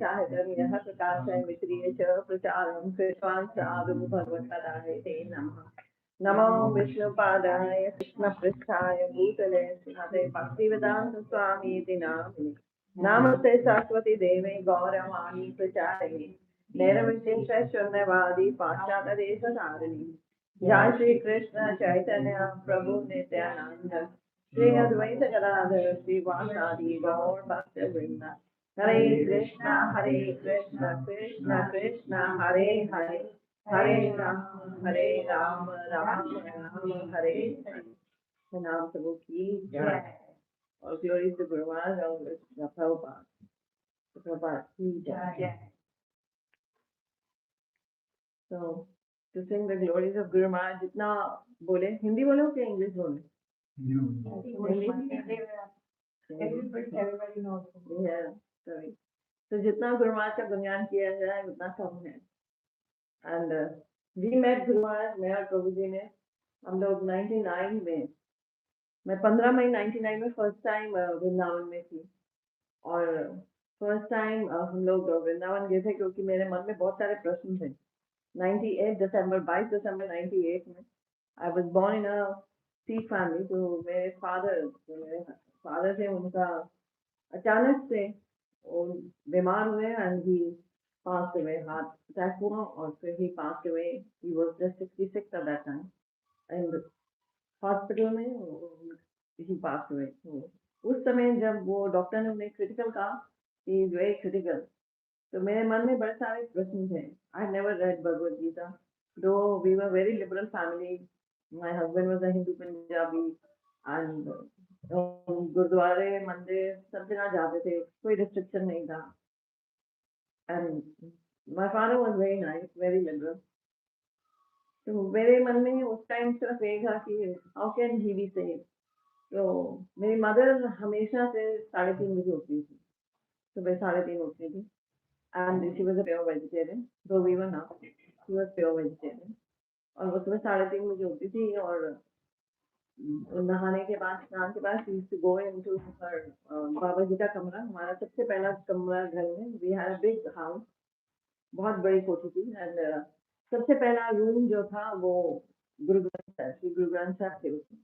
चाहतर्यः प्रकाशं विक्रिय च प्रचारं कृत्वान् साधु भगवत्पदाय ते नमः। नमो विष्णुपादाय कृष्णपृष्ठाय भूतले श्रीमते भक्तिवेदान्त स्वामी इति नामिने। नमस्ते सरस्वती देवे गौरवाणी प्रचारिणे नैर्विशेष शून्यवादी पाश्चात्यदेशधारिणी। जय श्री कृष्ण चैतन्य प्रभु नित्यानंद श्री अद्वैत गदाधर श्रीवासादि गौर भक्तवृंद। हरे कृष्णा कृष्ण कृष्ण हरे हरे हरे राम राम राम हरे हरे। नाम प्रभु की जय। और ग्लोरीज टू गुरु महाराज और प्रभुपाद प्रभुपाद की जय। So to sing the glories of Guru Maharaj, जितना बोले हिंदी बोलो कि इंग्लिश बोले? Everybody knows. Yeah, sorry. तो जितना गुरु महाराज का गुणगान किया जाए उतना कम है। And we met Guru Maharaj, मैं और प्रभु जी ने, हम लोग 99 में, मैं 15 मई 99 में फर्स्ट टाइम वृंदावन में थी। और फर्स्ट टाइम हम लोग वृंदावन गए थे क्योंकि मेरे मन में बहुत सारे प्रश्न थे। 22 दिसंबर 98 में I was born in a Sikh family. तो मेरे फादर थे, उनका अचानक से वो बीमार हुए and he passed away, heart attack हुआ और फिर he passed away. He was just 66 at that time and hospital में ही पास्ड अवे। तो उस समय जब वो डॉक्टर ने उन्हें क्रिटिकल कहा कि इज वेरी क्रिटिकल, तो मेरे मन में बड़े सारे प्रश्न थे। I never read Bhagavad Gita, though we were very liberal family. My husband was a Hindu Punjabi and गुरुद्वारे मंदिर सब जगह जाते थे, कोई रिस्ट्रिक्शन नहीं था। And my father was very nice, very liberal. तो मेरे मन में उस टाइम सिर्फ यही था कि how can he be save. तो मेरी मदर हमेशा से 3:30 बजे उठती थी, सुबह 3:30 उठती थी। And she was a pure vegetarian, though we were not. She was pure vegetarian. और वो सुबह 3:30 बजे उठती थी और नहाने के बाद, स्नान के बाद, she used to go into her बाबा जी का कमरा, हमारा सबसे पहला कमरा घर में। We had a big house, बहुत बड़ी कोठी थी। एंड सबसे पहला रूम जो था वो गुरु ग्रंथ साहब, श्री गुरु ग्रंथ साहब थे उसमें।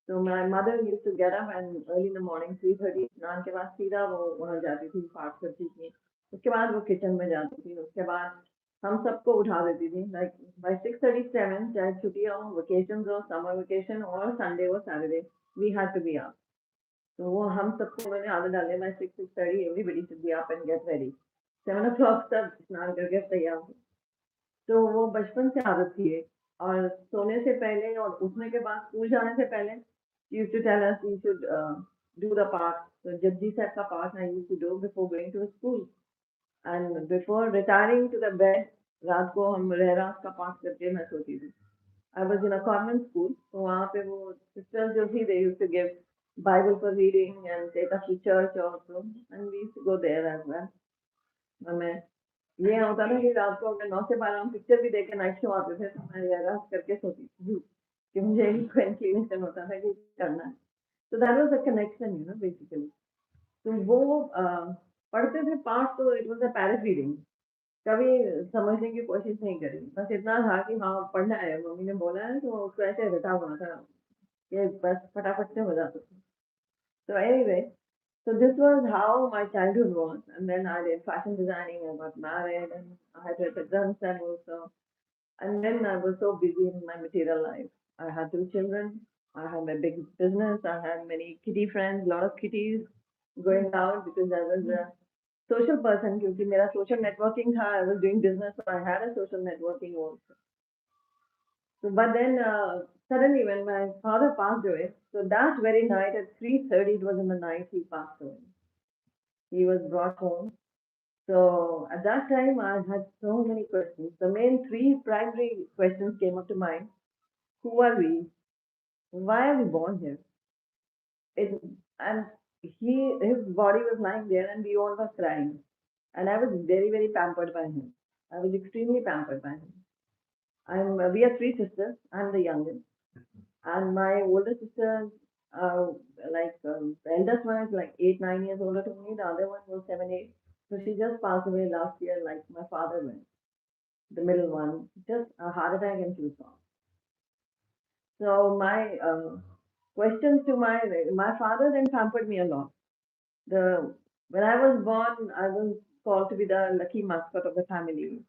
तो my mother used to get up and early in the morning 3:30 स्नान के बाद सीधा वो वहाँ जाती थी, पाठ करती थी। उसके बाद वो किचन में जाती थी। उसके बाद हम सबको उठा देती थी, लाइक बाय 6:37, चाहे छुट्टी हो, वेकेशन हो, समर वेकेशन और संडे और Saturday, we had to be up. तो वो हम सबको उन्होंने आदत डाले, by 6:30 everybody should be up and get ready. 7 o'clock तक स्नान करके तैयार हो। तो वो बचपन से आदत थी एक। और सोने से पहले और उठने के बाद, स्कूल जाने से पहले, she used to tell us we should do the part. So Jagji said the part I used to do before going to school. And before retiring to the bed, रात को हम रहरास का पाठ करके मैं सोती थी। I was in a convent school, तो वहाँ पे वो sisters जो थी, they used to give Bible for reading and take us to church also, and we used to go there as well. और मैं ये होता था कि रात को अगर 9 से 12 हम पिक्चर भी देख के नाइट शो आते थे, तो मैं रहरास करके सोती थी कि मुझे इंक्लिनेशन होता था कि करना है। So that was a connection, basically. तो वो पढ़ते थे पाठ, तो it was a Paris reading. कभी समझने की कोशिश नहीं करी, बस इतना था कि हाँ पढ़ना है, मम्मी ने बोला है, तो उसको ऐसे रटा हुआ था कि बस फटाफट से हो जाता था। So anyway, so this was how my childhood was. And then I did fashion designing, I got married, and I had read the also. And then I was so busy in my material life. I had 2 children. I had my big business. I had many kitty friends, a lot of kitties going out because I was a social person. क्योंकि मेरा social networking था. I was doing business, so I had a social networking also. So, but then suddenly when my father passed away, so that very night at 3:30, it was in the night he passed away. He was brought home. So at that time, I had so many questions. The main three primary questions came up to mind. Who are we? Why are we born here? It, and his body was lying there, and we all were crying. And I was very, very pampered by him. I was extremely pampered by him. We are 3 sisters. I'm the youngest. And my older sister, the eldest one is like 8, 9 years older to me. The other one was 7, 8. So she just passed away last year, like my father went, the middle one, just a heart attack and she was gone. So my questions to my father then pampered me a lot. The When I was born, I was called to be the lucky mascot of the family.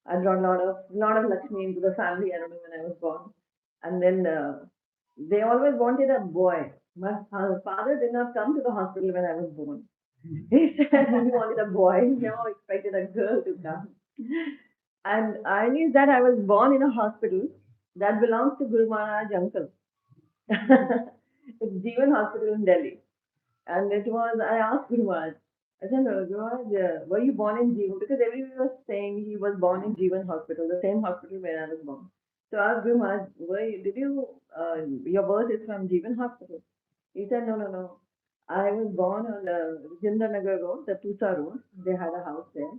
I brought a lot of Lakshmi into the family. I don't know when I was born, and then they always wanted a boy. My father did not come to the hospital when I was born. He said he wanted a boy. He never expected a girl to come. And I knew that I was born in a hospital that belongs to Guru Maharaj uncle. It's Jeevan Hospital in Delhi. And it was, I asked Guru Maharaj, I said, "No, Guru Maharaj, were you born in Jeevan?" Because everybody was saying he was born in Jeevan Hospital, the same hospital where I was born. So I asked Guru Maharaj, your birth is from Jeevan Hospital? He said, no, no, no. I was born on the Rajendra Nagar Road, the Tusa Road. They had a house there.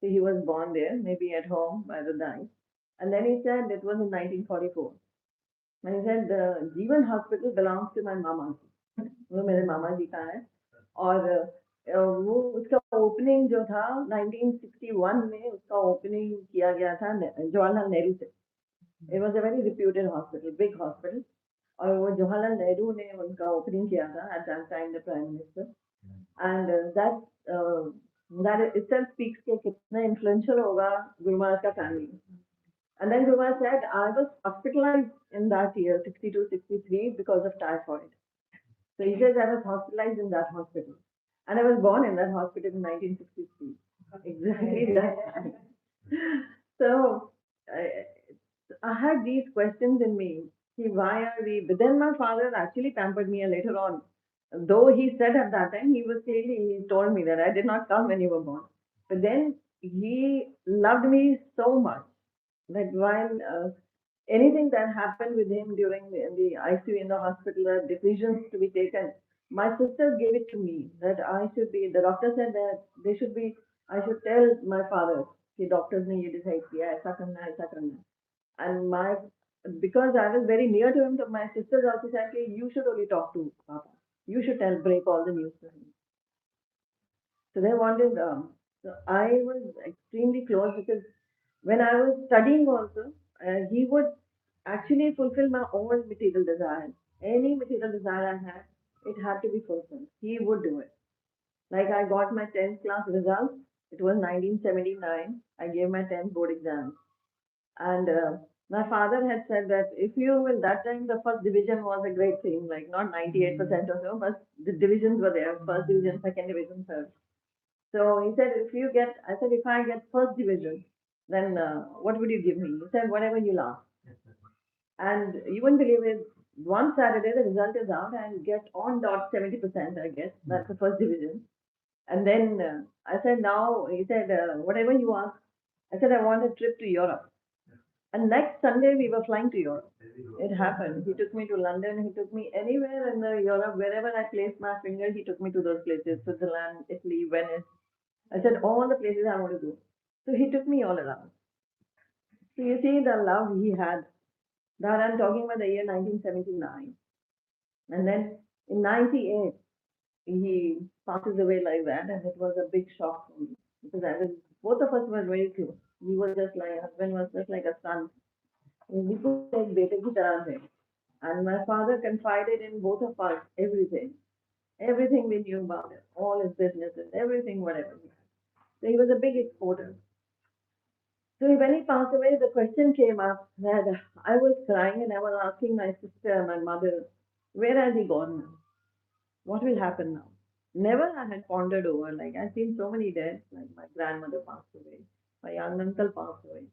So he was born there, maybe at home by the night. And then he said it was in 1944. And he said the Jeevan Hospital belongs to my mama. वो मेरे मामा जी का है और वो उसका opening जो था 1961 में उसका ओपनिंग किया गया था जवाहरलाल नेहरू से. It was a very reputed hospital, big hospital. और वो जवाहरलाल नेहरू ने उनका ओपनिंग किया था eight that time the prime minister. And that itself speaks के कितना इन्फ्लुएंशियल होगा गुरु महाराज का family. And then Guru Maharaj said, I was hospitalized in that year, 62, 63, because of typhoid. So he says I was hospitalized in that hospital. And I was born in that hospital in 1963. Exactly that time. So I, I had these questions in me. Why are we? But then my father actually pampered me later on. Though he said at that time, he told me that I did not come when you were born. But then he loved me so much that while anything that happened with him during the ICU in the hospital, the decisions to be taken, my sisters gave it to me that I should be. The doctor said that they should be. I should tell my father कि doctors ने ये decide किया ऐसा करना है ऐसा करना है. And my because I was very near to him, so my sisters also said कि you should only talk to Papa. You should break all the news to him. So they wanted. So I was extremely close because when I was studying also, he would actually fulfill my own material desires. Any material desire I had, it had to be fulfilled. He would do it. Like I got my 10th class results. It was 1979. I gave my 10th board exam. And my father had said that if you, in that time, the first division was a great thing, like not 98% or so, but the divisions were there, first division, second division, third. So he said, if you get, I said, if I get first division, then what would you give me? He said, whatever you love. And you wouldn't believe it. One Saturday, the result is out and get on dot 70%, I guess. That's the first division. And then I said, now, he said, whatever you ask. I said, I want a trip to Europe. And next Sunday, we were flying to Europe. It happened. He took me to London. He took me anywhere in the Europe, wherever I placed my finger, he took me to those places, Switzerland, Italy, Venice. I said, all the places I want to go. So he took me all around. So you see the love he had. That I'm talking about the year 1979. And then in 98, he passes away like that. And it was a big shock for me. Because both of us were very close. He was just like, husband was just like a son. We could take bete ki tarah se. And my father confided in both of us everything. Everything we knew about it. All his businesses, everything, whatever. So he was a big exporter. So when he passed away, the question came up that I was crying and I was asking my sister, my mother, where has he gone now? What will happen now? Never I had pondered over. Like I've seen so many deaths. Like my grandmother passed away, my young uncle passed away.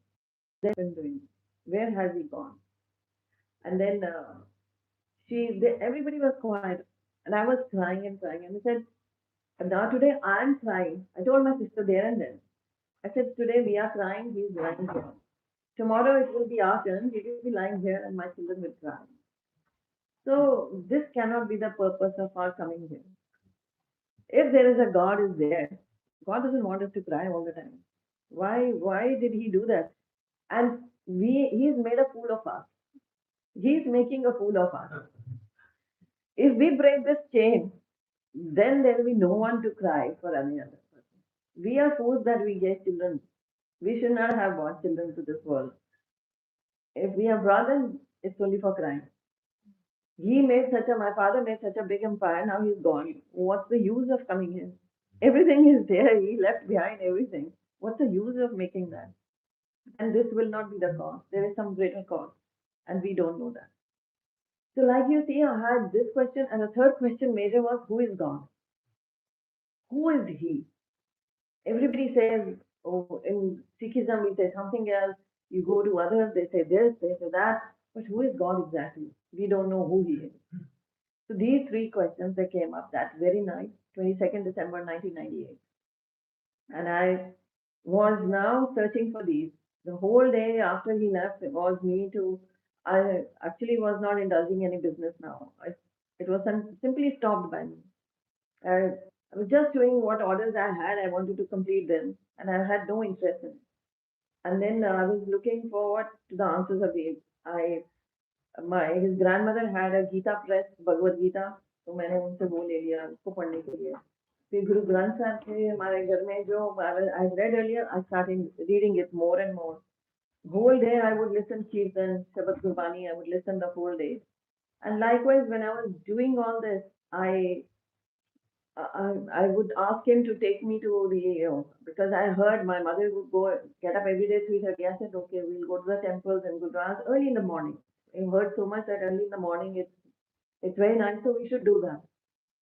They've been doing. Where has he gone? And then everybody was quiet, and I was crying and crying. And I said, now today I'm crying. I told my sister there and then. I said, today we are crying. He's lying here. Tomorrow it will be our turn. We will be lying here and my children will cry. So this cannot be the purpose of our coming here. If there is a God is there, God doesn't want us to cry all the time. Why did he do that? And he's made a fool of us. He's making a fool of us. If we break this chain, then there will be no one to cry for any other person. We are fools that we get children. We should not have brought children to this world. If we have brought them, it's only for crime. My father made such a big empire, now he's gone. What's the use of coming here? Everything is there, he left behind everything. What's the use of making that? And this will not be the cause. There is some greater cause, and we don't know that. So, like you see, I had this question, and the third question major was who is God? Who is He? Everybody says, oh, in Sikhism we say something else. You go to others, they say this, they say that. But who is God exactly? We don't know who He is. So these three questions they came up that very night, 22nd December 1998. And I was now searching for these. The whole day after he left was me to, I actually was not indulging any business now. It was simply stopped by me. I was just doing what orders I had. I wanted to complete them, and I had no interest in it. And then I was looking forward to the answers of these. I my his grandmother had a Gita press, Bhagavad Gita, तो मैंने उनसे वो ले लिया उसको पढ़ने के लिए. फिर गुरु ग्रंथ साहब थे हमारे घर में जो I read earlier, I started reading it more and more. Whole day I would listen Kirtan, Shabad Gurbani, I would listen the whole day. And likewise, when I was doing all this, I would ask him to take me to because I heard my mother would go get up every day 3:30. I said, okay, we'll go to the temples and gurdwaras early in the morning. I heard so much that early in the morning it's very nice, so we should do that.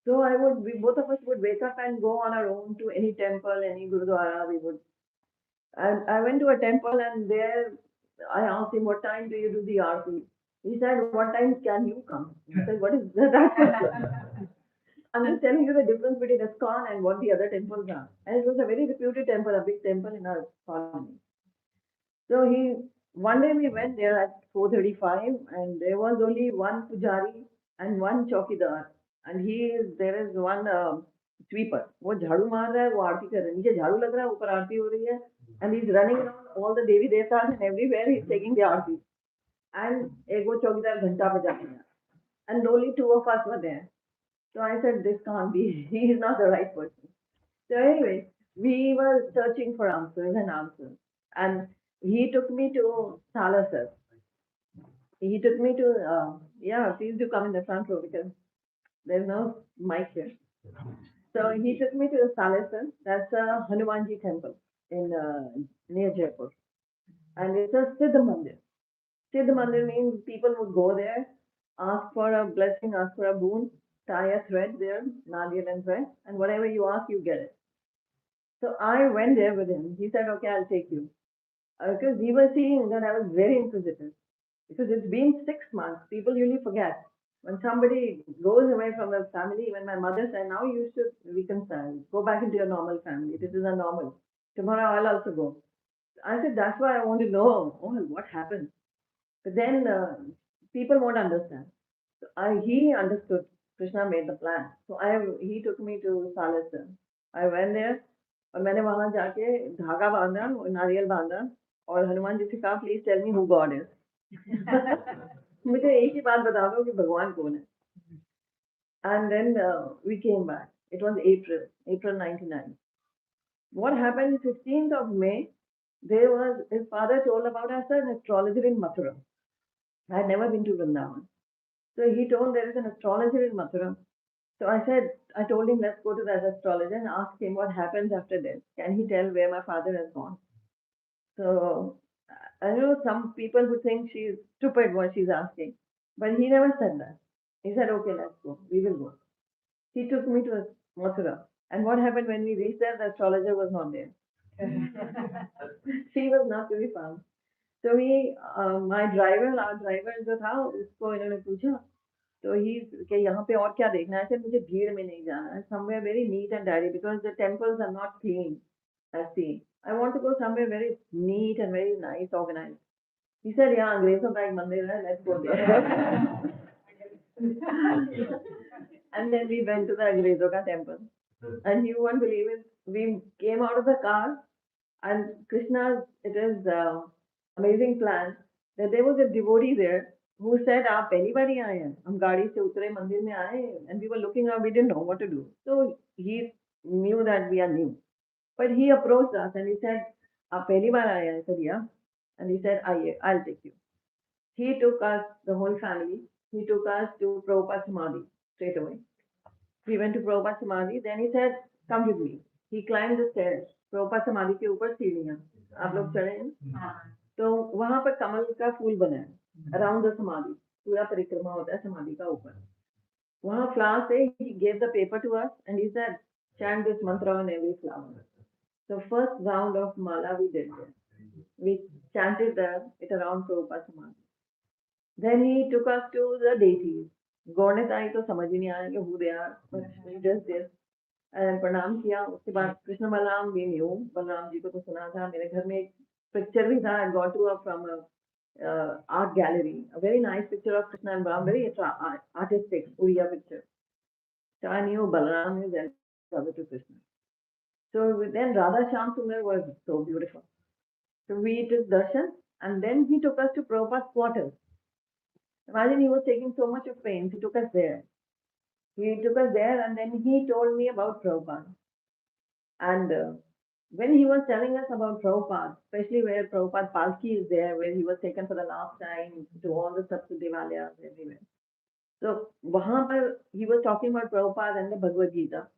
So we both of us would wake up and go on our own to any temple, any gurdwara. And I went to a temple and there I asked him, what time do you do the aarti? He said, what time can you come? I said, what is that? I'm just telling you the difference between ISKCON and what the other temples are. And it was a very reputed temple, a big temple in our colony. So one day we went there at 4:35, and there was only one pujari and one chowkidar, and there is one sweeper. वो झाड़ू मार रहा है, वो आरती कर रहा है. नीचे झाड़ू लग रहा है, ऊपर आरती हो रही है, and he's running around all the Devi Devtas and everywhere he's taking the aarti. And एक वो चौकीदार घंटा बजा रहा है. And only two of us were there. So I said, this can't be. He is not the right person. So anyway, we were searching for answers and answers. And he took me to Salasar. He took me to, yeah, please do come in the front row because there's no mic here. So he took me to Salasar. That's a Hanumanji temple in near Jaipur. And it's a Siddha Mandir. Siddha Mandir means people would go there, ask for a blessing, ask for a boon, tie a thread there, nadir and thread, and whatever you ask, you get it. So I went there with him. He said, okay, I'll take you. Because we were seeing that I was very inquisitive. Because it's been 6 months. People usually forget. When somebody goes away from their family, when my mother said, now you should reconcile, go back into your normal family. This is a normal. Tomorrow I'll also go. I said, that's why I want to know, what happened. But then people won't understand. So he understood. Krishna made the plan. So he took me to Salasar. I went there और मैंने वहां जाके धागा बांधा नारियल बांधा और हनुमान जी से कहा please tell me who God is मुझे एक ही बात बता दो कि भगवान कौन है and then we came back. It was April 99. What happened 15th of May, his father told about us an astrologer in Mathura. I had never been to Vrindavan. So he told there is an astrologer in Mathura. So I told him, let's go to that astrologer and ask him what happens after death. Can he tell where my father has gone? So I know some people who think she's stupid what she's asking, but he never said that. He said, okay, let's go. We will go. He took me to Mathura. And what happened when we reached there? The astrologer was not there. She was not to be found. So our driver जो था उसको इन्होंने पूछा तो ही कि यहाँ पे और क्या देखना है मुझे भीड़ में नहीं जाना है somewhere very neat and tidy because the temples are not clean as seen. I want to go somewhere very neat and very nice, organized. He said, yeah, अंग्रेजों का एक मंदिर है, let's go there. And then we went to the अंग्रेजों का temple. And you won't believe it, we came out of the car and it is amazing plan that there was a devotee there who said, "आप पहली बार ही आए हैं, हम गाड़ी से उतरे मंदिर में आए," and we were looking up, we didn't know what to do. So he knew that we are new. But he approached us and he said, "आप पहली बार आए हैं?" I said, "Yeah." And he said, "आइए, I'll take you." He took us, the whole family, he took us to Prabhupada Samadhi straight away. We went to Prabhupada Samadhi. Then he said, "Come with me." He climbed the stairs. Prabhupada Samadhi के ऊपर सीढ़ियाँ, आप लोग चढ़े हैं ना? तो वहां पर कमल का फूल बना है अराउंड द समाधि, पूरा परिक्रमा होता है समाधि का ऊपर. वहां फ्लावर से he gave the paper to us and he said, "Chant this mantra on every flower." So first round of mala we did there. We chanted it around Prabhupada Samadhi. Then he took us to the deities. गौरने आई तो समझ ही नहीं आया कि who they are, but we just did. And प्रणाम किया. उसके बाद Krishna Balram we knew, Balram ji को तो सुना था. मेरे घर में एक पिक्चर भी था. I got to from a art gallery, a very nice picture of Krishna and Balaram, very artistic Uriya picture. So I knew Balaram is elder brother to Krishna. So then Radha Shyam Sundar was so beautiful. So we took darshan and then he took us to Prabhupada's quarters. Imagine he was taking so much of pain. He took us there. He took us there and then he told me about Prabhupada. And when he was telling us about Prabhupada, especially where Prabhupada Palki is there, where he was taken for the last time to all the Sapta Devalayas everywhere. So वहाँ पर he was talking about Prabhupada and the Bhagavad Gita.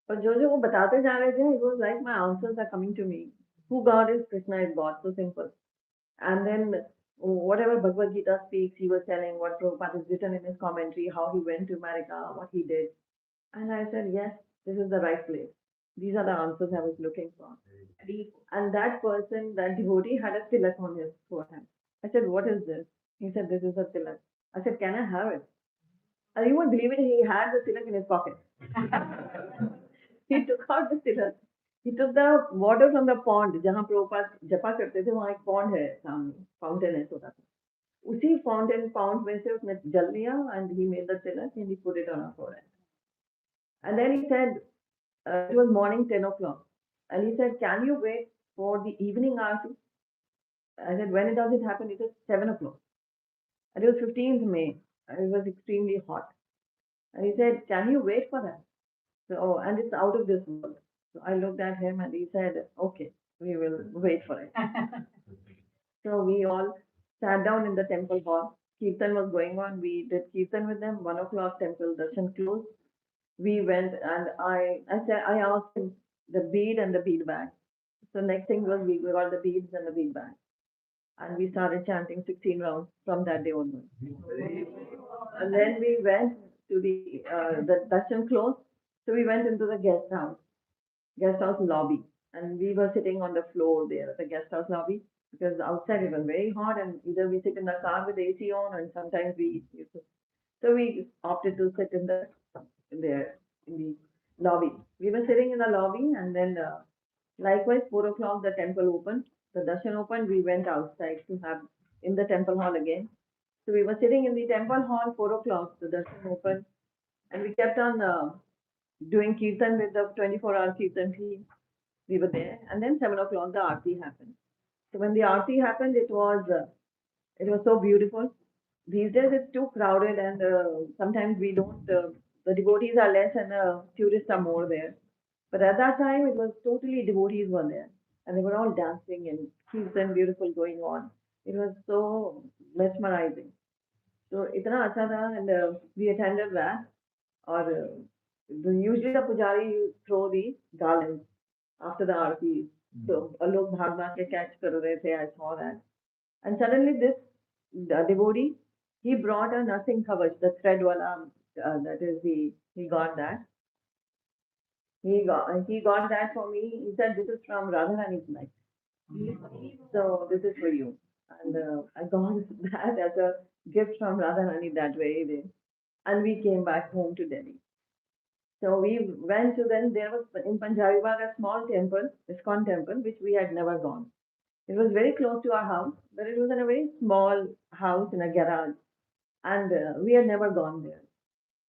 पर जो जो वो बताते जा रहे थे, it was like my answers are coming to me. Who God is, Krishna is God, so simple. And then whatever Bhagavad Gita speaks, he was telling what Prabhupada has written in his commentary, how he went to America, what he did. And I said, yes, this is the right place. These are the answers I was looking for. And that person, that devotee, had a tilak on his forehead. I said, what is this? He said, this is a tilak. I said, can I have it? And you won't believe it, he had the tilak in his pocket. He took out the tilak. He took the water from the pond, जहाँ प्रभुपाद जपा करते थे, वहाँ एक pond है सामने, fountain है छोटा सा. उसी fountain pond में से उसने जल लिया and he made the tilak and he put it on our forehead. And then he said, it was morning 10 o'clock. And he said, can you wait for the evening aarti? I said, when does it happen? It is 7 o'clock. And it was 15th May. And it was extremely hot. And he said, can you wait for that? So, and it's out of this world. So I looked at him and he said, okay, we will wait for it. So we all sat down in the temple hall. Kirtan was going on. We did Kirtan with them. 1 o'clock temple darshan closed. We went and I asked him the bead and the bead bag. So next thing was we got the beads and the bead bag. And we started chanting 16 rounds from that day onwards. And then we went to the darshan closed. So we went into the guest house lobby. And we were sitting on the floor there at the guest house lobby because outside it was very hot and either we sit in the car with the AC on and sometimes we used to. So we opted to sit there in the lobby. We were sitting in the lobby and then likewise 4 o'clock the temple opened, the darshan opened, we went outside to have in the temple hall again. So we were sitting in the temple hall 4 o'clock, the darshan opened and we kept on doing kirtan with the 24-hour kirtan team. We were there and then 7 o'clock the aarti happened. So when the aarti happened, it was so beautiful. These days it's too crowded and sometimes we don't, the devotees are less and tourists are more there. But at that time it was totally devotees were there and they were all dancing and kirtan beautiful going on. It was so mesmerizing. So इतना अच्छा था and we attended that. Or usually the pujari throw the garlands after the aarti. So लोग भाग भाग के catch कर रहे थे. I saw that. And suddenly this devotee, he brought a nursing kavach, the thread wala, that is he got that. He got that for me. He said, this is from Radharani's life. So this is for you. And I got that as a gift from Radharani that very day. And we came back home to Delhi. So we went to then there was in Punjabi Bagh a small temple, ISKCON temple, which we had never gone. It was very close to our house, but it was in a very small house in a garage, and we had never gone there.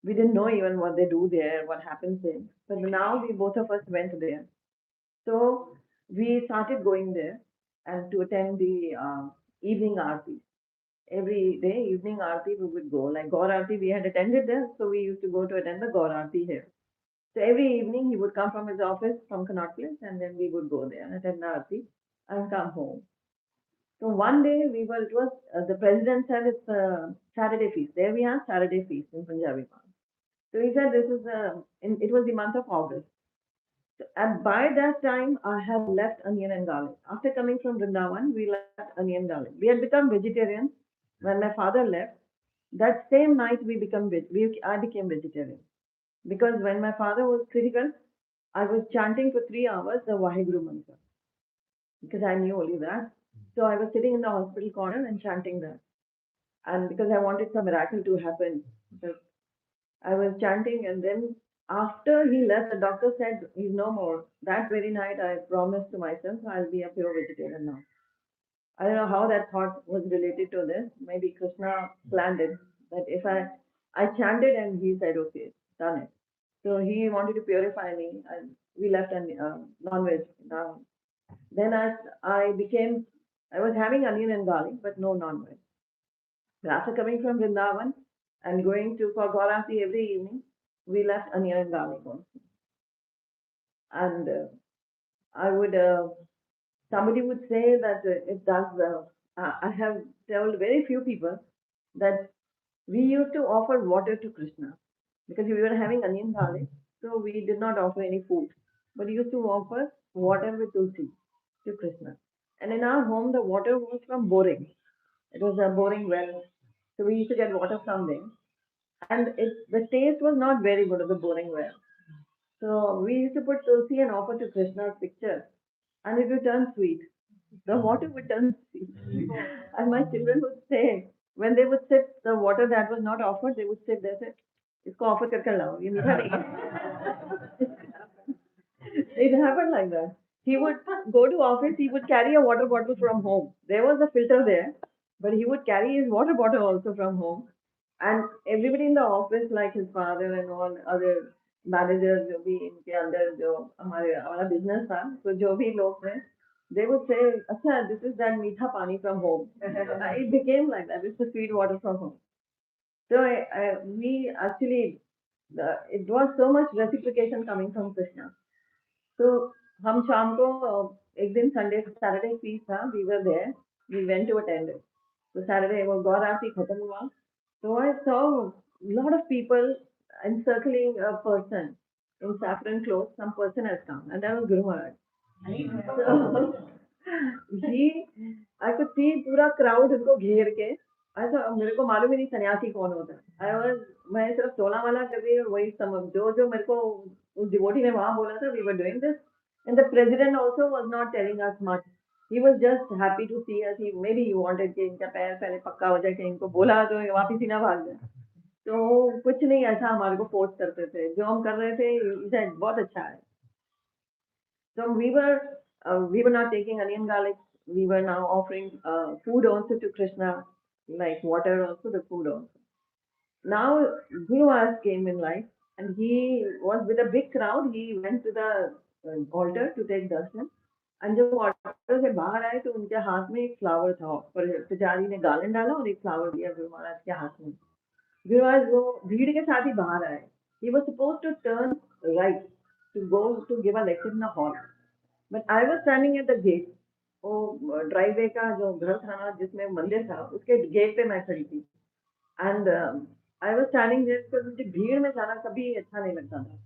We didn't know even what they do there, what happens there. But now we both of us went there. So we started going there and to attend the evening aarti. Every day, evening aarti, we would go. Like Gaur aarti, we had attended there, so we used to go to attend the Gaur aarti here. So every evening he would come from his office from Connaught Place, and then we would go there, attend Aarti, and come home. So one day it was the president said it's a Saturday feast. There we have Saturday feast in Punjabi. So he said this is it was the month of August. So, and by that time, I had left onion and garlic. After coming from Vrindavan, we left onion and garlic. We had become vegetarians when my father left. That same night, I became vegetarian because when my father was critical, I was chanting for 3 hours the Vaheguru mantra because I knew only that. So I was sitting in the hospital corner and chanting that, and because I wanted some miracle to happen, but I was chanting, and then after he left, the doctor said he's no more. That very night, I promised to myself I'll be a pure vegetarian now. I don't know how that thought was related to this. Maybe Krishna planned it. That if I chanted and he said, okay, done it. So he wanted to purify me, and we left and non-veg. Now, then I was having onion and garlic, but no non-veg. But after coming from Vrindavan and going to for Gaurati every evening, we left onion and garlic also. And I would, somebody would say that it does, I have told very few people that we used to offer water to Krishna because we were having onion garlic, so we did not offer any food, but we used to offer water with tulsi to Krishna. And in our home, the water was from boring. It was a boring well, so we used to get water from there, and the taste was not very good of the boring well. So we used to put tulsi and offer to Krishna's picture, and it would turn sweet. The water would turn sweet. And my children would say, when they would sip the water that was not offered, they would sit there and say, इसको offer करके लाओ, ये मीठा नहीं है. It happened like that. He would go to office, he would carry a water bottle from home. There was a filter there, but he would carry his water bottle also from home. And everybody in the office, like his father and all other managers, जो भी इनके अंदर जो हमारा business था, तो जो भी लोग थे, they would say, अच्छा, this is that मीठा पानी from home. It became like that. It's the sweet water from home. So we actually, it was so much reciprocation coming from Krishna. तो हम शाम को एक दिन संडे सैटरडे फीस था we were there we went to attend it तो Saturday वो गौर आरती खत्म हुआ तो I saw lot of people encircling a person in saffron clothes. Some person has come, and that was Guru Maharaj. So he, I could see पूरा crowd उनको घेर के ऐसा मेरे को मालूम ही नहीं सन्यासी कौन होता है. मैं सिर्फ चोला वाला कर रही और वही समझ जो जो मेरे को उस डिवोटी ने वहां बोला था. We were doing this, and the president also was not telling us much. He was just happy to see us. Maybe he wanted कि इनका पैर पहले पक्का हो जाए कि इनको बोला तो ये वापिस ही ना भाग जाए. तो कुछ नहीं ऐसा हमारे को फोर्स करते थे. जो हम कर रहे थे बहुत अच्छा है. So we were not taking onion garlic. We were now offering food also to Krishna, like water also, the food also. Now Guru Maharaj came in life, and he was with a big crowd. He went to the altar to take darshan. And जब वो order से बाहर आए तो उनके हाथ में एक फ्लावर था और पुजारी ने गार्लन डाला और एक फ्लावर दिया गुरु महाराज के हाथ में. गुरु महाराज वो भीड़ के साथ ही बाहर आए. He was supposed to turn right to go to give a lecture in a hall. But I was standing at the gate. वो ड्राइवे का जो घर था ना जिसमें मंदिर था उसके गेट पे मैं खड़ी थी. And I was standing there because मुझे भीड़ में जाना कभी अच्छा नहीं लगता था.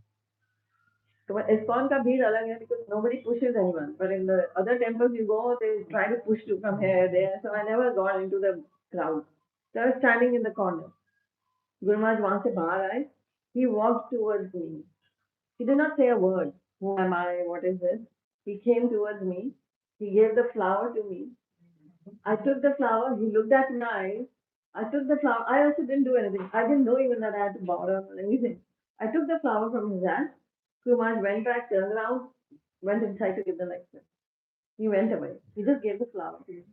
तो इस्कॉन का भीड़ अलग है because nobody pushes anyone. But in the other temples you go, they try to push you from here there. So I never got into the crowd. So I was standing in the corner. Guru Maharaj वहां से बाहर आए. He walked towards me. He did not say a word. Who am I? What is this? He came towards me. He gave the flower to me. I took the flower. He looked at my eyes. I took the flower. I also didn't do anything. I didn't know even that I had to bow down or anything. I took the flower from his hand. Kumar went back, turned around, went inside to give the lecture. He went away. He just gave the flower to me.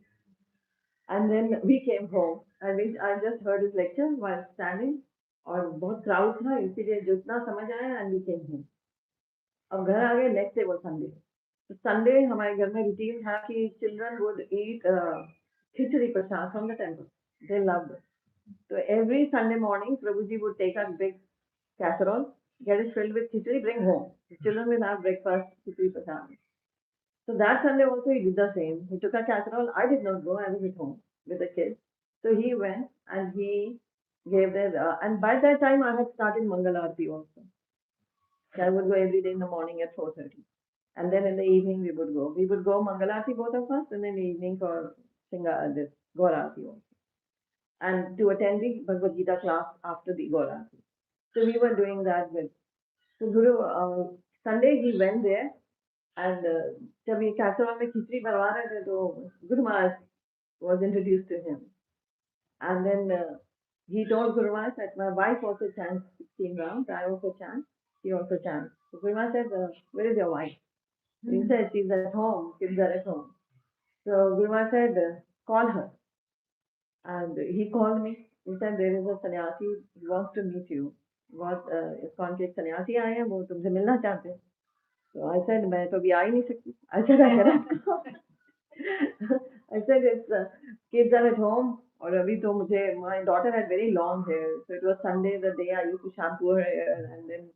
And then we came home. I just heard his lecture while standing. और बहुत crowd था इसीलिए जितना समझ आया and we came home. अब घर आ गए. नेक्स्ट डे वो संडे. तो संडे हमारे घर में रूटीन था कि children would eat khichdi Prasad from the temple. They loved it. So every Sunday morning, Prabhuji would take a big casserole get it filled with khichdi, bring home. The children will have breakfast, khichdi prasad. So that Sunday also he did the same. He took a casserole. I did not go. I was at home with the kids. So he went and he gave their, and by that time I had started Mangal Aarti also. So I would go every day in the morning at 4:30. And then in the evening we would go. We would go Mangal Aarti both of us and then in the evening for this Gaur Aarti also. And to attend the Bhagavad Gita class after the Gaur Aarti. So we were doing that with. So Guru, Sunday he went there and जब ये casserole में खिचड़ी बनवा रहे थे तो Guru Maharaj was introduced to him. And then he told Guru Maharaj that my wife also chants 16 rounds. I also chant. She also chants. So Guru Maharaj said, where is your wife? He said, she's at home. Kids are at home. So Guru Maharaj said, call her. And he called me. He said, there is a sannyasi who wants to meet you. बहुत ISKCON के एक सन्यासी आए हैं वो तुमसे मिलना चाहते हैं तो आई सेड मैं तो अभी आ ही नहीं सकती I said I I said it's kids are at home और अभी तो मुझे my daughter had very long hair so it was Sunday the day I used to shampoo her hair and then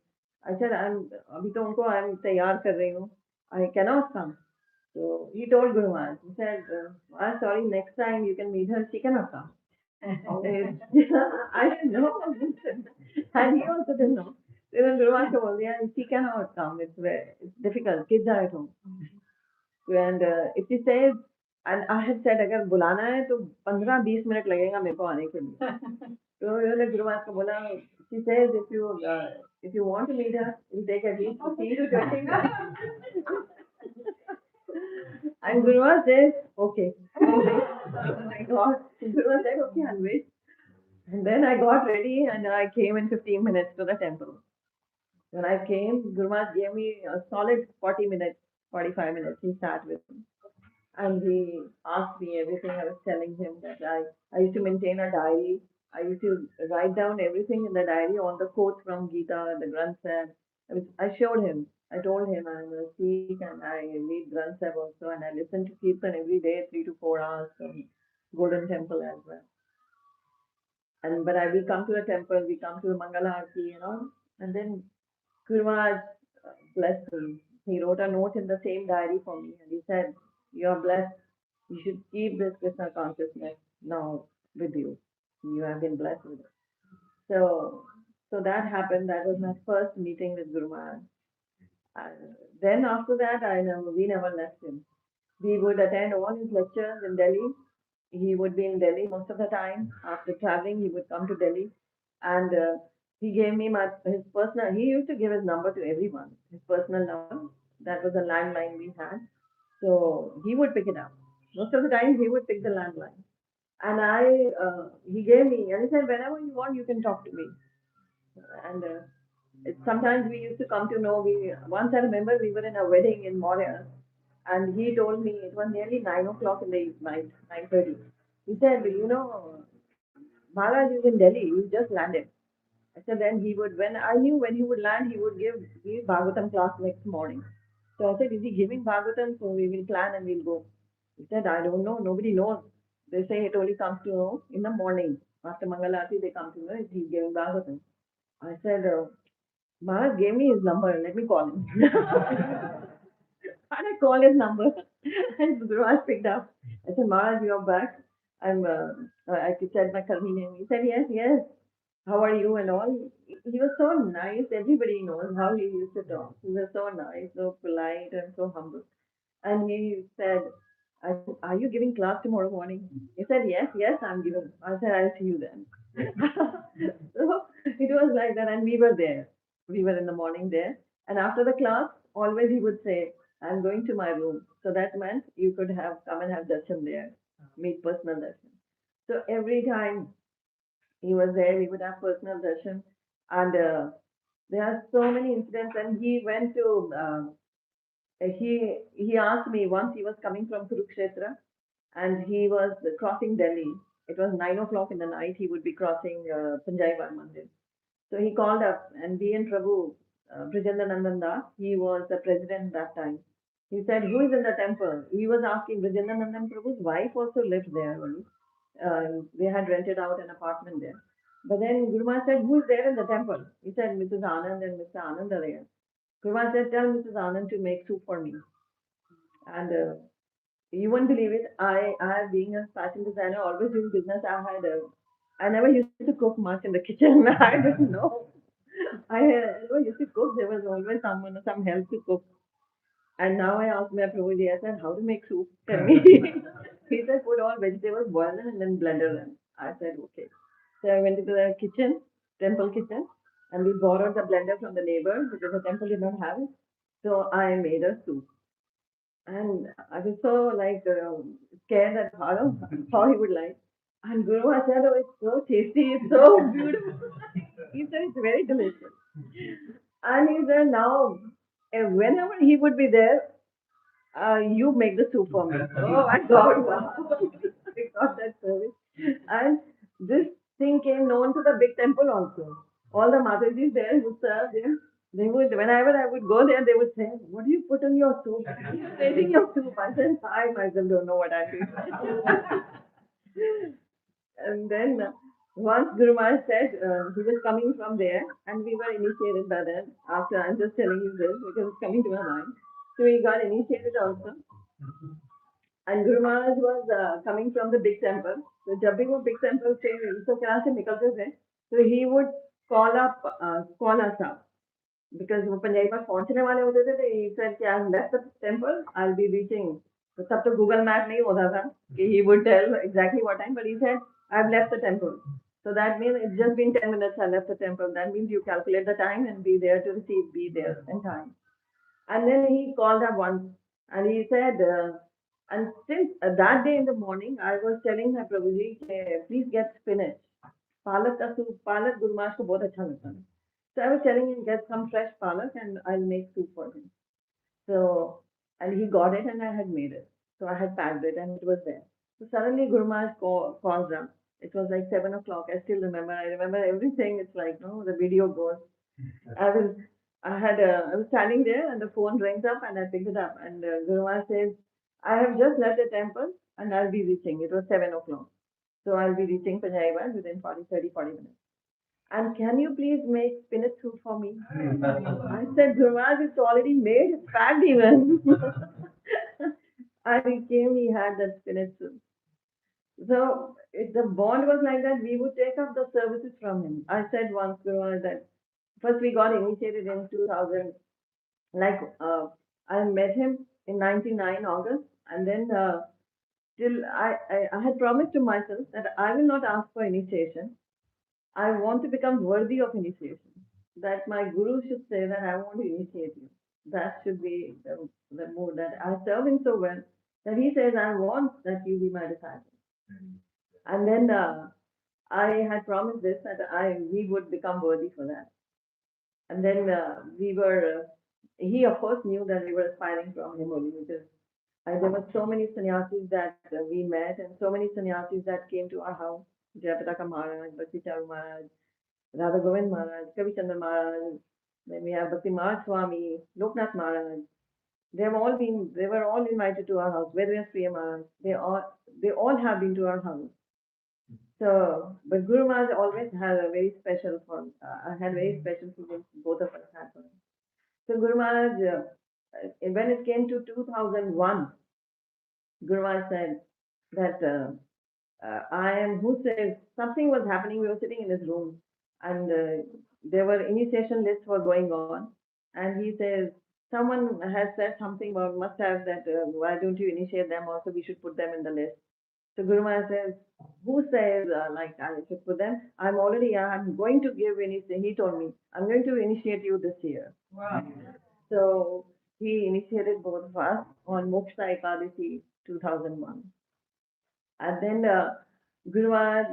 I said I'm अभी तो उनको I'm तैयार कर रही हूँ I cannot come so he told Guru Maharaj he said sorry next time you can meet her she cannot come I didn't know and he also didn't know then Guru Maharaj told me she cannot come it's difficult kids are at home and if she says and I had said अगर बुलाना है तो 15-20 minute लगेगा मेरे को आने के लिए तो मैंने गुरु महाराज को बोला she says if you want to meet her it'll take at least 15 to 20 minutes and Guru Maharaj says okay oh my god Guru Maharaj said okay I'll wait and then I got ready and I came in 15 minutes to the temple when I came Guru Maharaj gave me a solid 40 minutes 45 minutes he sat with me and he asked me everything. I was telling him that I used to maintain a diary. I used to write down everything in the diary, all the quotes from Gita, the Granth Sahib. I showed him. I told him I'm a Sikh and I read Granth Sahib also and I listen to Kirtan every day, 3 to 4 hours from Golden Temple as well. And but we come to the temple, we come to the Mangala Aarti, and then Guru Maharaj, bless him, he wrote a note in the same diary for me and he said, you are blessed. You should keep this Krishna consciousness now with you. You have been blessed with it. So that happened. That was my first meeting with Guru Maharaj. And then after that, we never left him. We would attend all his lectures in Delhi. He would be in Delhi most of the time. After traveling, he would come to Delhi, and he gave me his personal. He used to give his number to everyone. His personal number. That was a landline we had. So he would pick it up. Most of the time, he would pick the landline. And he gave me, and he said, whenever you want, you can talk to me. And sometimes we used to come to know, once I remember we were in a wedding in Montreal, and he told me, it was nearly 9 o'clock in the night, 9:30. He said, Maharaj is in Delhi, he just landed. I said, then when I knew when he would land, he would give Bhagavatam class next morning. So I said, is he giving Bhagavatam? So we will plan and we'll go. He said, I don't know. Nobody knows. They say it only comes to know in the morning. After Mangalarti, they come to know if he's giving Bhagavatam. I said, Maharaj gave me his number. Let me call him. And I called his number. And Guru Maharaj picked up. I said, Maharaj, you're back. I said my Karmi name. He said, yes, yes. How are you and all? He was so nice. Everybody knows how he used to talk. He was so nice, so polite, and so humble. And he said, I said, are you giving class tomorrow morning? He said, yes, yes, I'm giving. I said, I'll see you then. So it was like that. And we were there. We were in the morning there. And after the class, always he would say, I'm going to my room. So that meant you could come and have darshan there, meet personal darshan. So every time he was there, we would have personal darshan. And there are so many incidents. And he went to he asked me once he was coming from Kurukshetra and he was crossing Delhi. It was 9 o'clock in the night. He would be crossing Sanjay Mandir. So he called up and we and Prabhu, Brijendra Nandan Das, he was the president that time. He said, who is in the temple? He was asking Brijendra Nandan Prabhu's wife also lived there only. They had rented out an apartment there. But then Guru Maharaj said, who is there in the temple? He said, Mrs. Anand and Mr. Anand are there. Guru Maharaj said, tell Mrs. Anand to make soup for me. And you won't believe it. I being a fashion designer, always doing business, I never used to cook much in the kitchen. I didn't know. I never used to cook. There was always someone, some help to cook. And now I asked my Prabhuji, I said, how to make soup? Tell me. He said, put all vegetables, boil them, and then blender them. I said, okay. So I went into the kitchen, temple kitchen, and we borrowed the blender from the neighbor because the temple did not have it. So I made a soup. And I was so like scared that how he would like. And Guru Maharaj said, oh, it's so tasty, it's so beautiful. He said, it's very delicious. And he said, now, whenever he would be there, you make the soup for me. Oh my God, wow. I got that service. And this thing came known to the big temple also. All the Matajis there who served there, they would, whenever I would go there, they would say, what do you put in your soup? You're making your soup. I said, I myself don't know what I'm doing. And then once Guru Maharaj said he was coming from there, and we were initiated by that. After I'm just telling you this because it's coming to my mind. So we got initiated also. And Guru Maharaj was coming from the big temple. So जब भी वो big temple से तो यहाँ से निकलते थे, so he would call us up because वो पंजाबी पास पहुंचने वाले होते थे. He said कि I've left the temple, I'll be reaching. तो तब तो Google Map नहीं होता था कि he would tell exactly what time, but he said I've left the temple. So that means it's just been 10 minutes I left the temple. That means you calculate the time and be there to receive, be there in time. And then he called up once and he said, and since that day in the morning, I was telling my Prabhuji, please get spinach. Palak ka soup, palak Guru Maharaj ko bahut acha lagta hai. So I was telling him, get some fresh palak and I'll make soup for him. So, and he got it and I had made it. So I had packed it and it was there. So suddenly Guru Maharaj calls up. It was like 7 o'clock. I still remember. I remember everything. It's like, no, the video goes. I was, I was standing there and the phone rings up and I picked it up and Guru Maharaj says, I have just left the temple and I'll be reaching. It was 7 o'clock. So I'll be reaching Panjaiba within 40 minutes. And can you please make spinach soup for me? I said, Guru Maharaj, it's already made. It's packed even. And he came, he had that spinach soup. So the bond was like that. We would take up the services from him. I said once, Guru Maharaj, that first we got initiated in 2000. Like I met him in 99 August, and then till I had promised to myself that I will not ask for initiation. I want to become worthy of initiation. That my guru should say that I want to initiate you. That should be the mood that I serve him so well that he says I want that you be my disciple. And then I had promised this that I we would become worthy for that. And then we were. He of course knew that we were aspiring from him only because there were so many sannyasis that we met and so many sannyasis that came to our house. Jayapataka Maharaj, Bhakti Charu Maharaj, Radha Govind Maharaj, Kavi Chandra Maharaj, then we have Bhakti Maharaj Swami, Loknath Maharaj. They were all invited to our house. Vedvyas Priya Maharaj, they all have been to our house. So, but Guru Maharaj always had a very special for, had very special feelings both of us had for him. So Guru Maharaj, when it came to 2001, Guru Maharaj said that I am who says something was happening. We were sitting in his room, and there were initiation lists were going on, and he says someone has said something about must have that why don't you initiate them also? We should put them in the list. So Guru Maharaj says, who says like I should put them? I'm going to give initiation. He told me I'm going to initiate you this year. Wow. So he initiated both of us on Moksha Ekadasi 2001. And then Guru Maharaj,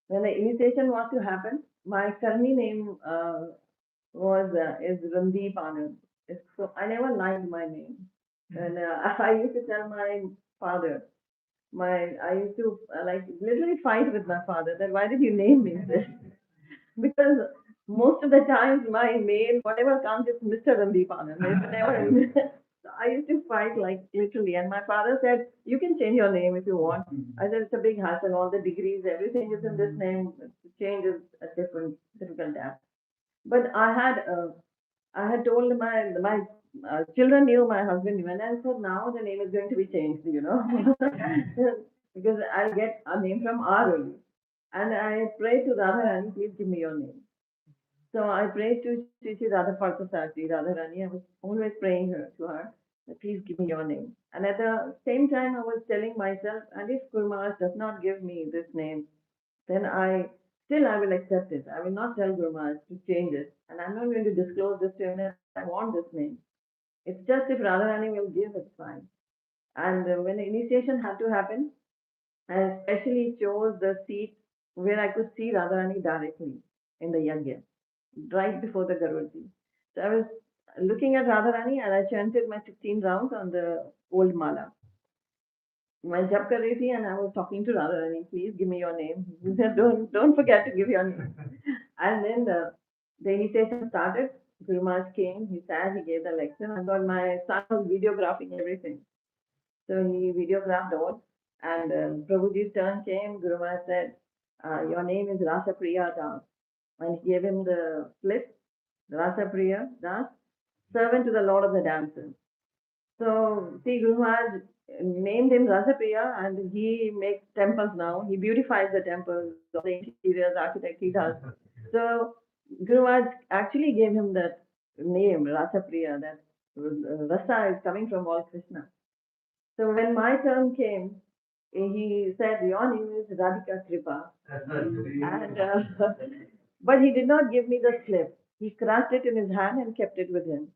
when the initiation was to happen, my Karmi name is Randeep Anand. So I never liked my name. And I used to tell my father, I used to like literally fight with my father that why did you name me this? Because most of the times my name, whatever comes, is Mr. Randeep Anand. It's never. So I used to fight like literally, and my father said, "You can change your name if you want." I said, "It's a big hassle. All the degrees, everything is in this name. To change is a difficult task." But I had told my children knew, my husband knew, and I said, "Now the name is going to be changed, because I'll get a name from our only." And I prayed to Radharani, "Please give me your name." So I prayed to Sri Sri Radha Parthasarthi, Radharani. I was always praying to her, that please give me your name. And at the same time, I was telling myself, and if Guru Maharaj does not give me this name, then I will accept it. I will not tell Guru Maharaj to change it. And I'm not going to disclose this to him that I want this name. It's just if Radharani will give, it's fine. And when the initiation had to happen, I especially chose the seat where I could see Radharani directly in the yajna, right before the Garudji. So I was looking at Radharani and I chanted my 16 rounds on the old mala. मैं जब कर रही थी and I was talking to Radharani, please give me your name. He said, don't forget to give your name. And then the initiation started. Guru Maharaj came, he sat, he gave the lecture. I thought my son was videographing everything. So he videographed all. And Prabhuji's turn came. Guru Maharaj said, your name is Rasa Priya Das. And he gave him the slip, Rasa Priya Das, servant to the Lord of the Dancers. So, see, Guru Maharaj named him Rasapriya and he makes temples now. He beautifies the temples, all the interiors, architect he does. So, Guru Maharaj actually gave him that name, Rasapriya, that Rasa is coming from all Krishna. So, when my turn came, he said, your name is Radhika Kripa. And, but he did not give me the slip. He crushed it in his hand and kept it with him.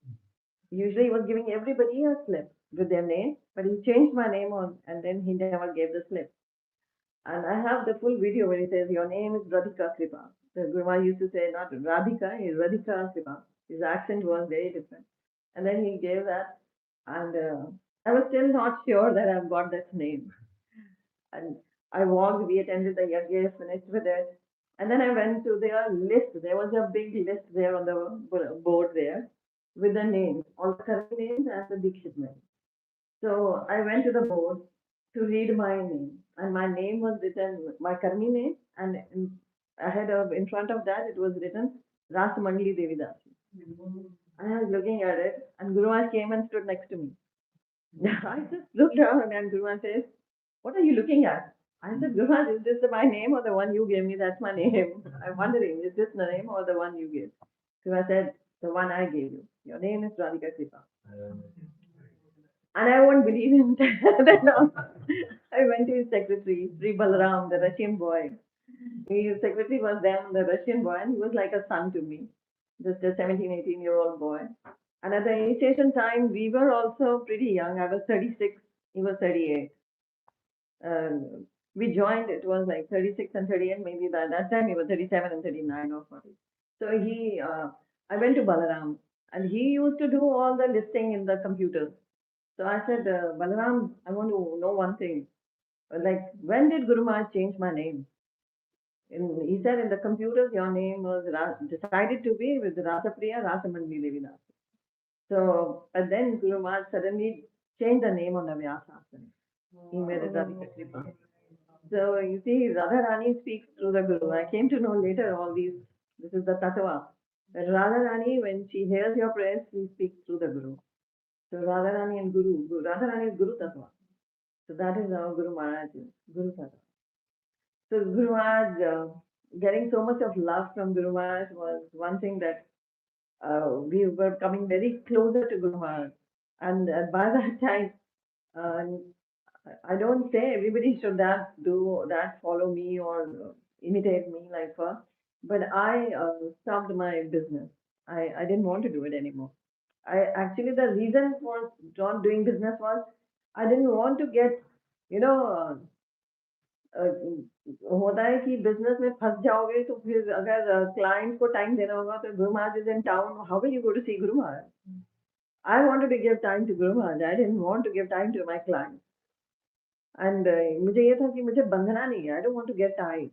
Usually he was giving everybody a slip with their name, but he changed my name on and then he never gave the slip. And I have the full video where he says, your name is Radhika Kripa. The Guru used to say not Radhika, it's Radhika Kripa. His accent was very different. And then he gave that and I was still not sure that I've got that name. And I walked, we attended the yajna, finished with it. And then I went to their list. There was a big list there on the board there with the names, all the current names and the Dikshit names. So I went to the board to read my name, and my name was written, my Karmi name, and in front of that, it was written Ras Mandli Devidasi. And I was looking at it, and Guru Maharaj came and stood next to me. I just looked down, and Guru Maharaj says, what are you looking at? I said, Guru Maharaj, is this my name or the one you gave me? That's my name. I'm wondering, is this the name or the one you gave? Guru Maharaj said, the one I gave you. Your name is Radhika Kripa. And I won't believe him. Then I went to his secretary, Sri Balaram, the Russian boy. His secretary was then the Russian boy, and he was like a son to me, just a 17, 18-year-old boy. And at the initiation time, we were also pretty young. I was 36, he was 38. We joined, it was like 36 and 38, maybe by that time he was 37 and 39 or 40. So I went to Balaram, and he used to do all the listing in the computers. So I said, Balaram, I want to know one thing. Like, when did Guru Maharaj change my name? He said, in the computers, your name was decided to be with Rasapriya Rasamandli Devidas. So, but then Guru Maharaj suddenly changed the name on the Vyasasana. He made it Radhika Kripa. So, you see, Radharani speaks through the Guru. I came to know later all these. This is the Tattva. But Radharani, when she hears your prayers, she speaks through the Guru. So Radharani and Radharani is Guru Tattva. So that is how Guru Maharaj is, Guru Tattva. So Guru Maharaj, getting so much of love from Guru Maharaj was one thing that we were coming very closer to Guru Maharaj. And by that time, uh, I don't say everybody should do that, follow me or imitate me like her, but I stopped my business. I didn't want to do it anymore. I actually the reason for not doing business was I didn't want to get, you know, होता है कि business में फंस जाओगे तो फिर अगर client को टाइम देना होगा तो Guru Maharaj is in town how will you go to see Guru Maharaj I wanted to give time to Guru Maharaj I didn't want to give time to my client and मुझे ये था कि मुझे बंधना नहीं है I don't want to get time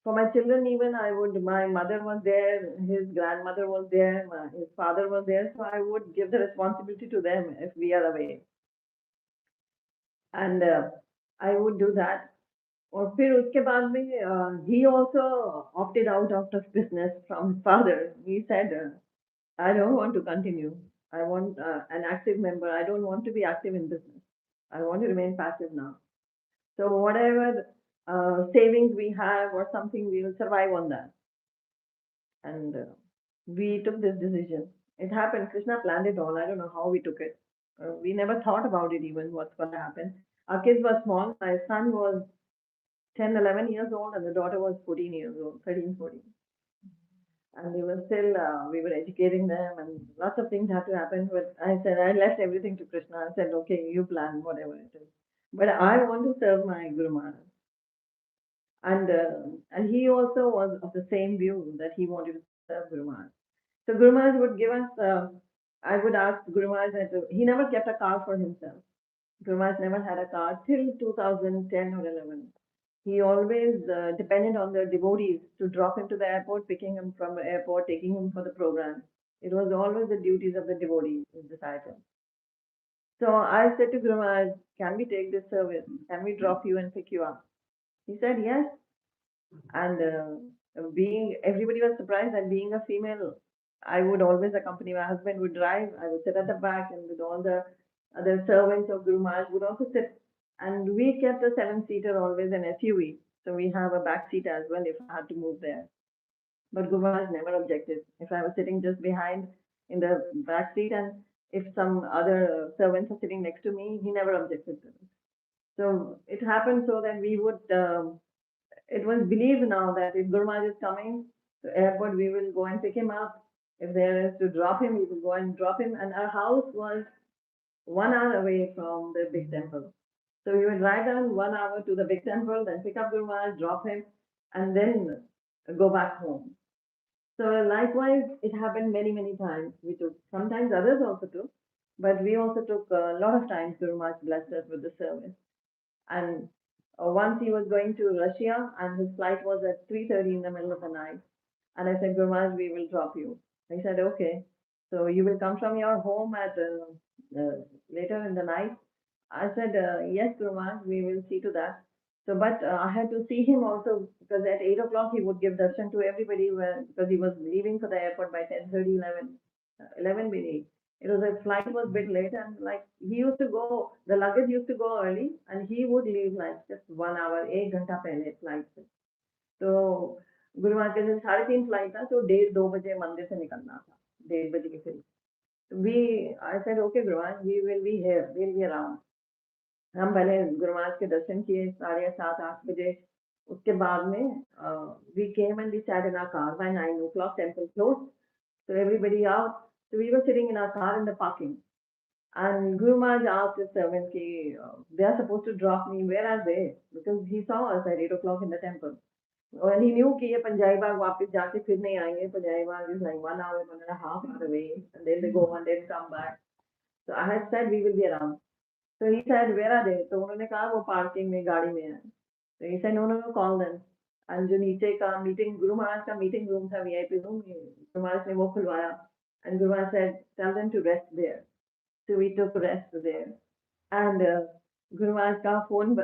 For my children, even I would, my mother was there, his grandmother was there, his father was there, so I would give the responsibility to them if we are away. And I would do that. और फिर उसके बाद में he also opted out of the business from his father. He said, I don't want to continue. I want an active member. I don't want to be active in business. I want to remain passive now. So whatever savings we have or something, we will survive on that. And we took this decision. It happened. Krishna planned it all. I don't know how we took it. We never thought about it even what's going to happen. Our kids were small. My son was 10, 11 years old, and the daughter was 14 years old, 13, 14. And they were still, we were educating them, and lots of things had to happen. But I said, I left everything to Krishna. I said, okay, you plan whatever it is. But I want to serve my Guru Maharaj. And he also was of the same view that he wanted to serve Guru Maharaj. So Guru Maharaj would give us, I would ask Guru Maharaj that he never kept a car for himself. Guru Maharaj never had a car till 2010 or 11. He always depended on the devotees to drop him to the airport, picking him from the airport, taking him for the program. It was always the duties of the devotees, his disciples. So I said to Guru Maharaj, can we take this service? Can we drop you and pick you up? He said yes. And being everybody was surprised that being a female, I would always accompany. My husband would drive. I would sit at the back, and with all the other servants of Guru Maharaj would also sit. And we kept a seven-seater always an SUV, so we have a back seat as well if I had to move there. But Guru Maharaj never objected. If I was sitting just behind in the back seat, and if some other servants are sitting next to me, he never objected to it. So it happened so that we would it was believed now that if Guru Maharaj is coming to airport, we will go and pick him up. If there is to drop him, we will go and drop him. And our house was 1 hour away from the big temple. So we would ride down 1 hour to the big temple, then pick up Guru Maharaj, drop him, and then go back home. So likewise, it happened many, many times. We took, sometimes others also took, but we also took a lot of times Guru Maharaj blessed us with the service. And once he was going to Russia, and his flight was at 3:30 in the middle of the night. And I said, Guru Maharaj, we will drop you. He said, okay. So you will come from your home at later in the night. I said, yes, Guru Maharaj, we will see to that. So, but I had to see him also because at 8 o'clock he would give darshan to everybody because he was leaving for the airport by 10:30, 11, 11 maybe. It was a flight was a bit late, and like he used to go, the luggage used to go early, and he would leave like just 1 hour, 1 घंटा पहले flight से. तो गुरु महाराज के दिन 3:30 flight था, तो 1:30-2 बजे मंदिर से निकलना था, 1:30 के करीब. We, I said, okay, Guru Maharaj, we will be here, we'll be around. हम पहले गुरु महाराज के दर्शन किए 7:30-8 बजे. उसके बाद में we came and we sat in our car by 9 o'clock. Temple closed, so everybody out. So we were sitting in our car in the parking, and Guru Maharaj asked his servant, they are supposed to drop me. Where are they? Because he saw us at 8 o'clock in the temple. And he knew कि ये पंजाबी बाग वापस जाके फिर नहीं आएंगे. पंजाबी बाग is like 1 hour, 1.5 hours away, and then they go and then come back. So I had said we will be around. So he said, where are they? तो उन्होंने कहा वो पार्किंग में गाड़ी में है. So he said, no, no, no, call them. And जो नीचे का मीटिंग, गुरु महाराज का मीटिंग रूम था, VIP रूम, गुरु महाराज ने वो खुलवाया. And Guru Maharaj said, tell them to rest there. So we took rest there. And Guru Maharaj का फोन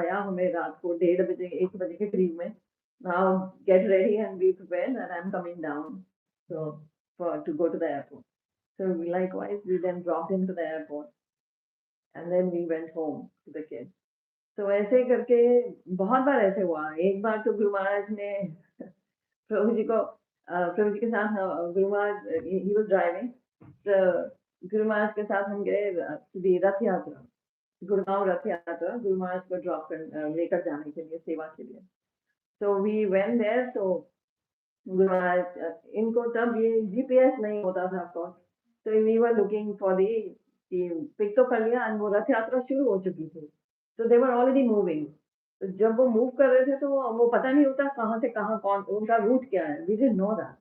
आया हमें रात को 1:30 1 बजे के करीब में. Now get ready and be prepared that I'm coming down. So to go to the airport. So likewise, we then dropped him to the airport. And then we went home to the kids. So ऐसे करके बहुत बार ऐसे हुआ. एक बार तो गुरु महाराज ने प्रभु जी को प्रभु जी के साथ Guru Maharaj he was driving. So Guru Maharaj के साथ हम गए रथ यात्रा, गुड़गांव रथ यात्रा, गुरु महाराज को ड्रॉप कर लेकर जाने के लिए, सेवा के लिए. So we went there. So Guru Maharaj इनको तब ये GPS नहीं होता था of course. So we were looking for the pic तो कर लिया, and वो रथ यात्रा शुरू हो चुकी थी. So they were already moving. तो जब वो मूव कर रहे थे तो वो पता नहीं होता कहाँ से कहाँ कौन उनका रूट क्या है. We didn't know that.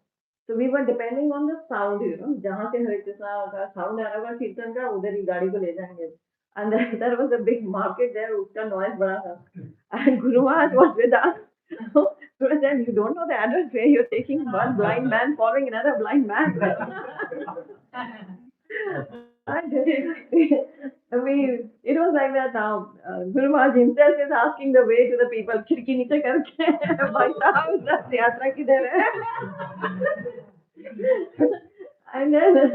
So we were depending on the sound, जहाँ से हरे कृष्णा का साउंड आ रहा होगा कीर्तन का, उधर ही गाड़ी को ले जाएंगे. And there was a big market there, उसका नॉइज बड़ा था. And Guru Maharaj was with us. Guru said, you don't know the address where you're taking one blind man following another blind man. And it was like that now. Guru Maharaj himself is asking the way to the people. खिड़की नीचे करके भाई साहब रथ यात्रा किधर है? And then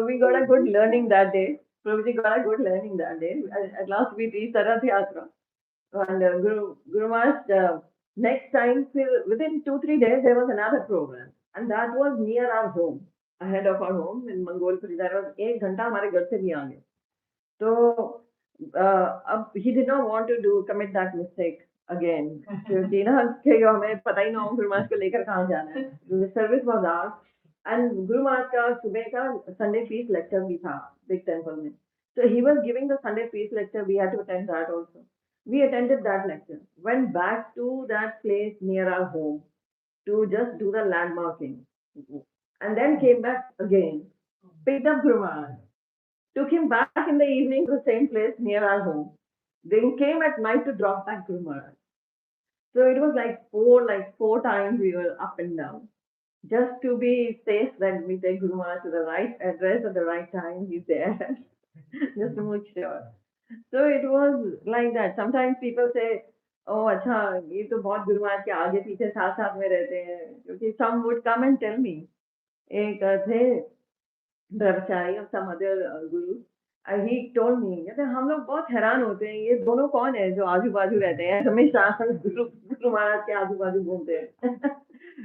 we got a good learning that day. Prabhuji got a good learning that day. At last we reached the Rath Yatra. And Guru Maharaj, next time, within 2-3 days, there was another program. And that was near our home, ahead of our home in Mangolpuri. That was 1 घंटा हमारे घर से भी आगे. So he did not want to commit that mistake again. क्योंकि ना कि हमें पता ही ना हो गुरु महाराज को लेकर कहाँ जाना है. The service was ours. And Guru Maharaj का सुबह का Sunday feast lecture भी था big temple में. So he was giving the Sunday feast lecture. We had to attend that also. We attended that lecture. Went back to that place near our home to just do the landmarking. And then came back again. Picked up Guru Maharaj, took him back in the evening to the same place near our home. Then came at night to drop back Guru Maharaj. So it was like four times we were up and down. Just to be safe that we take Guru Maharaj to the right address at the right time, he's there. Just to make sure. So it was like that. Sometimes people say, oh, अच्छा ये तो बहुत गुरु महाराज के आगे पीछे साथ साथ में रहते हैं क्योंकि some would come and tell me एक थे ब्रह्मचारी और some other guru. And he told me कहते हम लोग बहुत हैरान होते हैं ये दोनों कौन है जो आजू बाजू रहते हैं हमेशा गुरु गुरु महाराज के आजू बाजू घूमते हैं.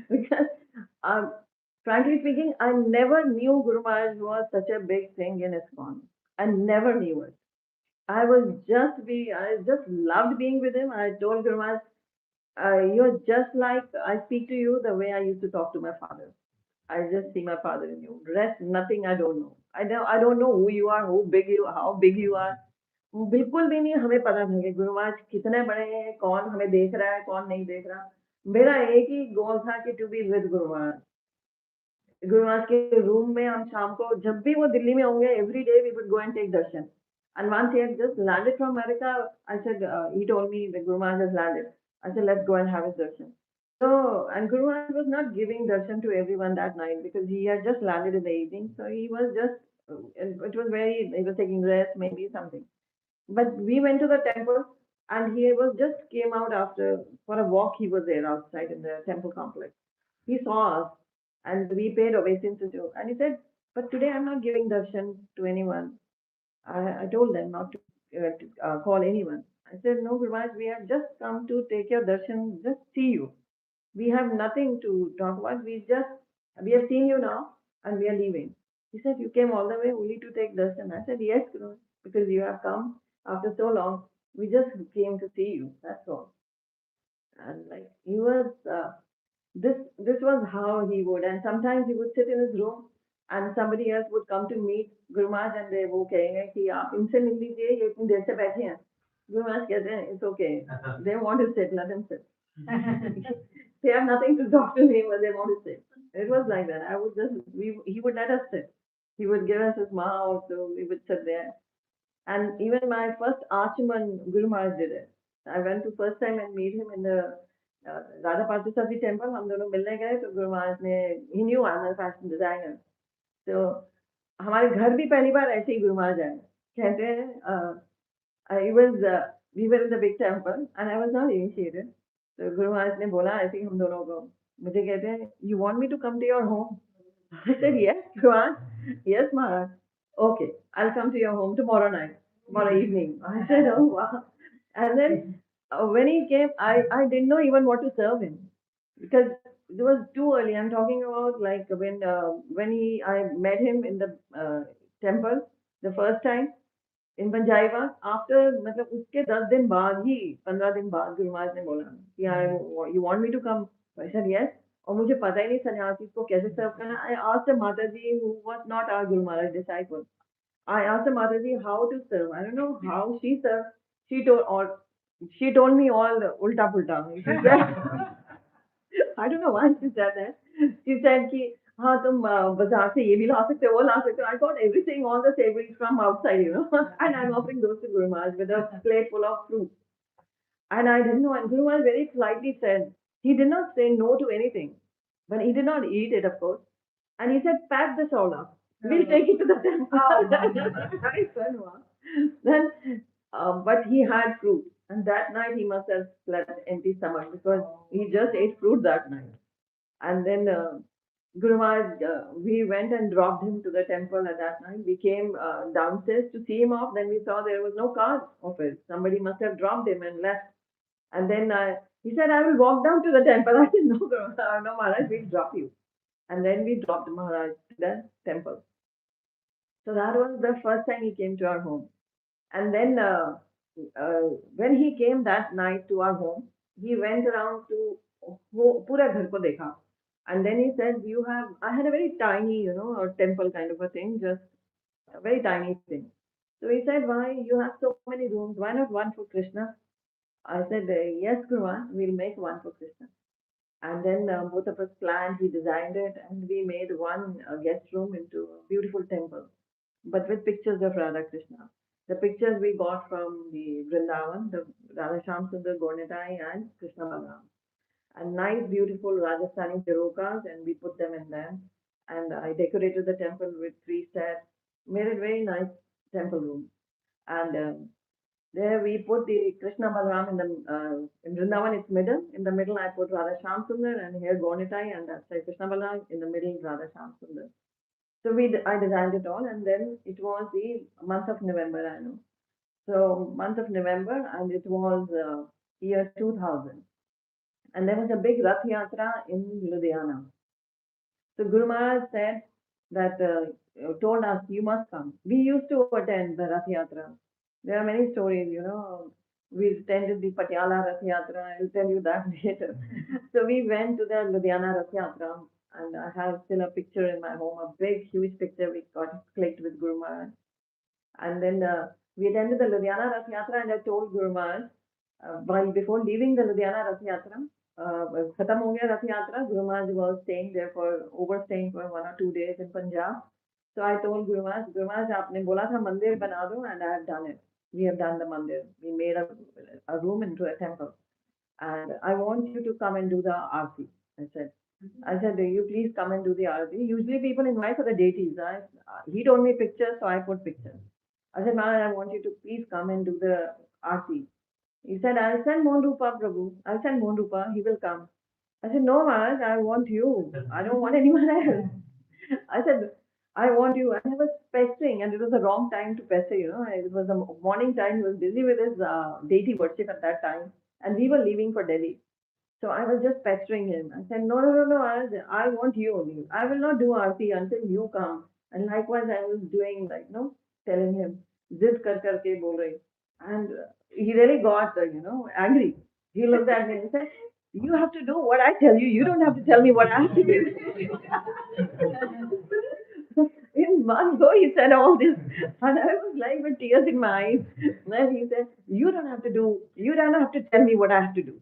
Because frankly speaking, I never knew Guru Maharaj was such a big thing in ISKCON. I never knew it. I just loved being with him. I told Guru Maharaj, you're just like I speak to you the way I used to talk to my father. I just see my father in you. Rest, nothing I don't know. I don't know who you are, how big you are. बिल्कुल भी नहीं हमें पता था कि गुरु महाराज कितने बड़े हैं कौन हमें देख रहा है कौन नहीं देख रहा. मेरा एक ही गोल था कि to be with Guru Maharaj. Guru Maharaj के रूम में हम शाम को जब भी वो दिल्ली में होंगे every day we would go and take darshan. And once he had just landed from America, I said, he told me that Guru Maharaj has landed. I said, let's go and have his darshan. So, and Guru Maharaj was not giving darshan to everyone that night because he had just landed in the evening. So he was just, it was he was taking rest, maybe something. But we went to the temple and he was just came out after, for a walk, he was there outside in the temple complex. He saw us and we paid obeisance to him. And he said, but today I'm not giving darshan to anyone. I told them not to call anyone. I said, no, Guru Maharaj, we have just come to take your darshan, just see you. We have nothing to talk about. We have seen you now and we are leaving. He said, you came all the way only to take darshan. I said, yes, Guru Maharaj, because you have come after so long. We just came to see you. That's all. And like he was, this was how he would. And sometimes he would sit in his room and somebody else would come to meet Guru Maharaj and they वो कहेंगे कि आप इनसे मिल लीजिए ये इतनी देर से बैठे हैं. Guru Maharaj कहते हैं it's okay. They want to sit, let them sit. They have nothing to talk to me, but they want to sit. It was like that. He would let us sit. He would give us his mouth, so we would sit there. And even my first Archman, Guru Maharaj did it. I went to first time and meet him in the Radha Parthasarathi temple. हम दोनों मिलने गए तो गुरु महाराज ने he knew I'm a fashion designer. So हमारे घर भी पहली बार ऐसे ही गुरु महाराज आए. कहते हैं I was we were in the big temple and I was not initiated. So Guru Maharaj ने बोला ऐसे ही हम दोनों को. मुझे कहते हैं you want me to come to your home? I said yes, Guru Maharaj. Yes, Maharaj. Okay, I'll come to your home tomorrow night, tomorrow evening. I said, oh wow. And then when he came, I didn't know even what to serve him because it was too early. I'm talking about like when I met him in the temple the first time in Panjaiba. After मतलब उसके 10 दिन बाद ही 15 दिन बाद गुरु महाराज ने बोला कि you want me to come? I said yes. और मुझे पता ही नहीं सन्यासी को कैसे सर्व करना. I asked the Mataji who was not our Guru Maharaj disciple. I asked the Mataji how to serve. I don't know how she served. She told me all ulta pulta. She said, I don't know why she said that. She said कि हाँ तुम बाजार से ये भी ला सकते हो वो ला सकते हो. I got everything all the savories from outside, and I'm offering those to Guru Maharaj with a plate full of fruit. And I didn't know. And Guru Maharaj very politely said, He did not say no to anything, but he did not eat it, of course. And he said, pack this all up. We'll take it to the temple. I said, wow. Then, but he had fruit. And that night he must have slept empty stomach because he just ate fruit that night. And then Guru Maharaj, we went and dropped him to the temple at that night. We came downstairs to see him off. Then we saw there was no car of it. Somebody must have dropped him and left. And then he said, I will walk down to the temple. I said, no, Guru, no, Maharaj, we'll drop you. And then we dropped Maharaj to the temple. So that was the first time he came to our home. And then when he came that night to our home, he went around to pura ghar ko dekha. And then he said, you have, I had a very tiny, a temple kind of a thing, just a very tiny thing. So he said, why you have so many rooms? Why not one for Krishna? I said, yes, Guru, we'll make one for Krishna. And then both of us planned, he designed it, and we made one guest room into a beautiful temple, but with pictures of Radha Krishna. The pictures we got from the Vrindavan, the Radha Shyam Sundar Gornitai and Krishna Balaram. And nice, beautiful Rajasthani charokas, and we put them in them. And I decorated the temple with three steps, made it very nice temple room. And there we put the Krishna Balaram in Vrindavan, it's middle. In the middle, I put Radha Shyam Sundar, and here Gornitai, and that's Krishna Balaram. In the middle, Radha Shyam Sundar. So I designed it all, and then it was the month of November, I know. So month of November, and it was year 2000, and there was a big Rath Yatra in Ludhiana. So Guru Maharaj said that told us you must come. We used to attend the Rath Yatra. There are many stories, We attended the Patiala Rath Yatra. I'll tell you that later. So we went to the Ludhiana Rath Yatra, and I have still a picture in my home, a big, huge picture we got clicked with Guru Maharaj. And then we attended the Ludhiana Rath Yatra, and I told Guru Maharaj, while before leaving the Ludhiana Rath Yatra, खत्म हो गया रथ यात्रा. Guru Maharaj was staying there for overstaying for 1 or 2 days in Punjab. So I told Guru Maharaj, आपने बोला था मंदिर बना दो, and I have done it. We have done the mandir. We made a room into a temple, and I want you to come and do the aarti. I said, do you please come and do the aarti? Usually people invite for the deities. He told me pictures, so I put pictures. I said, Maharaj, I want you to please come and do the aarti. He said, I'll send Monrupa Prabhu. I'll send Monrupa. He will come. I said, no, Maharaj, I want you. I don't want anyone else. I said, I want you. And I was pestering, and it was the wrong time to pester, It was the morning time. He was busy with his deity worship at that time. And we were leaving for Delhi. So I was just pestering him. I said, no, no, no, no, I want you only. I will not do aarti until you come. And likewise, I was doing telling him, zid kar ke bol rahi. And he really got, angry. He looked at me and said, you have to do what I tell you. You don't have to tell me what I have to do. In one go, he said all this, and I was like with tears in my eyes. And he said, you don't have to tell me what I have to do.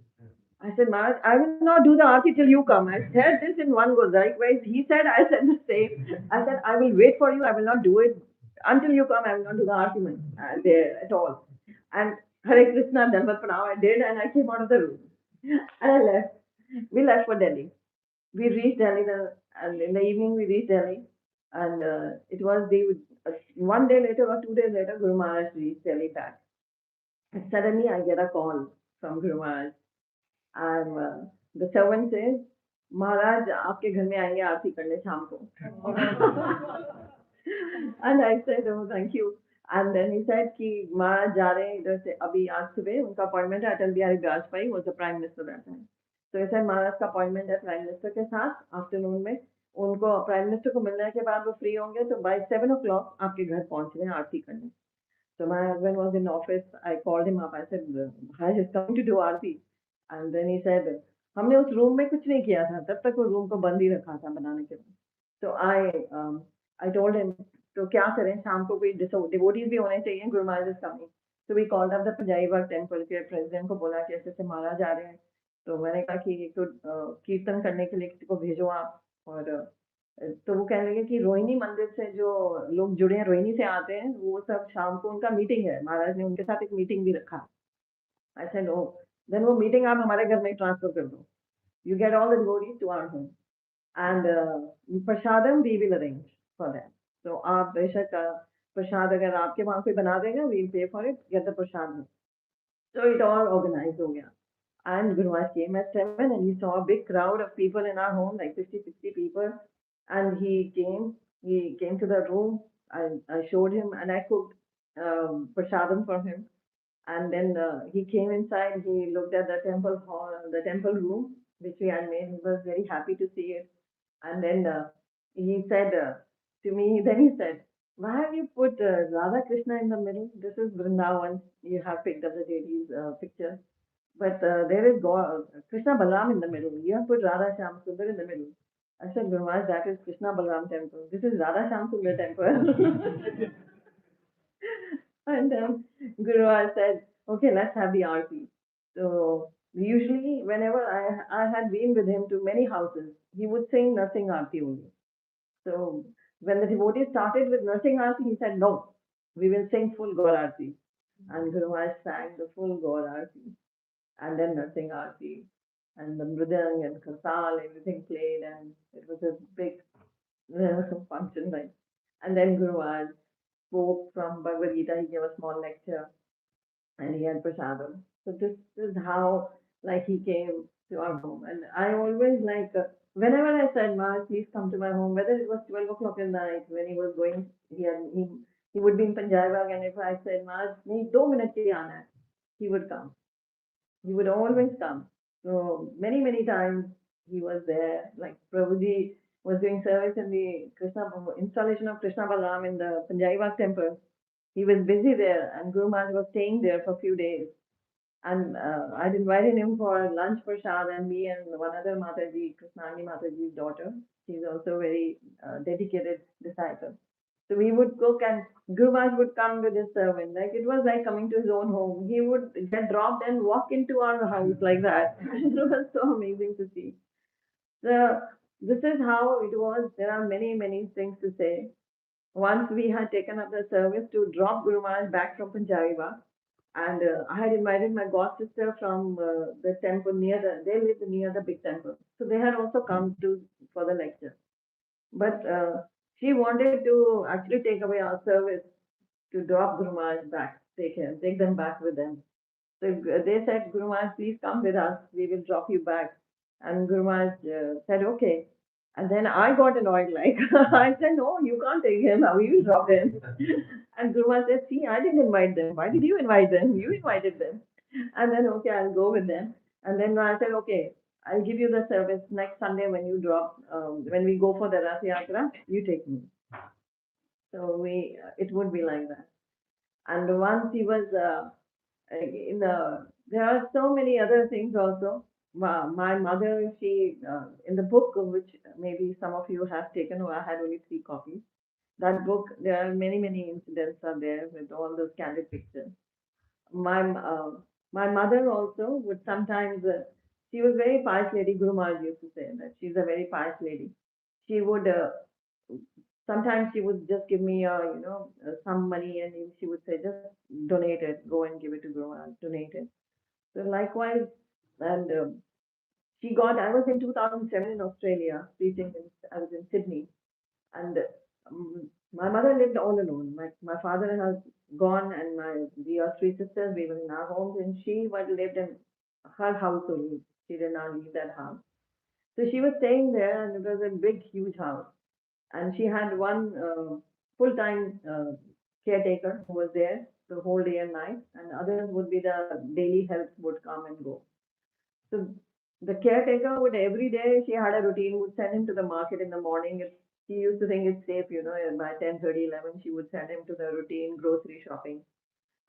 I said, Maharaj, I will not do the aarti till you come. I said this in one go. Likewise, he said, I said the same. I said, I will wait for you. I will not do it until you come. I will not do the aarti there at all. And Hare Krishna, Dhanvat Pranam, I did, and I came out of the room. And I left. We left for Delhi. We reached Delhi, and in the evening we reached Delhi. And it was one day later or 2 days later, Guru Maharaj reached Delhi back. And suddenly I get a call from Guru Maharaj. And the servant says, महाराज आपके घर में आएंगे आरती करने शाम को. And I said, oh, thank you. And then he said कि महाराज जा रहे हैं इधर से अभी आज सुबह उनका अपॉइंटमेंट है. Atal Bihari Vajpayee was the prime minister that time. So he said महाराज का अपॉइंटमेंट है प्राइम मिनिस्टर के साथ आफ्टरनून में. उनको प्राइम मिनिस्टर को मिलने के बाद वो फ्री होंगे तो by 7 o'clock आपके घर पहुंच रहे हैं आरती करने. So my husband was in office. I called him up. I said, Maharaj is coming to do aarti. And then he said, हमने उस रूम में कुछ नहीं किया था. तब तक वो रूम को बंद ही रखा था बनाने के बाद. So I told him, तो क्या करें शाम को कोई devotees भी होने चाहिए. Guru Maharaj is coming. So we called up the Punjabi Bagh temple के president को बोला कि ऐसे महाराज आ रहे हैं. तो मैंने कहा कि एक तो कीर्तन करने के लिए किसी को भेजो आप. और तो वो कहने लगे कि रोहिणी मंदिर से जो लोग जुड़े हैं रोहिणी से आते हैं वो सब शाम को उनका मीटिंग है. महाराज ने उनके साथ एक मीटिंग भी रखा. आई सेड ओ देन वो मीटिंग आप हमारे घर में ट्रांसफर कर दो. You get all the devotees to our home. And prasadam we will arrange for them. So आप बेशक प्रसाद अगर आपके वहाँ कोई बना देगा, we'll pay for it, get the prasad. So it all organized हो गया. And Guru Maharaj came at 7 and he saw a big crowd of people in our home, like 50, 60 people. And he came to the room. I showed him and I cooked prasadam for him. And then he came inside, he looked at the temple hall, the temple room, which we had made. He was very happy to see it. And then he said to me, then he said, why have you put Radha Krishna in the middle? This is Vrindavan. You have picked up the deity's picture. But there is God, Krishna Balaram in the middle. You have put Radha Shyam Sundar in the middle. I said, Guru Maharaj, that is Krishna Balaram temple. This is Radha Shyam Sundar temple. And Guru Maharaj said, okay, let's have the aarti. So usually, whenever I had been with him to many houses, he would sing Nursing Aarti only. So when the devotee started with Nursing Aarti, he said, no, we will sing full Gaur Aarti. And Guru Maharaj sang the full Gaur Aarti and then Nursing Aarti. And the mridang and kasal, everything played, and it was a big function like. And then Guru Maharaj spoke from Bhagavad Gita. He gave a small lecture, and he had prasadam. So this is how like he came to our home. And I always like whenever I said, Maharaj, please come to my home, whether it was 12 o'clock in the night when he was going, he would be in Punjab, and if I said, Maharaj, नहीं 2 minutes के लिए आना है, he would come. He would always come. So many times he was there. Like Prabhuji was doing service in the Krishna installation of Krishna Balaram in the Panjabi temple. He was busy there, and Guru Maharaj was staying there for a few days. And I'd invited him for lunch for Shad and me and one other Mataji, Krishnani Mataji's daughter. She's also a very dedicated disciple. So we would cook and Guru Maharaj would come with his servant. Like it was like coming to his own home. He would get dropped and walk into our house like that. It was so amazing to see. So this is how it was. There are many things to say. Once we had taken up the service to drop Guru Maharaj back from Punjabi Bagh, and I had invited my god sister from the temple they lived near the big temple. So they had also come to for the lecture. But she wanted to actually take away our service to drop Guru Maharaj back, take them back with them. So they said, Guru Maharaj, please come with us. We will drop you back. And Guru Maharaj said, okay. And then I got annoyed, like, I said, no, you can't take him. We will drop him. And Guru Maharaj said, see, I didn't invite them. Why did you invite them? You invited them. And then, okay, I'll go with them. And then I said, okay, I'll give you the service next Sunday when you drop, when we go for the Rath Yatra, you take me. So it would be like that. And once he was there are so many other things also. My mother, she, in the book, which maybe some of you have taken, or I had only 3 copies. That book, there are many incidents are there with all those candid pictures. My my mother also would sometimes. She was very pious lady. Guru Maharaj used to say that she's a very pious lady. She would sometimes she would just give me some money, and she would say just donate it, go and give it to Guru Maharaj, donate it. So likewise, and she got. I was in 2007 in Australia preaching. I was in Sydney, and my mother lived all alone. My father has gone, and we are 3 sisters. We were in our homes, and she was lived in her house only. She did not leave that house. So she was staying there, and it was a big, huge house. And she had one full-time caretaker who was there the whole day and night, and others would be the daily help would come and go. So the caretaker would every day she had a routine, would send him to the market in the morning. If she used to think it's safe, by 10:30, 11, she would send him to the routine grocery shopping.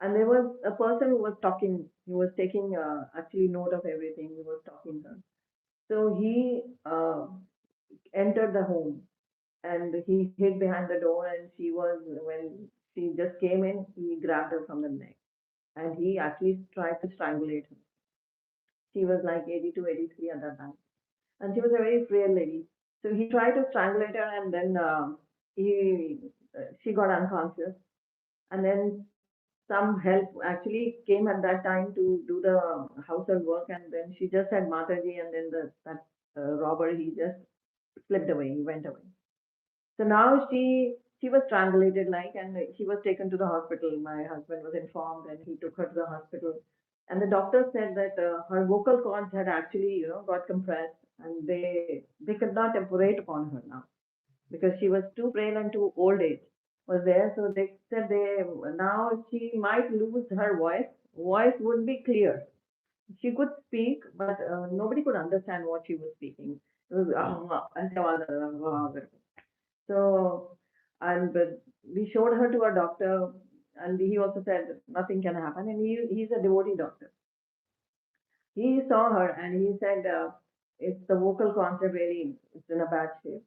And there was a person who was talking. He was taking actually note of everything. He was talking to her. So he entered the home and he hid behind the door, and when she just came in, he grabbed her from the neck and he actually tried to strangulate her. She was like 82, 83 at that time, and she was a very frail lady. So he tried to strangulate her, and then he she got unconscious, and then some help actually came at that time to do the household work, and then she just said Mataji, and then that robber, he just slipped away, he went away. So now she was strangulated like, and she was taken to the hospital. My husband was informed, and he took her to the hospital. And the doctor said that her vocal cords had actually, got compressed, and they could not operate upon her now because she was too frail and too old age was there. So they said they now she might lose her voice. Voice would be clear. She could speak, but nobody could understand what she was speaking. It was so, and but we showed her to a doctor, and he also said nothing can happen. And he's a devotee doctor. He saw her and he said, it's the vocal cords are very, it's in a bad shape.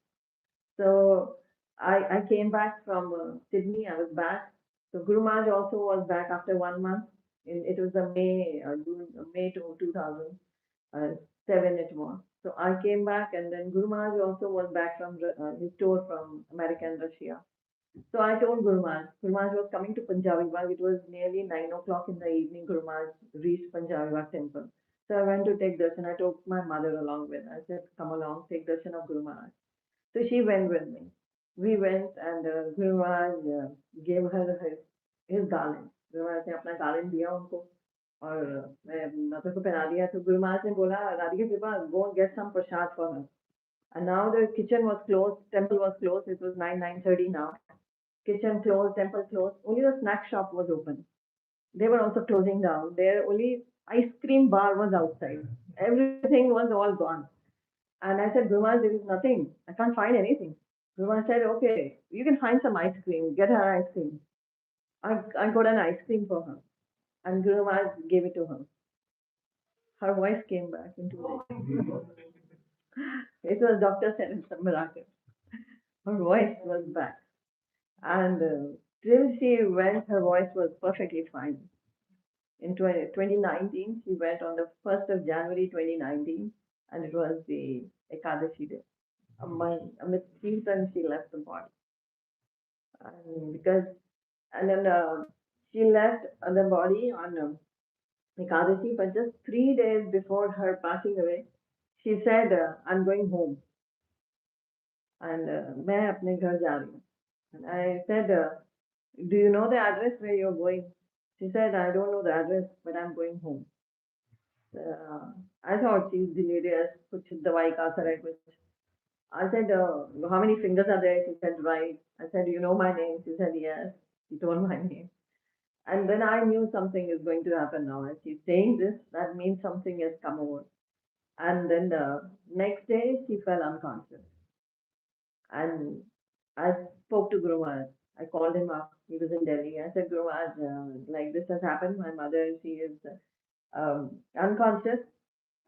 So I came back from Sydney. I was back. So Guru Maharaj also was back after 1 month. It was the May to 2007 it was. So I came back, and then Guru Maharaj also was back from his tour from America and Russia. So I told Guru Maharaj was coming to Punjabi Bagh. It was nearly 9 o'clock in the evening. Guru Maharaj reached Punjabi Bagh temple. So I went to take darshan. I took my mother along with. I said, "Come along, take darshan of Guru Maharaj." So she went with me. We went, and Guru Maharaj gave her his garland. Guru Maharaj ने अपना garland दिया उनको, और मैं माता को पहना दिया. तो Guru Maharaj ने बोला, "Radhika Kripa, go and get some prasad for her." And now the kitchen was closed, temple was closed. It was 9:30 now. Kitchen closed, temple closed. Only the snack shop was open. They were also closing down. Their only ice cream bar was outside. Everything was all gone. And I said, Guru, there is nothing. I can't find anything. Guru said, okay, you can find some ice cream. Get her ice cream. I got an ice cream for her. And Guru gave it to her. Her voice came back into it. It was Dr. said it's a miracle. Her voice was back. And till she went, her voice was perfectly fine. In 2019, she went on the 1st of January 2019, and it was the Ekadashi day. Amidst Kirtan, she left the body. Because, and then she left the body on Ekadashi, but just 3 days before her passing away, she said, I'm going home. And मैं अपने घर जा रही हूँ. And I said, do you know the address where you're going? She said, I don't know the address, but I'm going home. I thought she's delirious, कुछ दवाई का असर है कुछ. I said, how many fingers are there? She said, right. I said, you know my name? She said, yes. She told my name. And then I knew something is going to happen now. As she's saying this, that means something has come over. And then the next day, she fell unconscious. And I spoke to Guru Maharaj. I called him up. He was in Delhi. I said, Guru Maharaj, like this has happened. My mother, she is unconscious,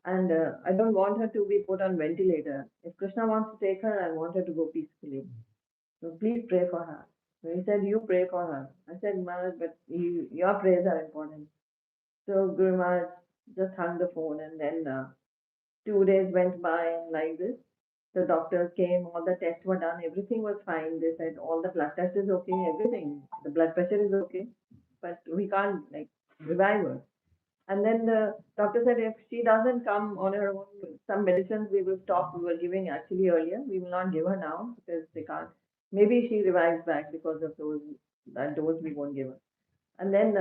and I don't want her to be put on ventilator. If Krishna wants to take her, I want her to go peacefully. So please pray for her. So he said, you pray for her. I said, Maharaj, but your prayers are important. So Guru Maharaj just hung the phone, and then 2 days went by, and like this. The doctors came, all the tests were done, everything was fine. They said all the blood test is okay, everything. The blood pressure is okay, but we can't like revive her. And then the doctor said if she doesn't come on her own, some medicines we will stop. We were giving actually earlier. We will not give her now because they can't. Maybe she revives back because of those that dose we won't give her. And then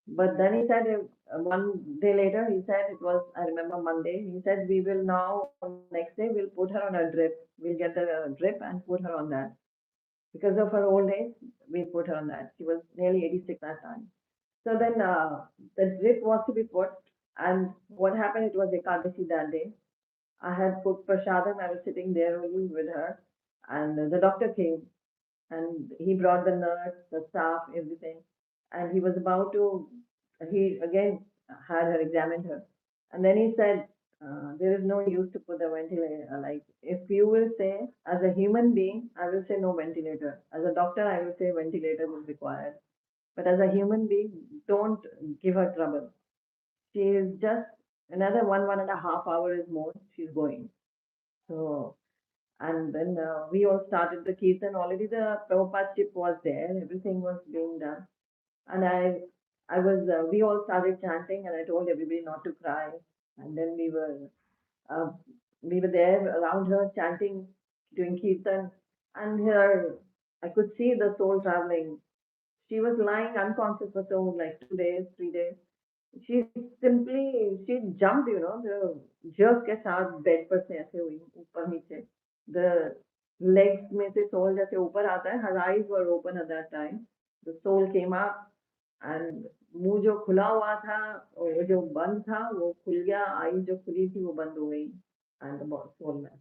but then he said, 1 day later, he said it was, I remember Monday, he said, we will now, next day, we'll put her on a drip. We'll get the drip and put her on that. Because of her old age, we put her on that. She was nearly 86 that time. So then the drip was to be put. And what happened, it was Ekadashi that day. I had put prasadam, I was sitting there only with her. And the doctor came, and he brought the nurse, the staff, everything. And he was about to, he again had her examined her. And then he said, there is no use to put the ventilator. Like, if you will say, as a human being, I will say no ventilator. As a doctor, I will say ventilator is required. But as a human being, don't give her trouble. She is just another 1.5 hours more, she's going. So and then we all started the Kirtan. Already the Prabhupada chip was there. Everything was being done. And I was, we all started chanting, and I told everybody not to cry. And then uh, we were there around her chanting, doing kirtan, and her, I could see the soul traveling. She was lying unconscious for so like 2 days, 3 days. She simply she jumped, the jerk के साथ bed पर से ऐसे हुई ऊपर नीचे. The legs में से soul जैसे ऊपर आता है. Her eyes were open at that time. The soul came up and मुंह जो खुला हुआ था वो जो बंद था वो खुल गया. Eyes जो खुली थी वो बंद हो गई. And the soul left.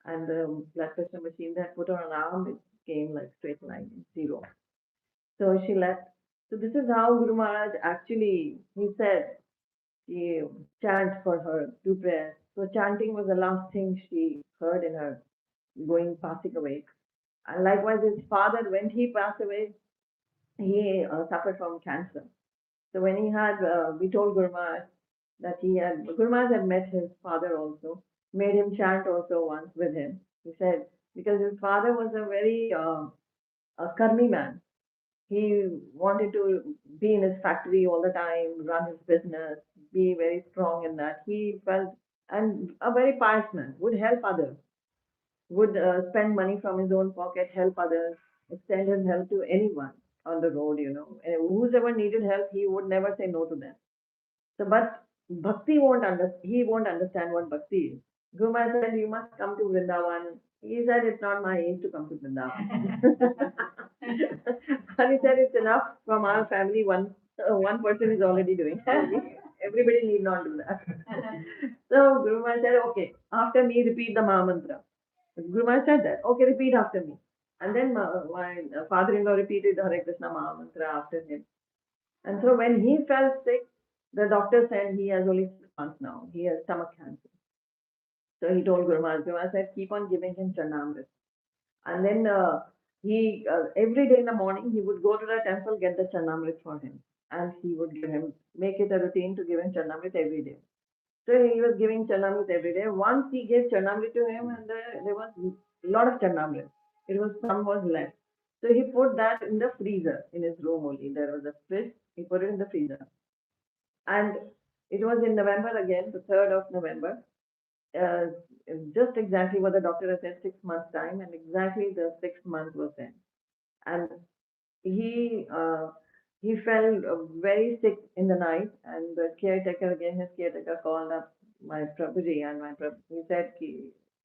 And the blood pressure machine that put on her arm, it came like straight line, zero. So she left. So this is how Guru Maharaj actually, he said, he chant for her, do prayers. So chanting was the last thing she heard in her passing away. And likewise, his father, when he passed away, he suffered from cancer. So when he had, we told Guru Maharaj that Guru Maharaj had met his father also, made him chant also once with him. He said, because his father was a very a karmi man. He wanted to be in his factory all the time, run his business, be very strong in that. He felt, and a very pious man, would help others, would spend money from his own pocket, help others, extend his help to anyone on the road, And whoever needed help, he would never say no to them. So, but he won't understand what bhakti is. Guru Maharaj said, you must come to Vrindavan. He said, it's not my age to come to Vrindavan. And he said, it's enough from our family. One person is already doing. Everybody need not do that. So Guru Maharaj said, okay, after me, repeat the Maha Mantra. Guru Maharaj said that, okay, repeat after me. And then my father-in-law repeated Hare Krishna Maha Mantra after him. And so when he fell sick, the doctor said he has only 6 months now. He has stomach cancer. So he told Guru Maharaj said, keep on giving him Charnamrit. And then he every day in the morning he would go to the temple, get the Charnamrit for him, and he would make it a routine to give him Charnamrit every day. So he was giving Charnamrit every day. Once he gave Charnamrit to him, and there was a lot of Charnamrit. It was some was left. So he put that in the freezer in his room only. There was a fridge. He put it in the freezer. And it was in November again, the 3rd of November, uh, just exactly what the doctor had said, 6 months' time, and exactly the 6th month was then. And he uh, he fell very sick in the night, and the caretaker, again, his caretaker called up my Prabhuji, and he said,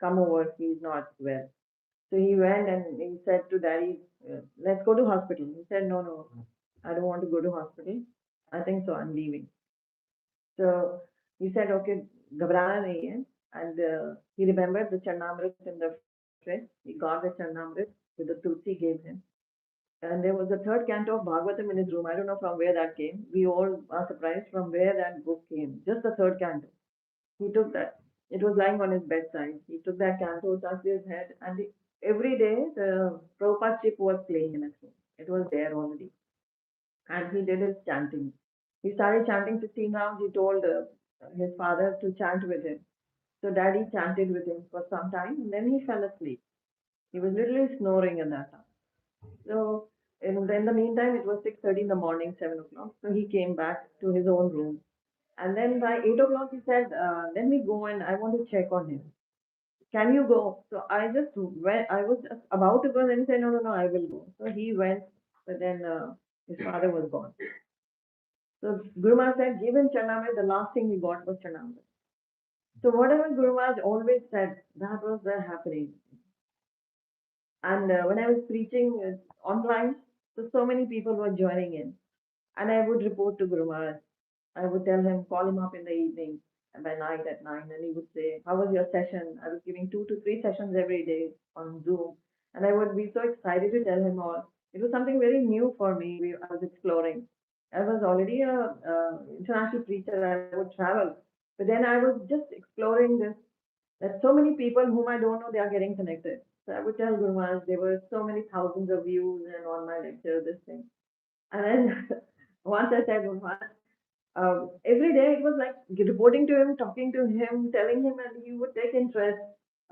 come over, he's not well. So he went and he said to Daddy, let's go to hospital. He said, no, no, I don't want to go to hospital. I think so, I'm leaving. So he said, okay, घबराना नहीं है. And he remembered the Charnamrit in the fridge. He got the Charnamrit with the tulsi gave him. And there was a third canto of Bhagavatam in his room. I don't know from where that came. We all are surprised from where that book came. Just the third canto. He took that. It was lying on his bedside. He took that canto, touched his head, and every day the Prabhupada chip was playing in his room. It was there already. And he did his chanting. He started chanting 16 rounds. He told his father to chant with him. So daddy chanted with him for some time, and then he fell asleep. He was literally snoring at that time. So in the meantime, it was 6:30 in the morning, 7 o'clock. So he came back to his own room. And then by 8 o'clock, he said, let me go and I want to check on him. Can you go? So I just went, I was just about to go, and then he said, no, no, no, I will go. So he went, but then his father was gone. So Guru Maharaj said, give him Charnamrit. The last thing he got was Charnamrit. So whatever Guru Maharaj always said, that was there happening. And when I was preaching online, so many people were joining in. And I would report to Guru Maharaj. I would tell him, call him up in the evening and by night at 9, and he would say, how was your session? I was giving 2 to 3 sessions every day on Zoom. And I would be so excited to tell him all. It was something very new for me. I was exploring. I was already a international preacher. I would travel. But then I was just exploring this, that so many people whom I don't know, they are getting connected. So I would tell Guru Maharaj, there were so many thousands of views and on my lecture, this thing. And then once I said, Guru Maharaj, every day it was like reporting to him, talking to him, telling him, and he would take interest.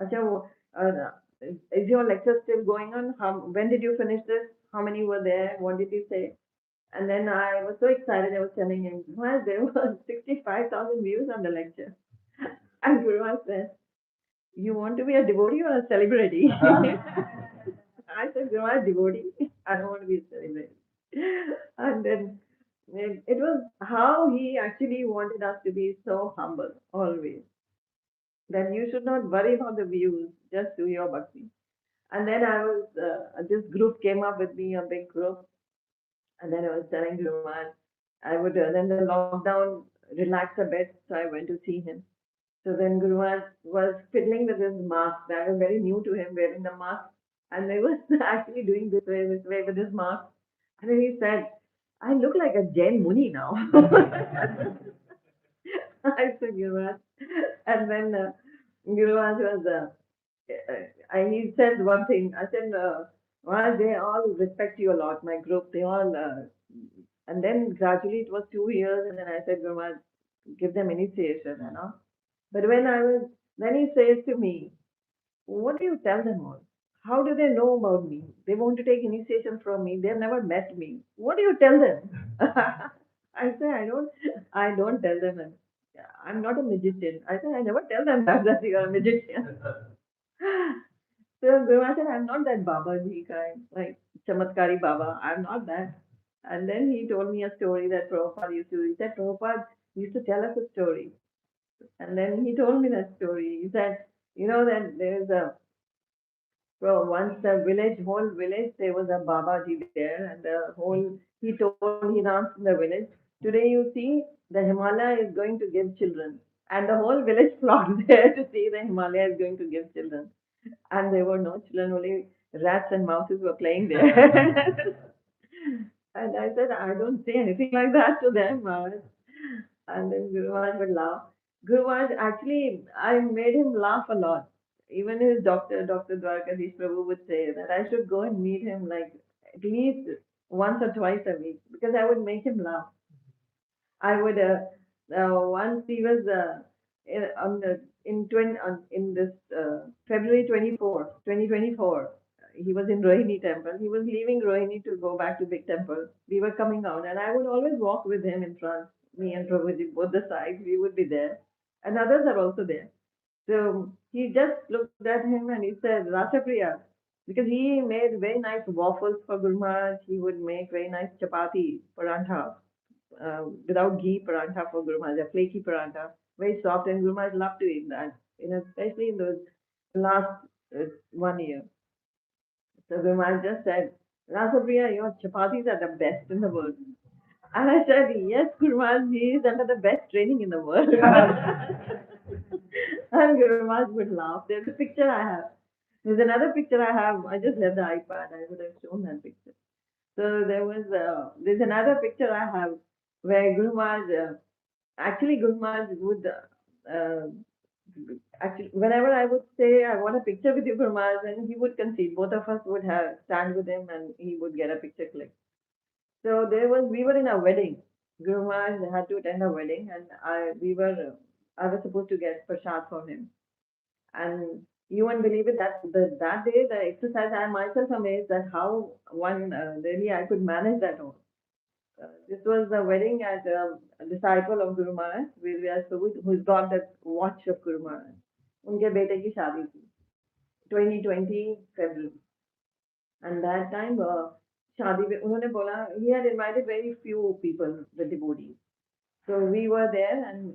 Acha, is your lecture still going on? When did you finish this? How many were there? What did you say? And then I was so excited. I was telling him, well, there were 65,000 views on the lecture. And Guru Maharaj said, you want to be a devotee or a celebrity? I said, Guru Maharaj, devotee. I don't want to be a celebrity. And then it was how he actually wanted us to be so humble always. That you should not worry about the views, just do your bhakti. And then this group came up with me, a big group, and then I was telling Guru Maharaj, then the lockdown relaxed a bit, so I went to see him. So then Guru Maharaj was fiddling with his mask. I was very new to him wearing the mask. And he was actually doing this way with his mask. And then he said, I look like a Jain Muni now. I said, Guru Maharaj. And then Guru Maharaj was, he said one thing. I said, well, they all respect you a lot, my group. They all, and then gradually it was 2 years. And then I said, Guru Maharaj, give them initiation, you know. But then he says to me, what do you tell them all? How do they know about me? They want to take initiation from me. They've never met me. What do you tell them? I say, I don't tell them. I'm not a magician. I said, I never tell them that you're a magician. So Guru said, I'm not that Babaji kind, like Chamatkari Baba. I'm not that. And then he told me a story that Prabhupada used to. He said, Prabhupada used to tell us a story. And then he told me that story. He said, you know that there's a well, once the whole village, there was a Babaji there, and he announced in the village, today you see the Himalaya is going to give children, and the whole village flocked there to see the Himalaya is going to give children, and there were no children, only rats and mouses were playing there. And I said, I don't say anything like that to them, Maharaj. And then Guru Maharaj would laugh. Guru Maharaj, actually, I made him laugh a lot. Even his doctor, Dr. Dwarkadhish Prabhu would say that I should go and meet him like at least once or twice a week because I would make him laugh. I would once he was in this February 24th, 2024. He was in Rohini temple. He was leaving Rohini to go back to big temple. We were coming out, and I would always walk with him in front. Me and Prabhuji, both the sides, we would be there, and others are also there. So he just looked at him and he said, Rasapriya, because he made very nice waffles for Guru Maharaj. He would make very nice chapati, parantha, without ghee parantha for Guru Maharaj, a flaky parantha, very soft, and Guru Maharaj loved to eat that, especially in those last 1 year. So Guru Maharaj just said, Rasapriya, your chapatis are the best in the world. And I said, yes, Guru Maharaj, he is under the best training in the world. And Guru Maharaj would laugh. There's a picture I have. There's another picture I have. I just left the iPad. I would have shown that picture. So there's another picture I have where Guru Maharaj, actually Guru Maharaj would, actually, whenever I would say, I want a picture with you, Guru Maharaj, then he would concede. Both of us would have stand with him and he would get a picture click. So we were in a wedding. Guru Maharaj had to attend a wedding and I was supposed to get prasad for him. And you won't believe it that day, the exercise, I am myself amazed at how really I could manage that all. This was the wedding at a disciple of Guru Maharaj, Virvyas Prabhu, who's got that watch of Guru Maharaj. उनके बेटे की शादी थी 2020 February. And that time शादी में उन्होंने बोला he had invited very few people, the devotees. So we were there and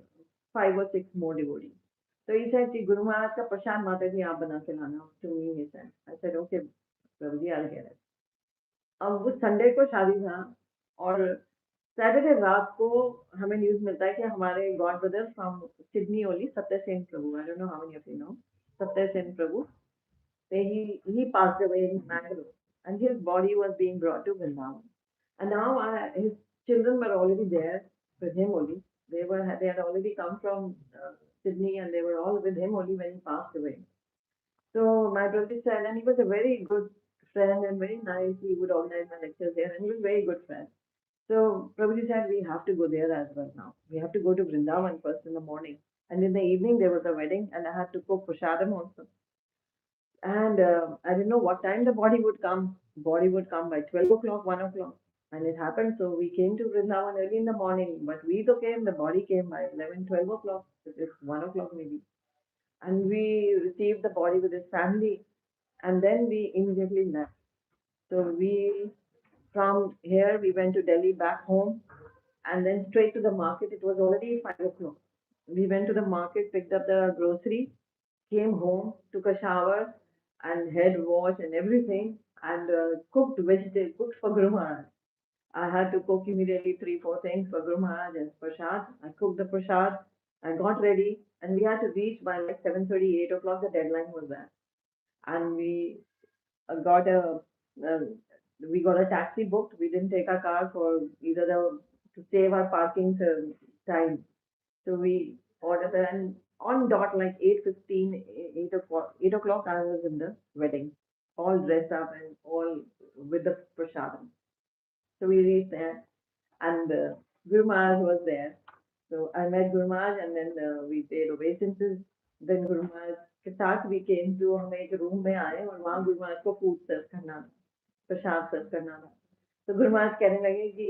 5 or 6 more devotees. So he said, "See, Guru Maharaj ka prasad Mataji aap bana ke lana." To me, he said. I said, "Okay, Prabhuji, I'll get it." अब वो Sunday को शादी था और Saturday रात को हमें news मिलता है कि हमारे god brother from Sydney only Satya Sen Prabhu I don't know how many of you know Satya Sen Prabhu he passed away in Mangalore and his body was being brought to Vrindavan and now his children were already there with him only they had already come from Sydney and they were all with him only when he passed away. So my brother said, and he was a very good friend and very nice. He would organize my lectures there, and he was a very good friend. So Prabhuji said, we have to go there as well now. We have to go to Vrindavan first in the morning. And in the evening, there was a wedding, and I had to cook prasadam also. And I didn't know what time the body would come. Body would come by 12 o'clock, 1 o'clock. And it happened. So we came to Vrindavan early in the morning, but we though came, the body came by 11, 12 o'clock, it's 1 o'clock maybe. And we received the body with his family, and then we immediately left. So we, from here, we went to Delhi back home, and then straight to the market. It was already 5 o'clock. We went to the market, picked up the grocery, came home, took a shower, and head wash and everything, and cooked vegetable, cooked for Guru Maharaj. I had to cook immediately three, four things for Guru Maharaj as prasad. I cooked the prasad. I got ready, and we had to reach by like 7:30, 8 o'clock. The deadline was there, and got a uh, we got a taxi booked. We didn't take our car for either the to save our parking time. So we ordered it, and on dot like 8:15, 8 o'clock, 8 o'clock, I was in the wedding, all dressed up and all with the prasadam. So we reached there, and Guru Maharaj was there. So I met Guru Maharaj, and then we paid obeisances. Then Guru Maharaj के साथ we came to हम एक room में आए और वहाँ गुरु महाराज को food सर्व करना था, प्रसाद सर्व करना था. तो गुरु महाराज कहने लगे कि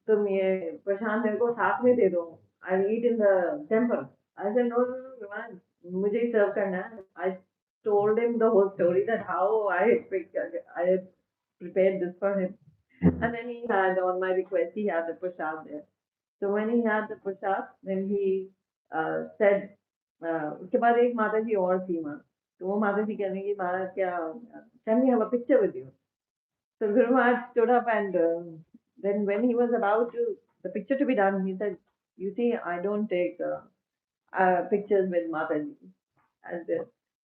तुम ये प्रसाद मेरे को साथ में दे दो. I eat in the temple. I said no, no, no, Guru Maharaj, मुझे ही सर्व करना है. I told him the whole story that how I prepared this for him. And then he had, on my request, he had the prasad there. So when he had the prasad, then he said, उसके बाद एक माता जी और थी वहाँ. तो वो माता जी कहने की महाराज क्या, can we have a picture with you? So Guru Maharaj stood up, and then when he was about to the picture to be done, he said, you see, I don't take pictures with Mataji. And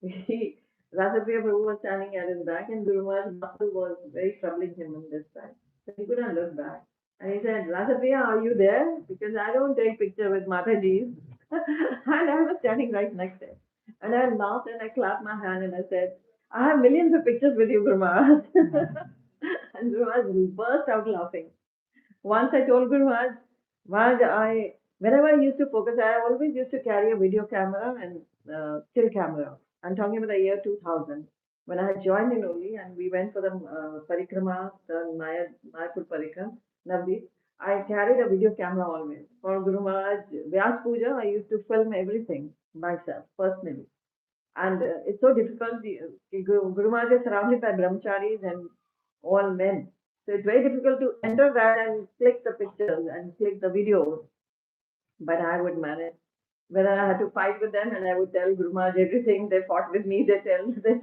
he, Rasapriya Prabhu was standing at his back, and Guru Maharaj's muscle was very troubling him on this side. So he couldn't look back. And he said, Rasapriya, are you there? Because I don't take picture with Mataji. And I was standing right next to him. And I laughed and I clapped my hand and I said, I have millions of pictures with you, Guru Maharaj. And Guru Maharaj burst out laughing. Once I told Guru Maharaj, whenever I used to focus, I always used to carry a video camera and still camera. I'm talking about the year 2000 when I had joined in Oli and we went for the parikrama, the Mayapur parikrama, Navdeep. I carried a video camera always. For Guru Maharaj Vyas Puja, I used to film everything myself, personally. And it's so difficult. Guru Maharaj is surrounded by brahmacharis and all men. So it's very difficult to enter that and click the pictures and click the videos. But I would manage. Whether I had to fight with them and I would tell Guru Maharaj everything, they fought with me, they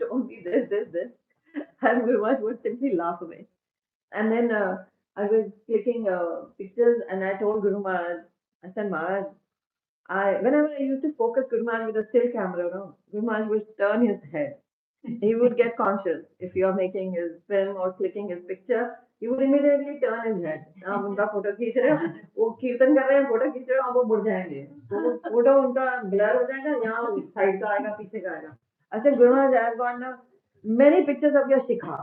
told me this, this, this. And Guru Maharaj would simply laugh away. And then I was clicking pictures and I told Guru Maharaj, I said, Maharaj, whenever I used to focus Guru Maharaj with a still camera, no, Guru Maharaj would turn his head. He would get conscious if you are making his film or clicking his picture. He would immediately turn his head. आप उनका photo खींच रहे हो, वो कीर्तन कर रहे हैं, फोटो खींच रहे हो, आप वो मुड़ जाएंगे. तो वो फोटो उनका ब्लर हो जाएगा, यहाँ साइड का आएगा, पीछे का आएगा. I said, Guru Maharaj, I have got many pictures of your shikha.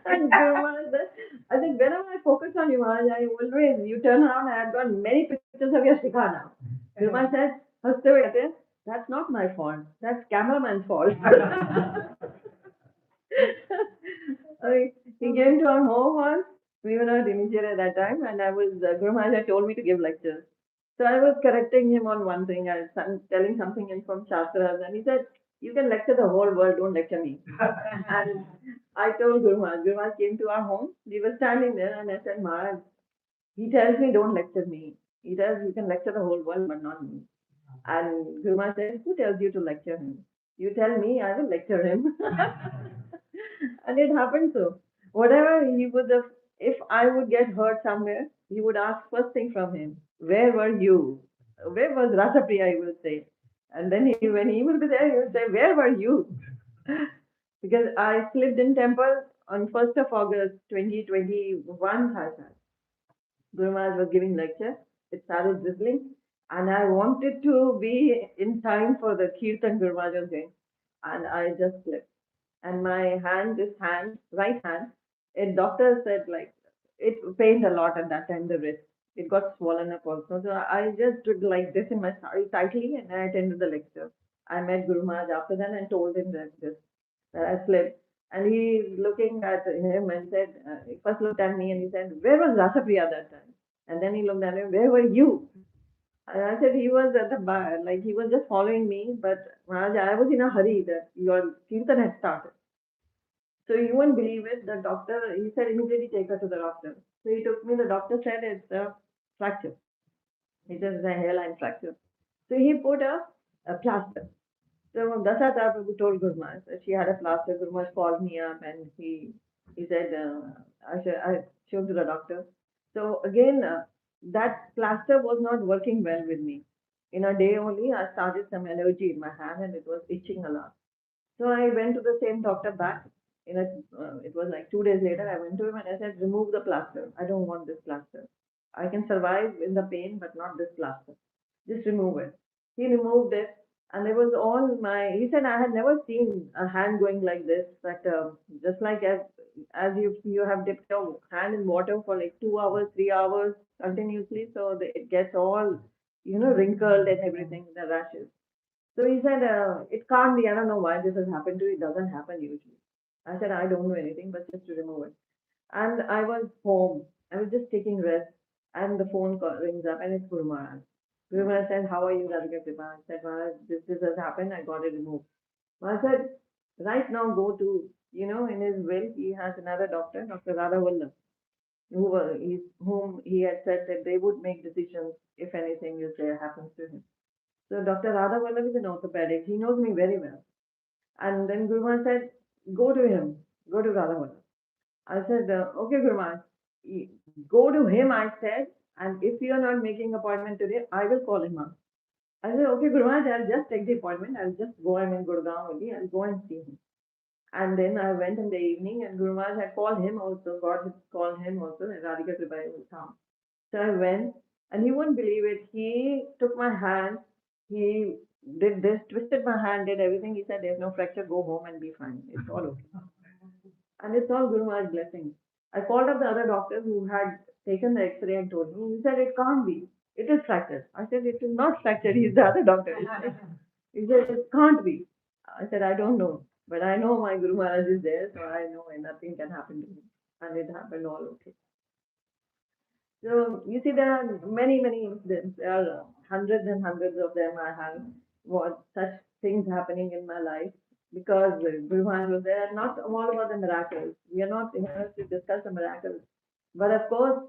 And Guru Maharaj said, I think whenever I focus on you, Maharaj, I always, you turn around, I have got many pictures of your shikha now. Guru Maharaj said, हंसते हुए कहते हैं, that's not my fault, that's cameraman's fault. He came to our home once. We were not initiated at that time, and I was Guru Maharaj had told me to give lectures. So I was correcting him on one thing. I was telling something in from Shastras, and he said, "You can lecture the whole world, don't lecture me." And I told Guru Maharaj. Guru Maharaj came to our home. We were standing there, and I said, Maharaj, he tells me don't lecture me. He tells you can lecture the whole world, but not me. And Guru Maharaj said, who tells you to lecture him? You tell me, I will lecture him. And it happened so. Whatever he would have, if I would get hurt somewhere, he would ask first thing from him, where were you? Where was Rasapriya, he would say. And then when he would be there, he would say, where were you? Because I slipped in temple on 1st of August 2021. Guru Maharaj was giving lecture. It started drizzling, and I wanted to be in time for the kirtan Guru Maharaj was doing, and I just slipped. And my hand, this hand, right hand, a doctor said like it pained a lot at that time, the wrist. It got swollen up also. So I just stood like this in my sari tightly and I attended the lecture. I met Guru Maharaj after that and told him that I slipped. And he looking at him and said, he first looked at me and he said, "Where was Rasapriya that time?" And then he looked at him, "Where were you?" And I said, "He was at the bar, like he was just following me, but Maharaj, I was in a hurry that your kirtan had started." So you won't believe it. The doctor, he said, immediately take her to the doctor. So he took me. The doctor said it's a fracture. It is a hairline fracture. So he put a plaster. So Dasata Prabhu told Gurmas that she had a plaster. Gurmas called me up and he said, I showed to the doctor. So again, that plaster was not working well with me. In a day only, I started some allergy in my hand and it was itching a lot. So I went to the same doctor back. It was like 2 days later. I went to him and I said, "Remove the plaster. I don't want this plaster. I can survive in the pain, but not this plaster. Just remove it." He removed it, and it was all my. He said I had never seen a hand going like this. That just like as you have dipped your hand in water for like 2 hours, 3 hours continuously, so it gets all wrinkled and everything, the rashes. So he said, "It can't be. I don't know why this has happened to you. It doesn't happen usually." I said, "I don't know anything, but just to remove it." And I was home. I was just taking rest, and the phone call rings up, and it's Guru Maharaj. Guru Maharaj said, "How are you, Radhika Kripa?" I said, "Maharaj, this has happened. I got it removed." Maharaj said, "Right now, go to, in his will, he has another doctor, Dr. Radha Vallabh, whom he had said that they would make decisions if anything is there happens to him." So Dr. Radha Vallabh is an orthopedic. He knows me very well. And then Guruma said, "Go to him. Go to Radha Vallabh." I said, "Okay, Guruma, go to him," I said, "and if you're not making appointment today, I will call him up." I said, "Okay, Guruma, I'll just take the appointment. I'll just go. I'm in Gurgaon only. I'll go and see him." And then I went in the evening, and Guru Maharaj had called him also. God had called him also, and Radhika Tribai will come. So I went, and he wouldn't believe it. He took my hand, he did this, twisted my hand, did everything. He said, "There's no fracture. Go home and be fine. It's all okay." And it's all Guru Maharaj's blessing. I called up the other doctor who had taken the X-ray and told me. He said, "It can't be. It is fractured." I said, "It is not fractured." He's the other doctor. He said, "It can't be." I said, "I don't know. But I know my Guru Maharaj is there, so I know nothing can happen to me." And it happened all okay. So you see, there are many, many incidents. There are hundreds and hundreds of them. I have what such things happening in my life because Guru Maharaj was there. Not all about the miracles. We are not here to discuss the miracles, but of course,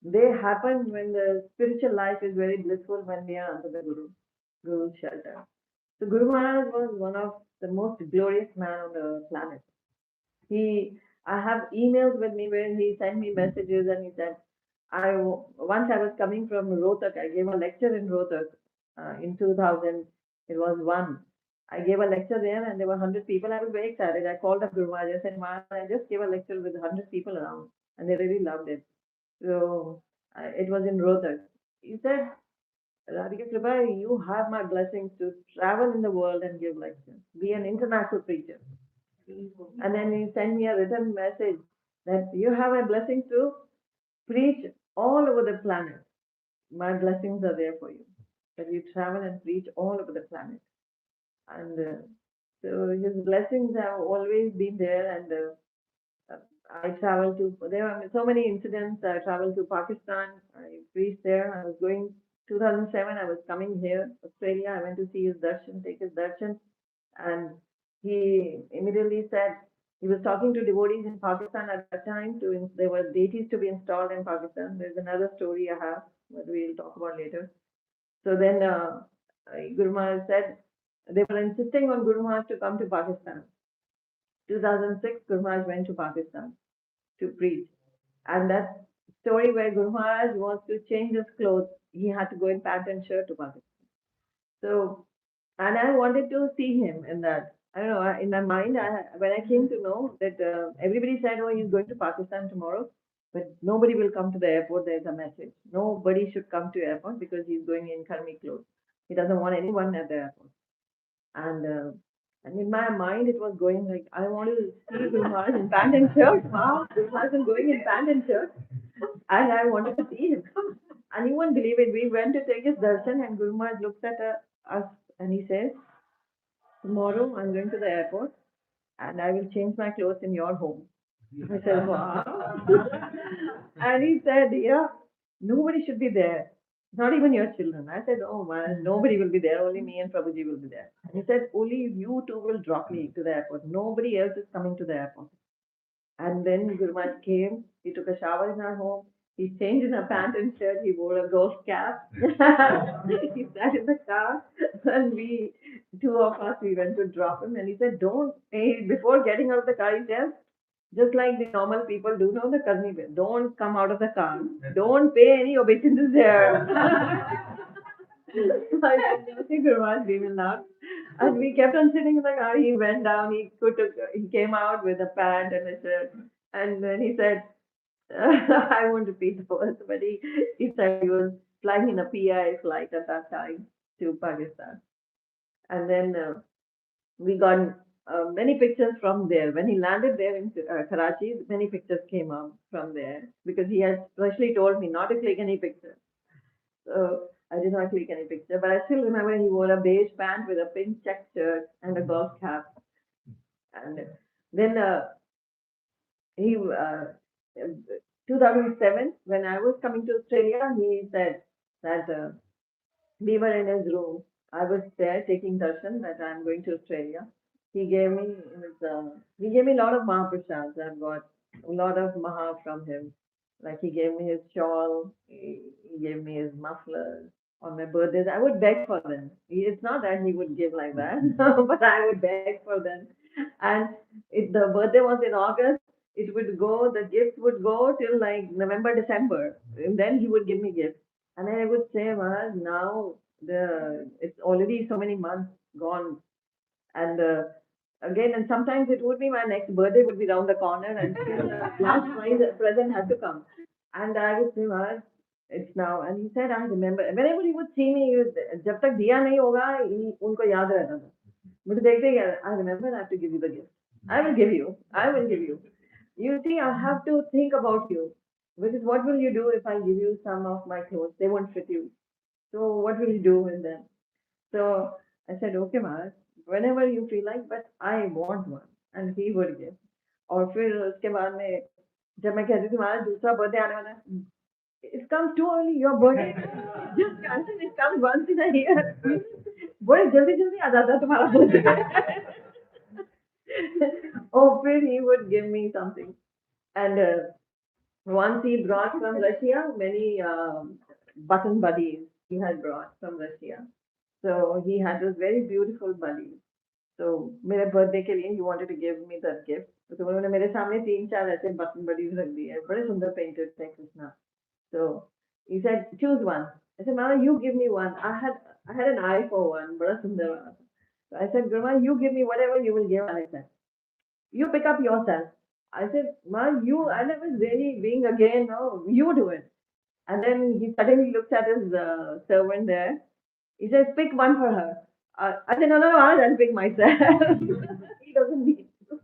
they happen when the spiritual life is very blissful when we are under the Guru's shelter. So Guru Maharaj was one of the most glorious man on the planet. He, I have emails with me where he sent me messages and he said, once I was coming from Rohtak, I gave a lecture in Rohtak in 2000. It was one. I gave a lecture there and there were 100 people. I was very excited. I called up Guru Maharaj. I said, "Maharaj, I just gave a lecture with 100 people around and they really loved it." So it was in Rohtak. He said, "Radhika Kripa, you have my blessings to travel in the world and give lectures, be an international preacher." And then he sent me a written message that you have my blessings to preach all over the planet. My blessings are there for you. That you travel and preach all over the planet. And so his blessings have always been there. And I traveled to, there are so many incidents. I traveled to Pakistan. I preached there. I was going 2007. I was coming here, Australia. I went to see his darshan, take his darshan. And he immediately said, he was talking to devotees in Pakistan at that time. There were deities to be installed in Pakistan. There's another story I have, but we'll talk about later. So then Guru Maharaj said, they were insisting on Guru Maharaj to come to Pakistan. 2006, Guru Maharaj went to Pakistan to preach. And that story where Guru Maharaj wants to change his clothes, he had to go in pant and shirt to Pakistan. So, and I wanted to see him in that. I don't know. In my mind, when I came to know that everybody said, "Oh, he's going to Pakistan tomorrow," but nobody will come to the airport. There's a message. Nobody should come to airport because he's going in karmi clothes. He doesn't want anyone at the airport. And and in my mind, it was going like, I want to see Guru Maharaj in pant and shirt. Wow, Guru Maharaj is going in pant and shirt, and I wanted to see him. And you won't believe it. We went to take his darshan, and Guru Maharaj looks at us and he says, "Tomorrow I'm going to the airport. and I will change my clothes in your home. I said, wow. And he said, yeah, nobody should be there. Not even your children. I said, oh man, nobody will be there. Only me and Prabhuji will be there. And he said, only you two will drop me to the airport. Nobody else is coming to the airport. And then Guru Maharaj came. He took a shower in our home. He changed in a pant and shirt. He wore a golf cap. He sat in the car, and two of us, we went to drop him. And he said, "Don't." Before getting out of the car, he said, just like the normal people do, know the Karni, don't come out of the car. Don't pay any obeisance there. I said, "Okay, Guru Maharaj, we will not." And we kept on sitting in the car. He went down. He came out with a pant and a shirt. And then he said, I won't repeat the words, but he said he was flying in a PI flight at that time to Pakistan. And then we got many pictures from there. When he landed there in Karachi, many pictures came up from there because he had specially told me not to click any picture. So I did not click any picture, but I still remember he wore a beige pant with a pink check shirt and a golf cap. And then he 2007, when I was coming to Australia, he said that we were in his room. I was there taking darshan that I'm going to Australia. He gave me a lot of Mahaprasads. I've got a lot of Maha from him. Like he gave me his shawl, he gave me his mufflers on my birthdays. I would beg for them. It's not that he would give like that, but I would beg for them. And if the birthday was in August, the gifts would go till like November, December. And then he would give me gifts. And I would say, well, now it's already so many months gone. And again, and sometimes it would be my next birthday would be around the corner, and still the last present had to come. And I would say, well, it's now. And he said, I remember. Whenever he would see me, जब तक दिया नहीं होगा, उनको याद रहता था. मुझे देखते ही I remember I have to give you the gift. I will give you. I will give you. You see, I have to think about you. Because what will you do if I give you some of my clothes? They won't fit you. So what will you do with them? So I said, okay, Maharaj, whenever you feel like, but I want one. And he would give. और फिर उसके बाद में जब मैं कहती थी महाराज दूसरा बर्थडे आने वाला है, it comes too early, your birthday just comes, it comes once in a year. बड़े जल्दी जल्दी आ जाता है तुम्हारा birthday. Oh, फिर he would give me something. And once he brought from Russia many button buddies he had brought from Russia. So he had those very beautiful buddies. तो मेरे birthday के लिए he wanted to give me that gift तो उन्होंने मेरे सामने तीन चार ऐसे बटन बडीज रख दिए बड़े सुंदर पेंटेड थे Krishna so he said choose one. I said mama you give me one. I had an eye for one बड़ा सुंदर वाला so I said grandma you give me whatever you will give. And I said you pick up yourself. I said ma you I never really being again no you do it. And then he suddenly looks at his servant there. He says, pick one for her. I said, no, no, no, I'll pick myself. He doesn't need to.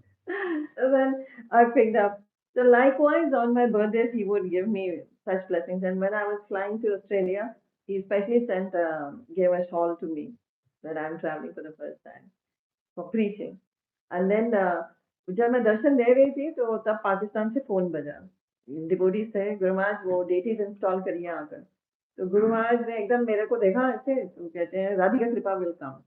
So then I picked up. So likewise, on my birthdays, he would give me such blessings. And when I was flying to Australia, he especially gave a shawl to me that I'm traveling for the first time for preaching. And then जब मैं दर्शन दे रही थी तो तब पाकिस्तान से phone बजा devotee से गुरु महाराज वो डेटीज इंस्टॉल करिए आकर तो गुरु महाराज ने एकदम मेरे को देखा ऐसे तो कहते हैं राधिका कृपा will come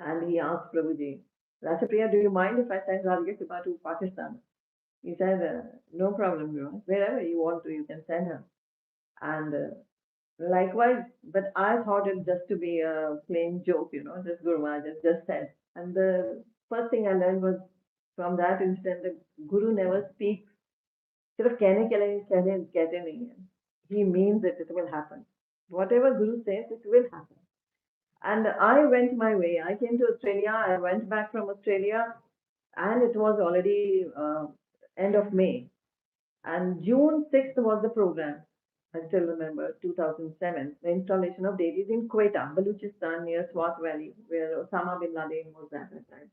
and he asked Prabhuji, Rasapriya, do you mind if I send Radhika Kripa to Pakistan? He said, no problem, Guru. Wherever you want to, you can send her. And likewise, but I thought it just to be a plain joke, just Guru Maharaj just said. And the first thing I learned was from that incident that Guru never speaks. सिर्फ कहते नहीं है. He means it will happen. Whatever Guru says, it will happen. And I went my way. I came to Australia. I went back from Australia, and it was already end of May. And June 6th was the program. I still remember 2007, the installation of deities in Quetta, Baluchistan, near Swat Valley, where Osama bin Laden was at that time.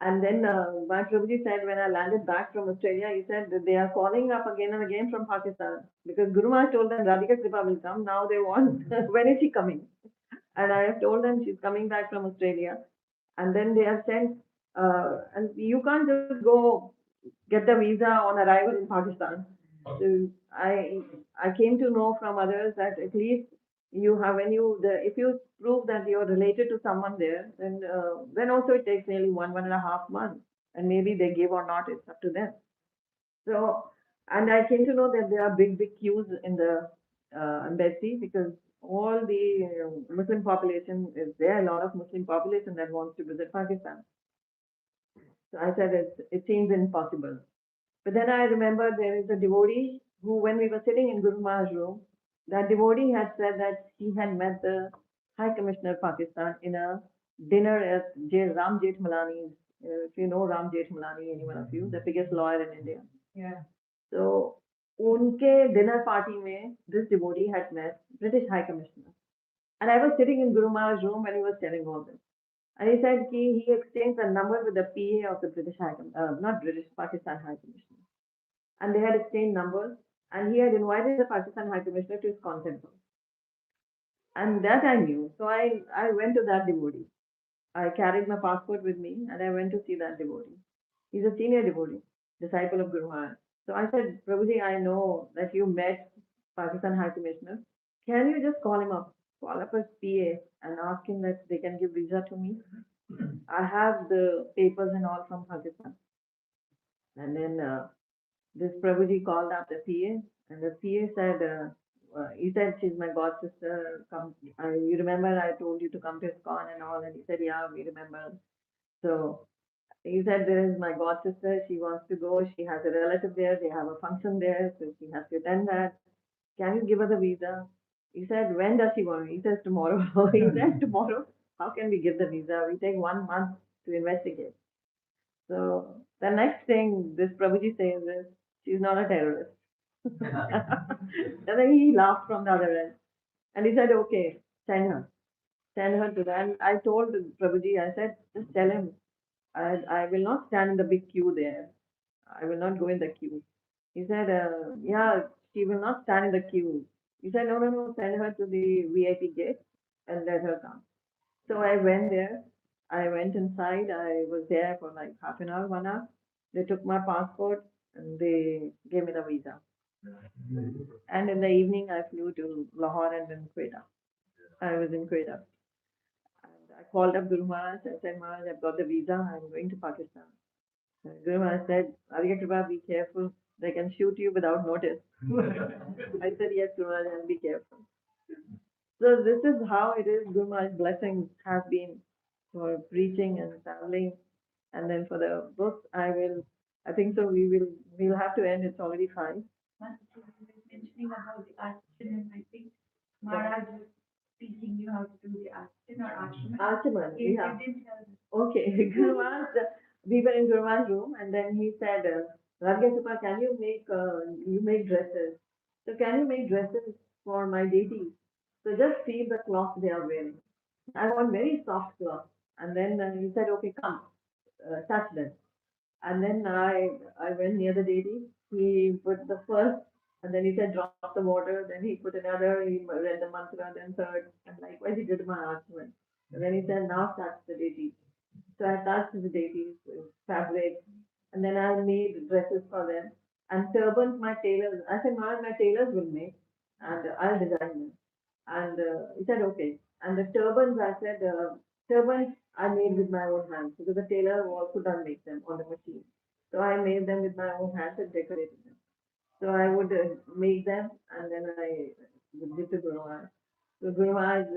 And then my Prabhuji said when I landed back from Australia, he said that they are calling up again and again from Pakistan because Guru Maharaj told them Radhika Kripa will come. Now they want, when is she coming? And I have told them she's coming back from Australia. And then they have sent And you can't just go get the visa on arrival in Pakistan. So I came to know from others that at least you have when you the if you prove that you're related to someone there, then also it takes nearly 1.5 months, and maybe they give or not, it's up to them. So, and I came to know that there are big queues in the embassy because all the Muslim population is there. A lot of Muslim population that wants to visit Pakistan. So I said it seems impossible. But then I remember there is a devotee who, when we were sitting in Guru Maharaj's room, that devotee had said that he had met the High Commissioner of Pakistan in a dinner at Ram Jethmalani's. If you know Ram Jethmalani, any one of you, the biggest lawyer in India. Yeah. So, उनके dinner party में this devotee had met British High Commissioner. And I was sitting in Guru Maharaj's room when he was telling all this. And he said he exchanged a number with the PA of the British High not British, Pakistan High Commissioner. And they had exchanged numbers. And he had invited the Pakistan High Commissioner to his conference hall. And that I knew. So I went to that devotee. I carried my passport with me and I went to see that devotee. He's a senior devotee, disciple of Guru Maharaj. So I said, Prabhuji, I know that you met Pakistan High Commissioner. Can you just call him up? Call up his PA and ask him that they can give visa to me. I have the papers and all from Pakistan. And then this Prabhuji called up the PA, and the PA said, he said, she's my god sister. Come, you remember I told you to come to ISKCON and all, and he said, yeah, we remember. So he said, there is my god sister. She wants to go. She has a relative there. They have a function there, so she has to attend that. Can you give her the visa? He said, when does she want? He says tomorrow. He said tomorrow. How can we give the visa? We take 1 month to investigate. So the next thing this Prabhuji says is, she's not a terrorist. And then he laughed from the other end. And he said, okay, send her. Send her to that. And I told Prabhuji, I said, just tell him, I will not stand in the big queue there. I will not go in the queue. He said, yeah, she will not stand in the queue. He said, no, send her to the VIP gate and let her come. So I went there. I went inside. I was there for like half an hour, 1 hour. They took my passport and they gave me the visa. And in the evening, I flew to Lahore and then Quetta. I was in Quetta. And I called up Guru Maharaj. I said, Maharaj, I've got the visa. I'm going to Pakistan. And Guru Maharaj said, Arya Kripa, be careful. They can shoot you without notice. I said, yes, Guru Maharaj, I'll be careful. So this is how it is. Guru Maharaj's blessings have been for preaching and traveling. And then for the books, I think so. We'll have to end. It's already 5. Mentioning about the Archaman, I think Maharaj was teaching you how to do the Archaman. Archaman, yeah. Okay, Guru Maharaj, we were in Guru Maharaj's room, and then he said, Radha Supa, can you make dresses? So can you make dresses for my deities? So just feel the cloth they are wearing. I want very soft cloth. And then he said, okay, come, touch them. And then I went near the deity. He put the first, and then he said, drop the water. Then he put another. He read the mantra, then third, and likewise he did my archman. And then he said, now touch the deity. So I touched the deities with fabric, and then I made dresses for them. And turbans, my tailors. I said, my tailors will make, and I'll design them. And he said, okay. And the turbans, I said, turbans I made with my own hands because the tailor could not make them on the machine. So I made them with my own hands and decorated them. So I would make them and then I would give to Guru Maharaj. So Guru Maharaj,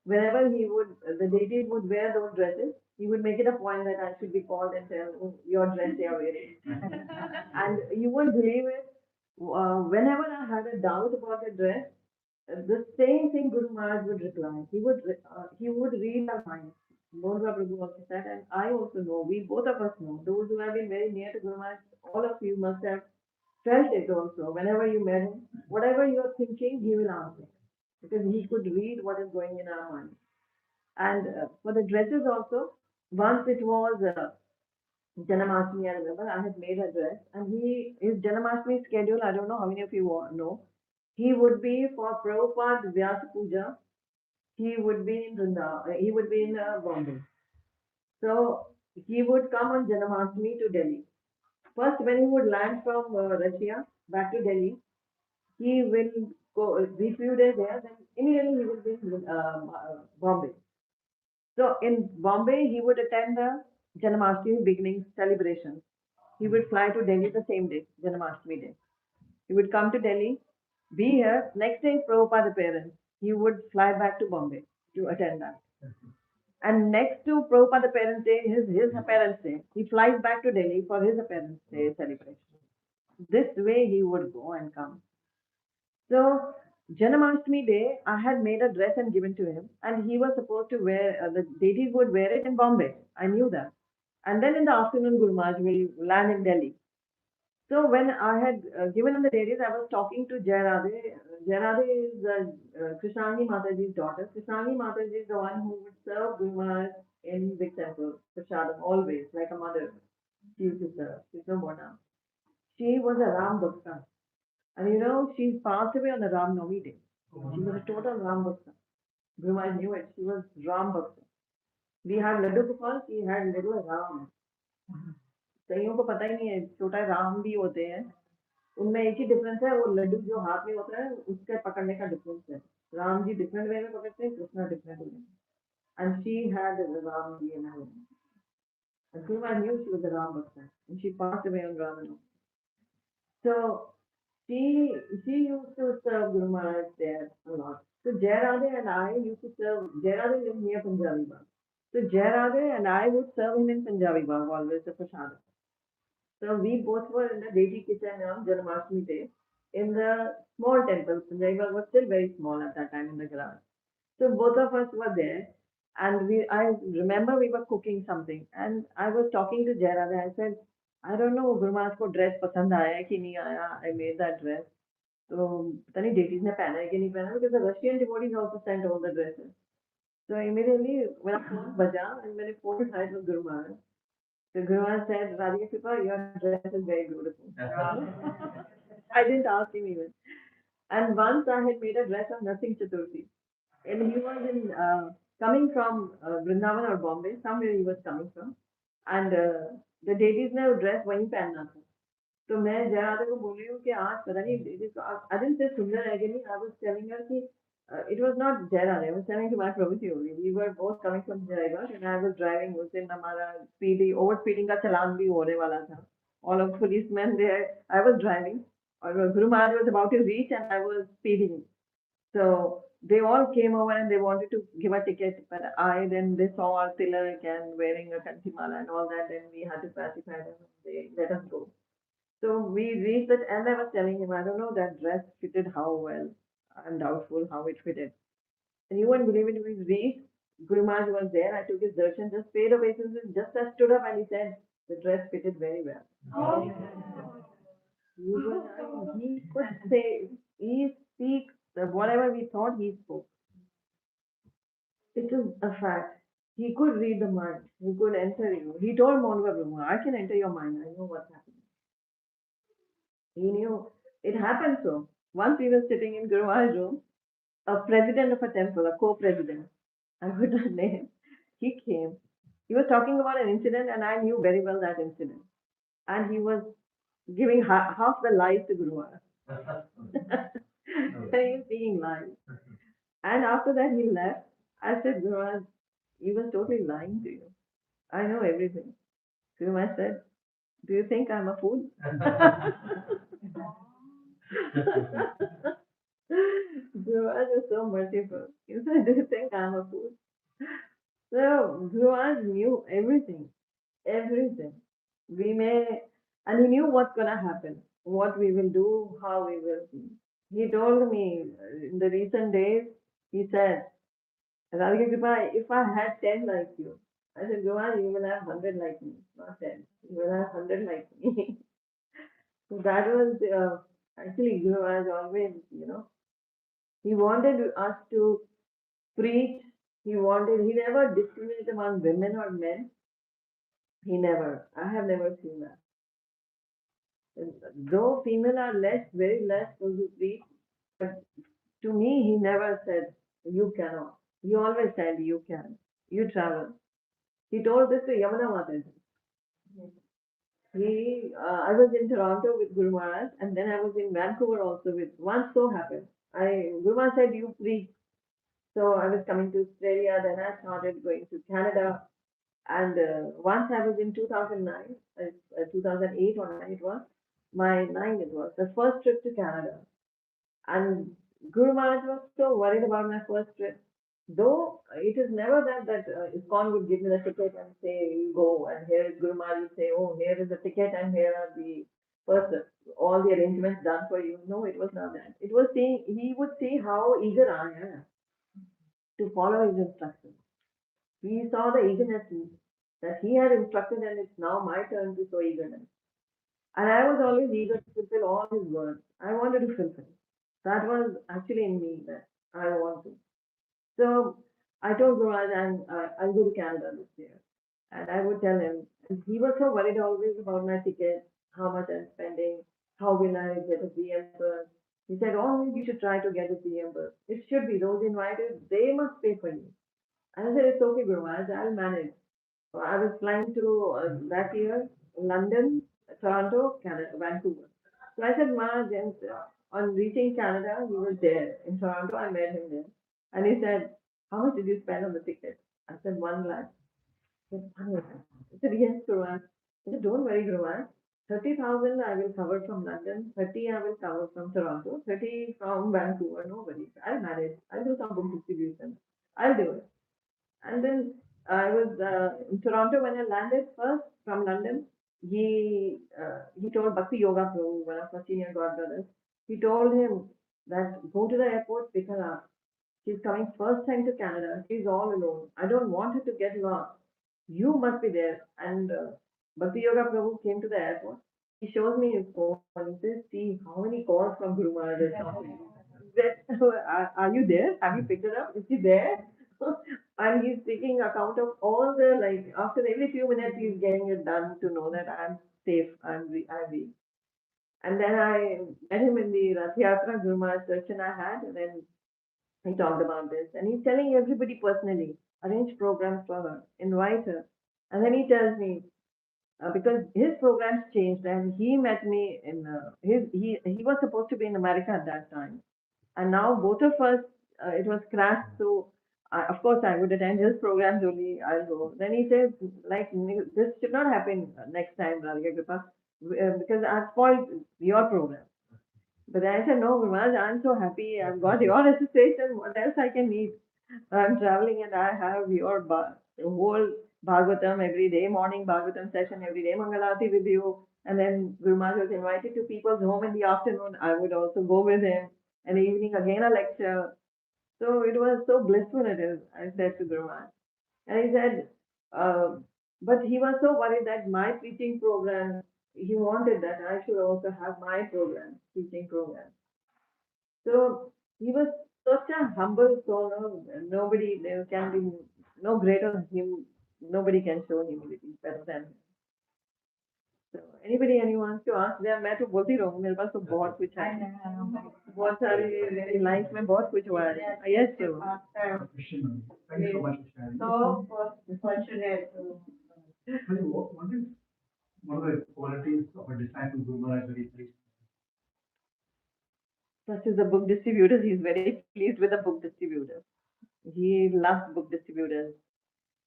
whenever the deities would wear those dresses, he would make it a point that I should be called and tell, oh, your dress they are wearing. And you won't believe it. Whenever I had a doubt about a dress, the same thing Guru Maharaj would reply. He would read our minds. Bodha Prabhu also said, and I also know, we both of us know, those who have been very near to Guru Maharaj, all of you must have felt it also. Whenever you met him, whatever you are thinking, he will answer. Because he could read what is going in our mind. And for the dresses also, once it was Janamashmi, I remember, I had made a dress, and his Janamashmi schedule, I don't know how many of you know, he would be for Prabhupada Vyasa Puja, he would be in Bombay. So he would come on Janmashtami to Delhi. First, when he would land from Russia back to Delhi, he will go be few days there. Then immediately he will be in Bombay. So in Bombay, he would attend the Janmashtami beginning celebrations. He would fly to Delhi the same day, Janmashtami day. He would come to Delhi, be here. Next day is Prabhupada appearance. He would fly back to Bombay to attend that. And next to Prabhupada appearance day, his appearance day, he flies back to Delhi for his appearance day celebration. This way he would go and come. So Janmashtami day, I had made a dress and given to him, and he was supposed to wear the deities would wear it in Bombay. I knew that. And then in the afternoon, Guru Maharaj will land in Delhi. So when I had given him the deities, I was talking to Jayarade. Jayarade is Krishnani Mataji's daughter. Krishnani Mataji is the one who would serve Guru Maharaj in big temple, Prashadam, always, like a mother. She used to serve. She's no more now. She was a Ram Bhakta. And she passed away on the Ram Navami day. She was a total Ram Bhakta. Guru Maharaj knew it. She was Ram Bhakta. We had Laddu Gopal, she had little Ram. कईयों को पता ही नहीं है छोटा राम भी होते हैं उनमें एक ही डिफरेंस है वो लड्डू जो हाथ में होता है उसके पकड़ने का डिफरेंस है राम जी डिफरेंट वे में पकड़ते हैं Krishna different way and she had Ram ji in her and Guru knew she was a Ram Bhakta and she passed away on Ramanavami. So she used to serve Guru Maharaj there a lot. So Jayarade and I used to serve. Jayarade lived near Punjabi Bagh. So Jayarade and I would serve him in Punjabi Bagh always the prasad. So we both were in the deity kitchen on Janmashtami day in the small temple. Punjabi Bagh was still very small at that time in the garage. So both of us were there, and I remember we were cooking something, and I was talking to Jayarada. I said, I don't know, Guru Maharaj को dress पसंद आया है कि नहीं आया. I made that dress. तो पता नहीं deities ने पहना है कि नहीं पहना because the Russian devotees also sent all the dresses. So immediately when I phone बजा and मैंने phone उठाया to Guru Maharaj. So Guru Maharaj said, Radhika Kripa, your dress is very beautiful. I didn't ask him even. And once I had made a dress on Narsingh Chaturthi. And he was in coming from Vrindavan or Bombay, somewhere he was coming from. And the deities ने वो dress वहीं पहनना था. तो मैं जया को बोल रही हूँ कि आज पता नहीं I didn't say सुंदर है कि नहीं. I was telling her कि it was not Jayaraj. I was telling to my Prabhuji only. We were both coming from Jaigarh and I was driving. उस दिन हमारा over speeding का चालान भी होने वाला था. All of policemen there. I was driving. और Guru Maharaj was about to reach and I was speeding. So they all came over and they wanted to give a ticket, but then they saw our tilak and wearing a kanchimala and all that, and we had to pacify them. They let us go. So we reached it, and I was telling him, I don't know that dress fitted how well. I'm doubtful how it fitted. And you won't believe it, we reached. Guru Maharaj was there. I took his darshan, just paid obeisances, just I stood up and he said, the dress fitted very well. Oh. He could say, he speaks, whatever we thought he spoke. It is a fact. He could read the mind. He could enter you. He told Monva Brahma, I can enter your mind. I know what's happening. He knew. It happened so. Once we were sitting in Guru Maharaj's room, a president of a temple, a co-president, I would not name, he came. He was talking about an incident and I knew very well that incident. And he was giving half the lies to Guru Maharaj. He was being lies. And after that he left. I said, Guru Maharaj, he was totally lying to you. I know everything. Guru Maharaj said, do you think I'm a fool? Guru Maharaj is so merciful. He said, do you think I'm a fool? So Guru Maharaj knew everything. Everything. And he knew what's going to happen, what we will do, how we will be. He told me in the recent days, he said, Radhika Kripa, if I had 10 like you, I said, Guru, you will have 100 like me, not 10. You will have 100 like me. So that was actually Guru Maharaj always, he wanted us to preach. He never discriminated among women or men. He never. I have never seen that. Though female are less, very less those who preach, but to me, he never said, you cannot. He always said, you can. You travel. He told this to Yamuna Mataji. I was in Toronto with Guru Maharaj, and then I was in Vancouver also with. Once so happened, Guru Maharaj said, "You preach." So I was coming to Australia. Then I started going to Canada, and once I was in 2009, 2008 or 9 it was, my 9 it was, the first trip to Canada. And Guru Maharaj was so worried about my first trip. Though it is never that ISKCON would give me the ticket and say, you go, and here is Guru Maharaj would say, oh, here is the ticket and here are the first, all the arrangements done for you. No, it was not that. It was seeing, he would see how eager I am to follow his instructions. He saw the eagerness that he had instructed, and it's now my turn to show eagerness. And I was always eager to fulfill all his words. I wanted to fulfill. That was actually in me that I want to. So I told Guraj I'll go to Canada this year. And I would tell him, and he was so worried always about my ticket, how much I'm spending, how will I get a PM bus. He said, oh, you should try to get a PM bus. It should be those invited, they must pay for you. And I said, it's okay, Guru Maharaj, I'll manage. So I was flying to that year, London, Toronto, Canada, Vancouver. So I said, Maharaj, and on reaching Canada, he was there. In Toronto, I met him there. And he said, how much did you spend on the ticket? I said, 1 lakh. He said, 1 lakh? I said, yes, Guru Maharaj. I said, don't worry, Guru Maharaj. 30,000 I will cover from London, 30 I will cover from Toronto, 30 from Vancouver, no worries. I'll manage. I'll do some book distribution. I'll do it. And then I was in Toronto when I landed first from London. He told Bhakti Yoga Prabhu, one of my senior godbrothers, he told him that go to the airport, pick her up. She's coming first time to Canada. She's all alone. I don't want her to get lost. You must be there. And Bhakti Yoga Prabhu came to the airport. He shows me his phone. He says, see how many calls from Guru Maharaj are coming. Are you there? Have you picked it up? Is he there? And he's taking account of all the, like, after every few minutes, he's getting it done to know that I'm safe, I'm weak. And then I met him in the Rath Yatra Guru Maharaj session I had, and then he talked about this. And he's telling everybody personally, arrange programs for her, invite her. And then he tells me, because his programs changed, and he met me in he was supposed to be in America at that time, and now both of us, it was crashed. So of course I would attend his programs only. I'll go. Then he says, like, this should not happen next time, Radhika Kripa, because I've spoiled your program. But I said, no, Vimal, I'm so happy. I've got your association. What else I can need? I'm traveling and I have your whole Bhagavatam every day, morning Bhagavatam session every day, Mangalati with you. And then Guru Maharaj was invited to people's home in the afternoon. I would also go with him. And evening again a lecture. So it was so blissful it is, I said to Guru Maharaj. And he said, uh, but he was so worried that my preaching program, he wanted that I should also have my program, teaching program. So he was such a humble soul. No, nobody, there can be no greater him. Nobody can show humility better than him. So anybody, anyone wants to ask, they मैं तो बोलती रहूँ मेरे पास तो बहुत कुछ है बहुत सारे मेरी लाइफ में बहुत कुछ हुआ है yes sir. Thank you so much for sharing. So fortunate. What is one of the qualities of a disciple Guru Maharaj very pleased? Such as the book distributors, he's very pleased with the book distributors. He loves book distributors.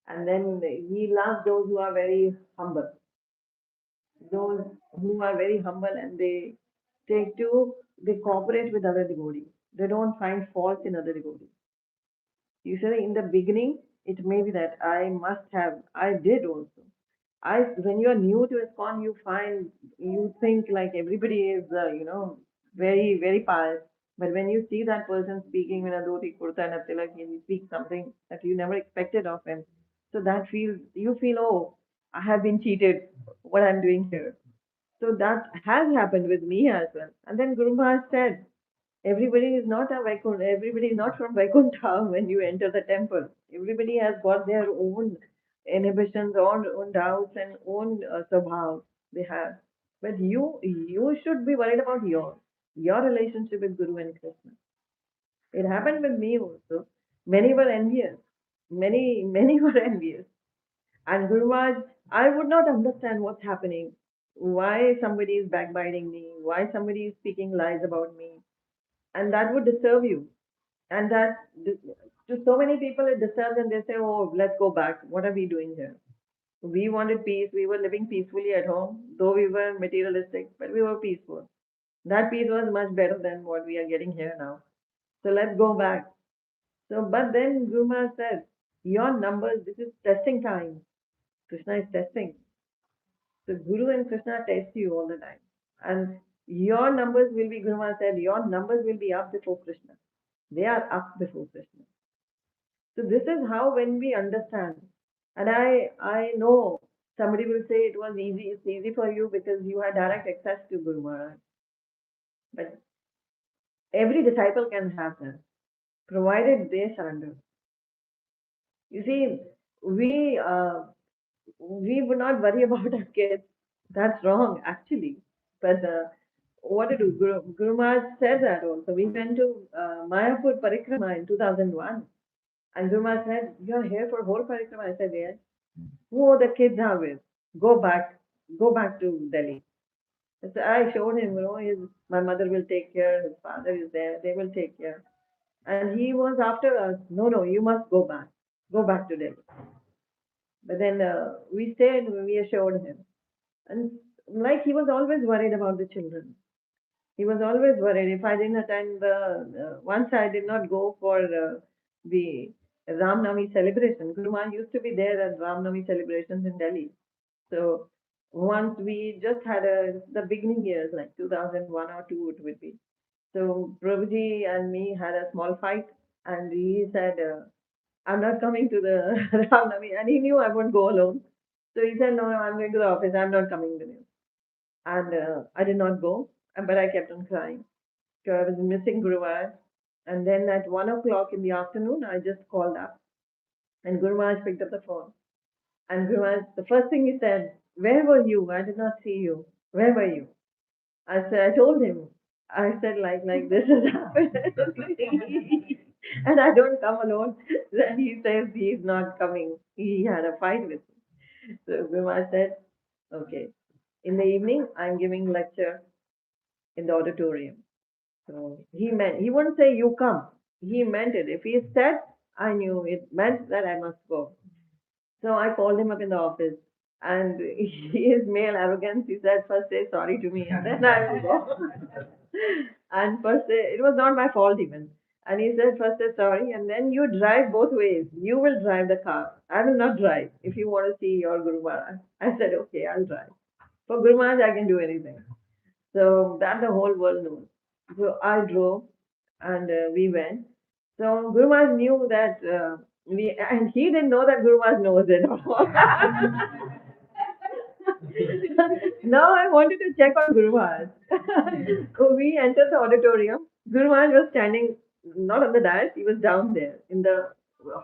And then he loves those who are very humble. Those who are very humble and they cooperate with other devotees. They don't find fault in other devotees. Usually in the beginning, it may be that I did also. When you are new to ISKCON, you think like everybody is, very, very pious. But when you see that person speaking in a dhoti, kurta, and a tilak, and he speaks something that you never expected of him, so you feel, oh, I have been cheated. What I'm doing here. So that has happened with me as well. And then Guru Maharaj said, everybody is not a Vaikuntha, everybody is not from Vaikuntha when you enter the temple. Everybody has got their own inhibitions, own doubts, and own swabhav they have. But you should be worried about your relationship with Guru and Krishna. It happened with me also. Many were envious. Many were envious. And Guru Maharaj, I would not understand what's happening. Why somebody is backbiting me? Why somebody is speaking lies about me? And that would disturb you. And that to so many people it disturbs, and they say, "Oh, let's go back. What are we doing here?" We wanted peace. We were living peacefully at home, though we were materialistic, but we were peaceful. That peace was much better than what we are getting here now. So let's go back. So, but then Guru Maharaj said, "Your numbers. This is testing time. Krishna is testing. So Guru and Krishna test you all the time. And your numbers will be, Guru Maharaj said, your numbers will be up before Krishna. They are up before Krishna. So this is how when we understand. And I know somebody will say it was easy, it's easy for you because you had direct access to Guru Maharaj. But every disciple can have that, provided they surrender. You see, we we would not worry about our kids. That's wrong, actually. But what to do? Guru Maharaj said that also. We went to Mayapur Parikrama in 2001. And Guru Maharaj said, "You're here for whole Parikrama." I said, "Yes." Who the kids are with? Go back. Go back to Delhi. So I showed him, my mother will take care, his father is there, they will take care. And he was after us, no, no, you must go back. Go back to Delhi. But then we stayed, we assured him. And like he was always worried about the children. He was always worried. If I didn't attend once I did not go for the Ram Navami celebration. Guru Maharaj used to be there at Ram Navami celebrations in Delhi. So once we just had the beginning years, like 2001 or 2, it would be. So Prabhuji and me had a small fight, and he said, "I'm not coming to the Ram Navami," and he knew I wouldn't go alone. So he said, "No, no, I'm going to the office. I'm not coming with you." And I did not go, but I kept on crying. So I was missing Guru Maharaj. And then at 1 o'clock in the afternoon, I just called up, and Guru Maharaj picked up the phone. And Guru Maharaj, the first thing he said, "Where were you? I did not see you. Where were you?" I told him. I said, like this has happened. And I don't come alone. Then he says he's not coming. He had a fight with me. So Guru Maharaj said, "Okay. In the evening, I'm giving lecture in the auditorium." So he wouldn't say you come. He meant it. If he said, I knew it meant that I must go. So I called him up in the office, and his male arrogance, he said, "First say sorry to me, and then I will go." And first say, it was not my fault even. And he said, "First say sorry, and then you drive both ways. You will drive the car. I will not drive if you want to see your Guru Maharaj." I said, "Okay, I'll drive. For Guru Maharaj, I can do anything." So that the whole world knows. So I drove, and we went. So Guru Maharaj knew that and he didn't know that Guru Maharaj knows it. Now I wanted to check on Guru Maharaj. So we entered the auditorium. Guru Maharaj was standing not on the dais, he was down there in the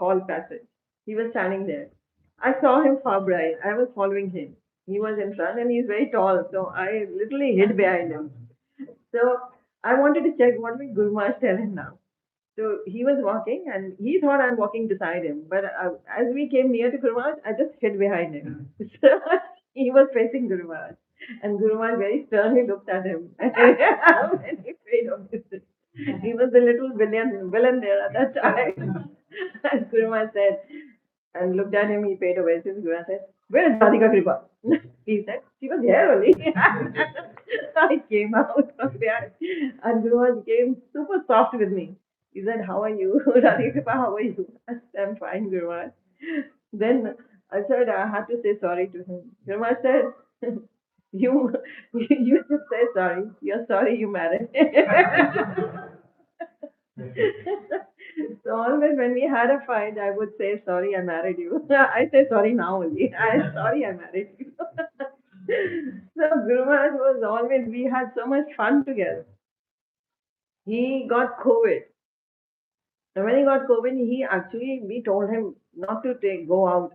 hall passage. He was standing there. I saw him far bright. I was following him. He was in front and he's very tall, so I literally hid behind him. So I wanted to check what will Guru Maharaj tell him now. So he was walking and he thought I'm walking beside him. But as we came near to Guru Maharaj, I just hid behind him. So he was facing Guru Maharaj. And Guru Maharaj very sternly looked at him. And he paid obeisance. He was the little villain there at that time. And Guru Maharaj said, and looked at him, he paid obeisance. Guru Maharaj said, "Where is Radhika Kripa?" He said, "She was here only." I came out from there, and Guru Maharaj came super soft with me. He said, "How are you?" Radhika Kripa, "How are you?" I said, "I'm fine, Guru Maharaj." Then I said, I had to say sorry to him. Guru Maharaj said, "You, you should say sorry. You're sorry you married." So always when we had a fight, I would say, "Sorry, I married you." I say sorry now only. I'm sorry I married you. So Guru Maharaj was always, we had so much fun together. He got COVID. And when he got COVID, we told him not to go out.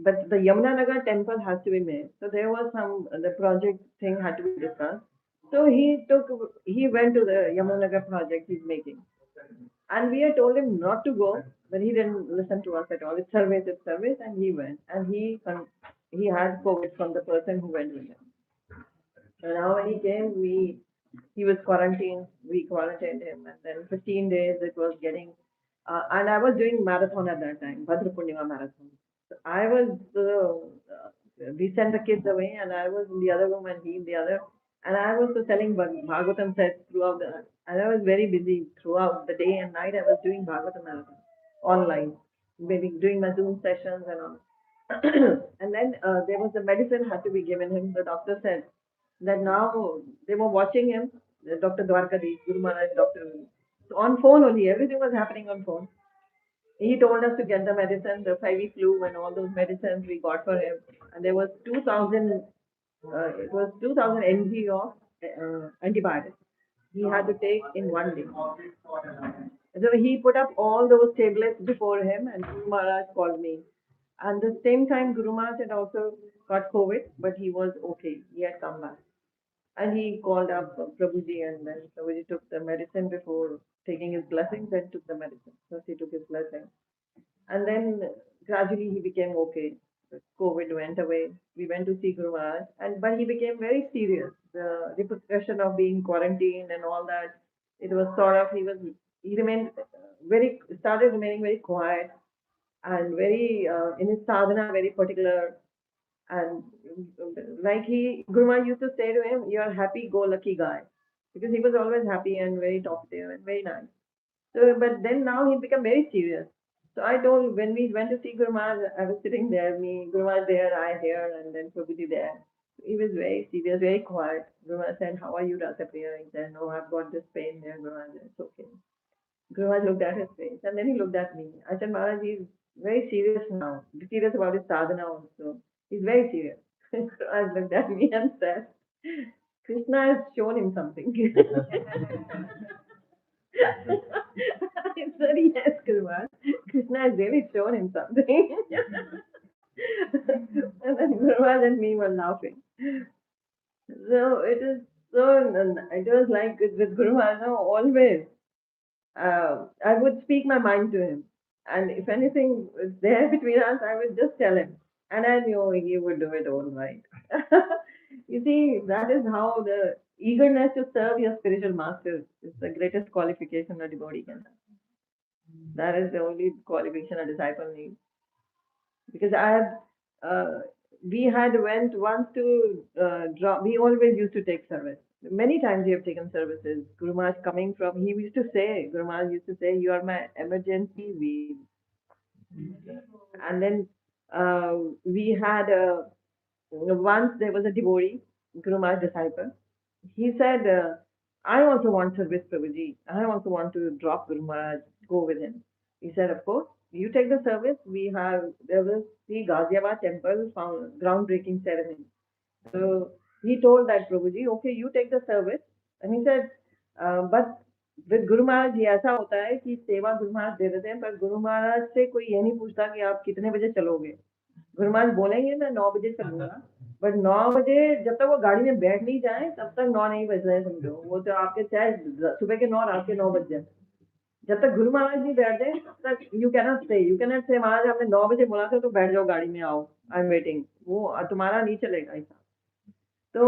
But the Yamunanagar temple has to be made. So there was the project thing had to be discussed. So he went to the Yamunanagar project he's making. And we had told him not to go. but he didn't listen to us at all. It's service, and he went, and he had COVID from the person who went with him. So now when he came, he was quarantined. We quarantined him, and then 15 days it was getting. And I was doing marathon at that time, Bhadra Purnima marathon. So I was. We sent the kids away, and I was in the other room, and he in the other. And I was so selling Bhagavatam sets throughout the. And I was very busy throughout the day and night. I was doing Bhagavatam marathon online, maybe doing my Zoom sessions and all. And then there was a medicine had to be given him. The doctor said that now they were watching him, Dr. Dwarkadi, Guru Maharaj, Dr. So on phone only, everything was happening on phone. He told us to get the medicine, the 5 flu and all those medicines we got for him. And there was 2000, it was 2000 mg of antibiotics he had to take in one day. So he put up all those tablets before him, and Guru Maharaj called me. And the same time, Guru Maharaj had also got COVID, but he was okay. He had come back. And he called up Prabhuji, and then Prabhuji took the medicine before taking his blessings, then took the medicine. So he took his blessing. And then gradually he became okay. COVID went away. We went to see Guru Maharaj, and but he became very serious. The repercussion of being quarantined and all that, it was sort of he remained very started remaining very quiet and very in his sadhana very particular, and like Guru Maharaj used to say to him, "You're a happy-go-lucky guy," because he was always happy and very talkative and very nice. So, but then now he became very serious. So I told when we went to see Guru Maharaj, I was sitting there, me, Guru Maharaj there, I here, and then Prabhuji there. He was very serious, very quiet. Guru Maharaj said, "How are you, Rasapriya?" He said, "No, I've got this pain there, Guru Maharaj." It's okay. Guru Maharaj looked at his face, and then he looked at me. I said, "Maharaj, he's very serious now. He's serious about his sadhana also. He's very serious." Guru Maharaj looked at me and said, "Krishna has shown him something." I said, "Yes, Guru. Krishna has really shown him something." And then Guru and me were laughing. So it is so, it was like with Guru Maharaj, always. I would speak my mind to him. And if anything was there between us, I would just tell him. And I knew he would do it all right. You see, that is how the eagerness to serve your spiritual masters is the greatest qualification a devotee can have. That is the only qualification a disciple needs. Because we had went once to drop. We always used to take service. Many times we have taken services. Guru Maharaj coming from, Guru Maharaj used to say, "You are my emergency wheel." And then we had once there was a devotee, Guru Maharaj disciple. He said, "I also want service, Prabhuji. I also want to drop Guru Maharaj, go with him." He said, "Of course, you take the service. There was the Ghaziabad temple groundbreaking ceremony." So he told that Prabhuji, "Okay, you take the service." And he said, "But with Guru Maharaj ये ऐसा होता है कि सेवा गुरु महाराज दे देते हैं, पर गुरु महाराज से कोई ये नहीं पूछता कि आप कितने बजे चलोगे। गुरु महाराज बोलेंगे मैं 9 बजे चलूंगा, बट 9 बजे जब तक वो गाड़ी में बैठ नहीं जाए तब तक 9 नहीं बज रहे, समझो। वो तो आपके चाहे सुबह के 9 रात के 9 बज जाए, जब तक गुरु महाराज नहीं बैठते तब तक यू कैनॉट से महाराज आपने 9 बजे बोला था तो बैठ जाओ गाड़ी में, आओ, आई एम वेटिंग। वो तुम्हारा नहीं चलेगा ऐसा। तो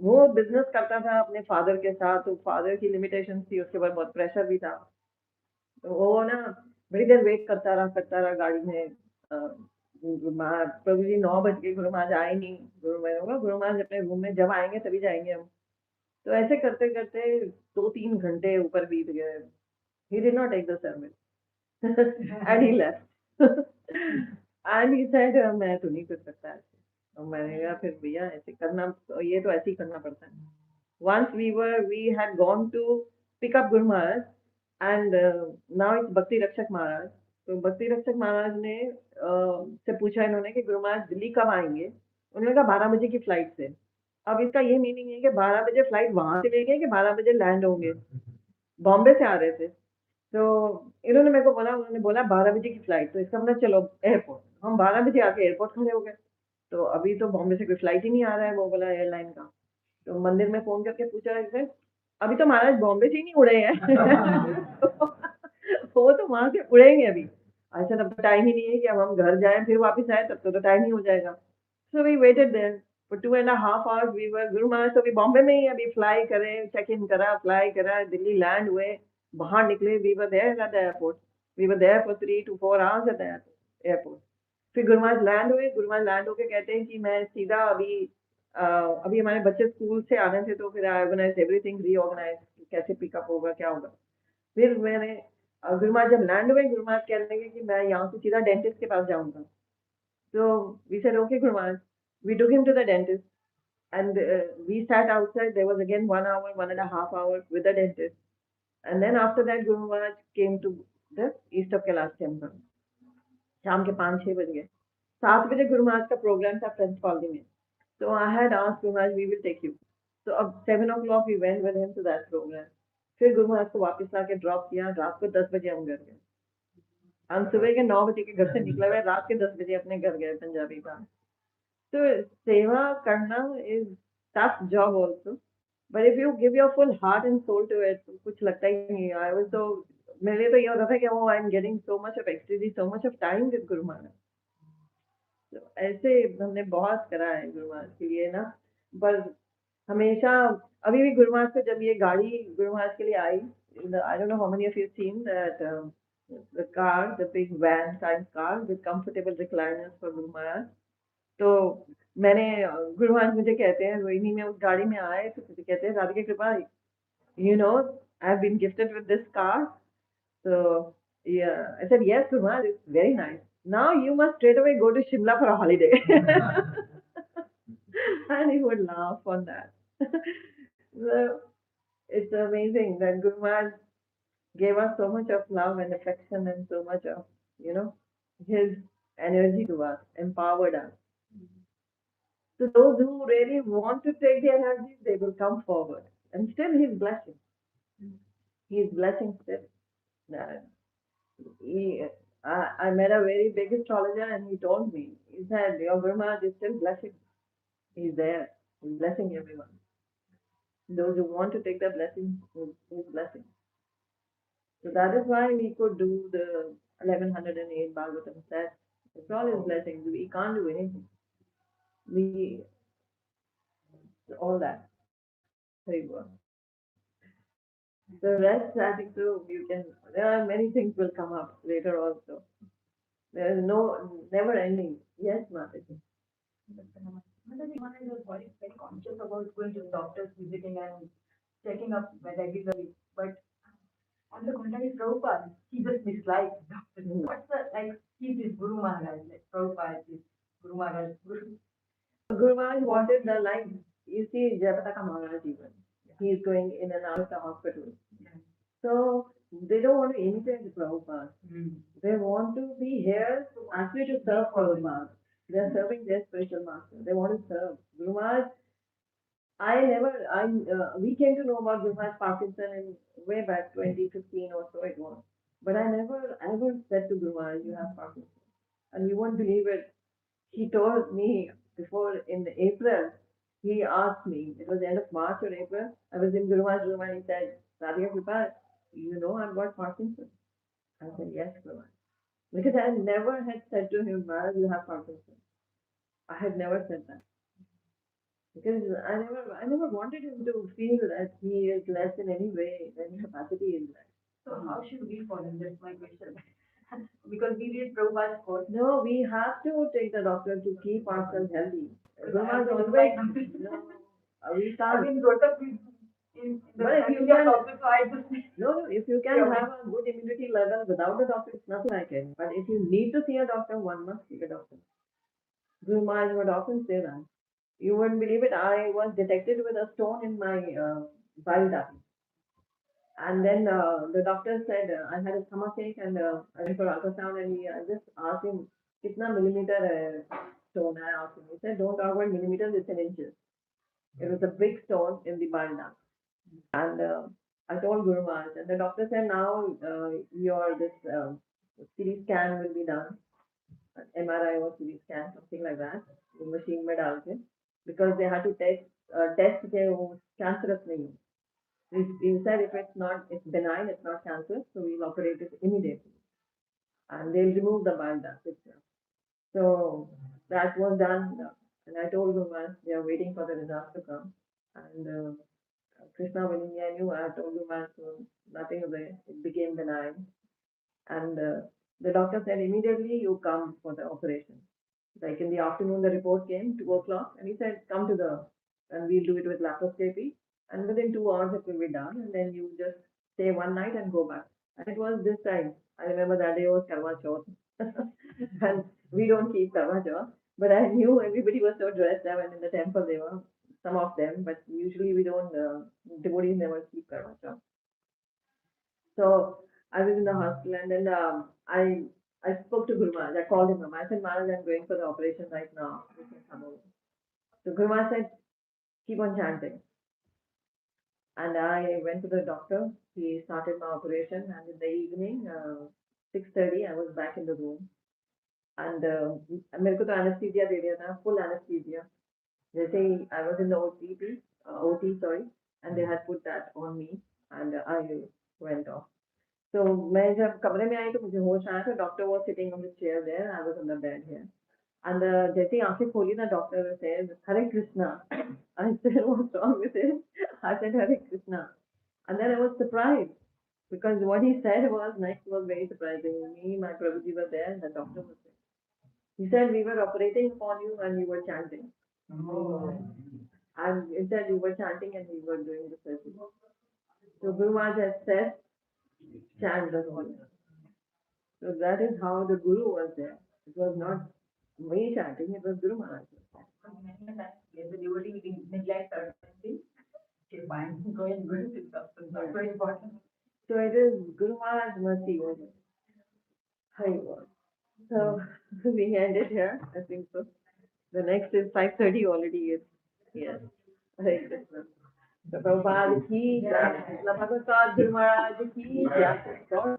वो बिजनेस करता था अपने फादर के साथ, तो फादर की लिमिटेशन थी, उसके बाद बहुत प्रेशर भी था। तो वो ना बड़ी देर वेट करता रहा गाड़ी में। प्रभु जी 9 बज के गुरु महाराज आए नहीं। गुरु महाराज अपने रूम में जब आएंगे तभी जाएंगे हम। तो ऐसे करते करते 2-3 घंटे ऊपर बीत गए। He did not take the service. And he left. And he said, मैं तो नहीं कर सकता ऐसे। और मैंने कहा फिर भैया ऐसे करना, ये तो ऐसे ही करना पड़ता है। Once we had gone to pick up Guru Maharaj, and now it's Bhakti Rakshak Maharaj. तो भक्ति रक्षक महाराज ने से पूछा इन्होंने कि गुरु महाराज दिल्ली कब आएंगे। उन्होंने कहा 12 बजे की फ्लाइट से। अब इसका ये मीनिंग है कि 12 बजे फ्लाइट वहां से लेंगे कि 12 बजे लैंड होंगे। बॉम्बे से आ रहे थे, तो इन्होंने मेरे को बोला, उन्होंने बोला 12 बजे की फ्लाइट, तो इसका मतलब चलो एयरपोर्ट। हम 12 बजे आके एयरपोर्ट खड़े हो गए, तो अभी तो बॉम्बे से कोई फ्लाइट ही नहीं आ रहा है, वो बोला एयरलाइन का। तो मंदिर में फोन करके पूछा, अभी तो महाराज बॉम्बे से ही नहीं उड़े हैं। वो तो वहां से उड़ेंगे अभी। आई सेड अब तो टाइम ही नहीं है कि अब हम घर जाएँ फिर वापस आएँ, तब तो टाइम ही हो जाएगा। So we waited there for 2.5 hours. We were Guru Maharaj, so we Bombay में ही अभी फ्लाई करे, चेक इन करा, फ्लाई करा, दिल्ली लैंड हुए, बाहर निकले, we were there at the airport. We were there for 3 to 4 hours at the airport. फिर Guru Maharaj land हुए, गुरु महाराज लैंड होके कहते हैं कि मैं सीधा अभी हमारे बच्चे स्कूल से आने थे, तो फिर आई ऑर्गेनाइज एवरीथिंग, रीऑर्गेनाइज, कैसे पिकअप होगा, क्या होगा। फिर मैंने गुरु महाराज जब लैंड हुए, गुरु महाराज कहने लगे कि मैं यहाँ से सीधा डेंटिस्ट के पास जाऊंगा। So we said, okay, Guru Maharaj. We took him to the dentist, and we sat outside. There was again 1 hour, 1.5 hours with the dentist. And then after that, Guru Maharaj came to the East of Kailash temple. शाम के 5-6 बज गए। 7 बजे गुरु महाराज का programme था French colony में। So I had asked Guru Maharaj, we will take you. So अब 7 o'clock we went with him to that program. फिर गुरु महाराज को वापस लाके ड्रॉप किया। रात को 10 बजे हम घर गए। हम सुबह के 9 बजे के घर से निकले हुए, रात के 10 बजे अपने घर गए पंजाबी का। तो सेवा करना is tough job also, but if you give your full heart and soul to it, तो कुछ लगता ही नहीं है। I was so, मेरे लिए तो ये होता था कि oh, I'm getting so much of ecstasy, so much of time with Guru Maharaj. तो ऐसे हमने बहुत करा है गुरु महाराज के लिए ना। पर हमेशा अभी भी गुरु महाराज को जब ये गाड़ी गुरु महाराज के लिए आई, I don't know how many of you seen that the car, the big van size car with comfortable recliners for Guru Maharaj. तो मैंने गुरु महाराज मुझे कहते हैं, रोहिणी में उस गाड़ी में आए तो मुझे कहते हैं, राधा की कृपा, you know, I've been gifted with this car. So yeah, I said, yes, Guru Maharaj, it's very nice. Now you must straight away go to Shimla for a holiday. And he would laugh on that. So it's amazing that Guru Maharaj gave us so much of love and affection and so much of, you know, his energy to us, empowered us. So those who really want to take the energy, they will come forward. And still he's blessing. He's blessing still. Uh, he, I met a very big astrologer and he told me, he said, your Guru Maharaj is still blessing. He's there. He's blessing everyone. Those who want to take the blessing, he's blessing. So that is why we could do the 1108 Bhagavatam sets. It's all his blessings. We can't do anything. We, all that. Very good. The rest, I think, so you can, there are many things will come up later also. There is no, never ending. Yes, Mataji. Mataji, one is very conscious about going to doctors, visiting and checking up regularly. But on the contrary, Prabhupada, he just dislikes doctors. What's the, like, he's his Guru Maharaj, like Prabhupada is Guru Maharaj. Guru Maharaj wanted the life. You see, Jayapataka Maharaj even. He is going in and out of the hospital. So they don't want to imitate the Prabhupada. They want to be here actually to serve Prabhupada. They are serving their spiritual master. They want to serve. Guru Maharaj, we came to know about Guru Maharaj Parkinson in way back 2015 or so it was. But I never ever said to Guru Maharaj, you have Parkinson. And you won't believe it. He told me before in April, he asked me, it was the end of March or April, I was in Guru Maharaj's room and he said, Radhika Kripa, you know I've got Parkinson. I said, yes, Guru Maharaj. Because I never had said to him, Maharaj, you have Parkinson. I had never said that. Because I never wanted him to feel that he is less in any way, any capacity in that. So how should we follow? That's my question. Because we read Prabhupada's quote. No, we have to take the doctor to keep ourselves healthy. Guru Maharaj always, no, we can't. I mean, brought up in the But if you family of can, doctor, so I just no, if you can have a good immunity level without a doctor, it's nothing like it. But if you need to see a doctor, one must see a doctor. Guru Maharaj would often say that. You wouldn't believe it. I was detected with a stone in my bile duct. And then the doctor said I had a stomachache and I went for ultrasound and I just asked him, kitna millimeter stone? I asked him. He said, don't talk about millimeters, it's in inches. It was a big stone in the bile duct. And I told Guru Maharaj, and the doctor said, now your this CT scan will be done. MRI or CT scan, something like that. The machine में डाल के, because they had to test के वो cancerous नहीं है. He said if it's not, it's benign, it's not cancerous, so we'll operate it immediately. and they'll remove the banda picture. So that was done, and I told Gurma we are waiting for the results to come. And Krishna, when I knew, I told Gurma, so nothing of it became benign. And the doctor said immediately you come for the operation. Like in the afternoon, the report came, 2 o'clock, and he said, come to and we'll do it with laparoscopy. And within 2 hours, it will be done. And then you just stay one night and go back. And it was this time. I remember that day was Karma Chauth. And we don't keep Karma Chauth. But I knew everybody was so dressed. I went in the temple, they were, some of them, but usually we don't, devotees never keep Karma Chauth. So I was in the hospital, and then I spoke to Guru Maharaj. I called him up. I said, Maharaj, I'm going for the operation right now. You can come over. So Guru Maharaj said, keep on chanting. And I went to the doctor. He started my operation, and in the evening, 6:30, I was back in the room. And मेरे को तो anesthesia दे दिया था, full anesthesia. जैसे ही I was in the OT, sorry, and they had put that on me, and I went off. So मैं जब कमरे में आई तो मुझे होश आया था. Doctor was sitting on the chair there. I was on the bed here. And जैसे ही आंखें खोली ना, doctor said, Hare Krishna. I said, what's wrong with it? I said, Hare Krishna. And then I was surprised because what he said was next was very surprising. Me, my Prabhuji were there, and the doctor was there. He said, we were operating upon you and you were chanting. Oh. And he said, you were chanting and we were doing the surgery. So Guru Maharaj has said, chant the whole. So that is how the Guru was there. It was not me chanting, it was Guru Maharaj. Many times, the devotee neglect certain things. Okay, fine, go and go to substance. That's very important. So it is Guru Maharaj mercy only. Hari Bol. So we end it here, I think so. The next is 5:30 already. Yes. Hare Krishna. So Prabhupada ki jai. Guru Maharaj ki jai. God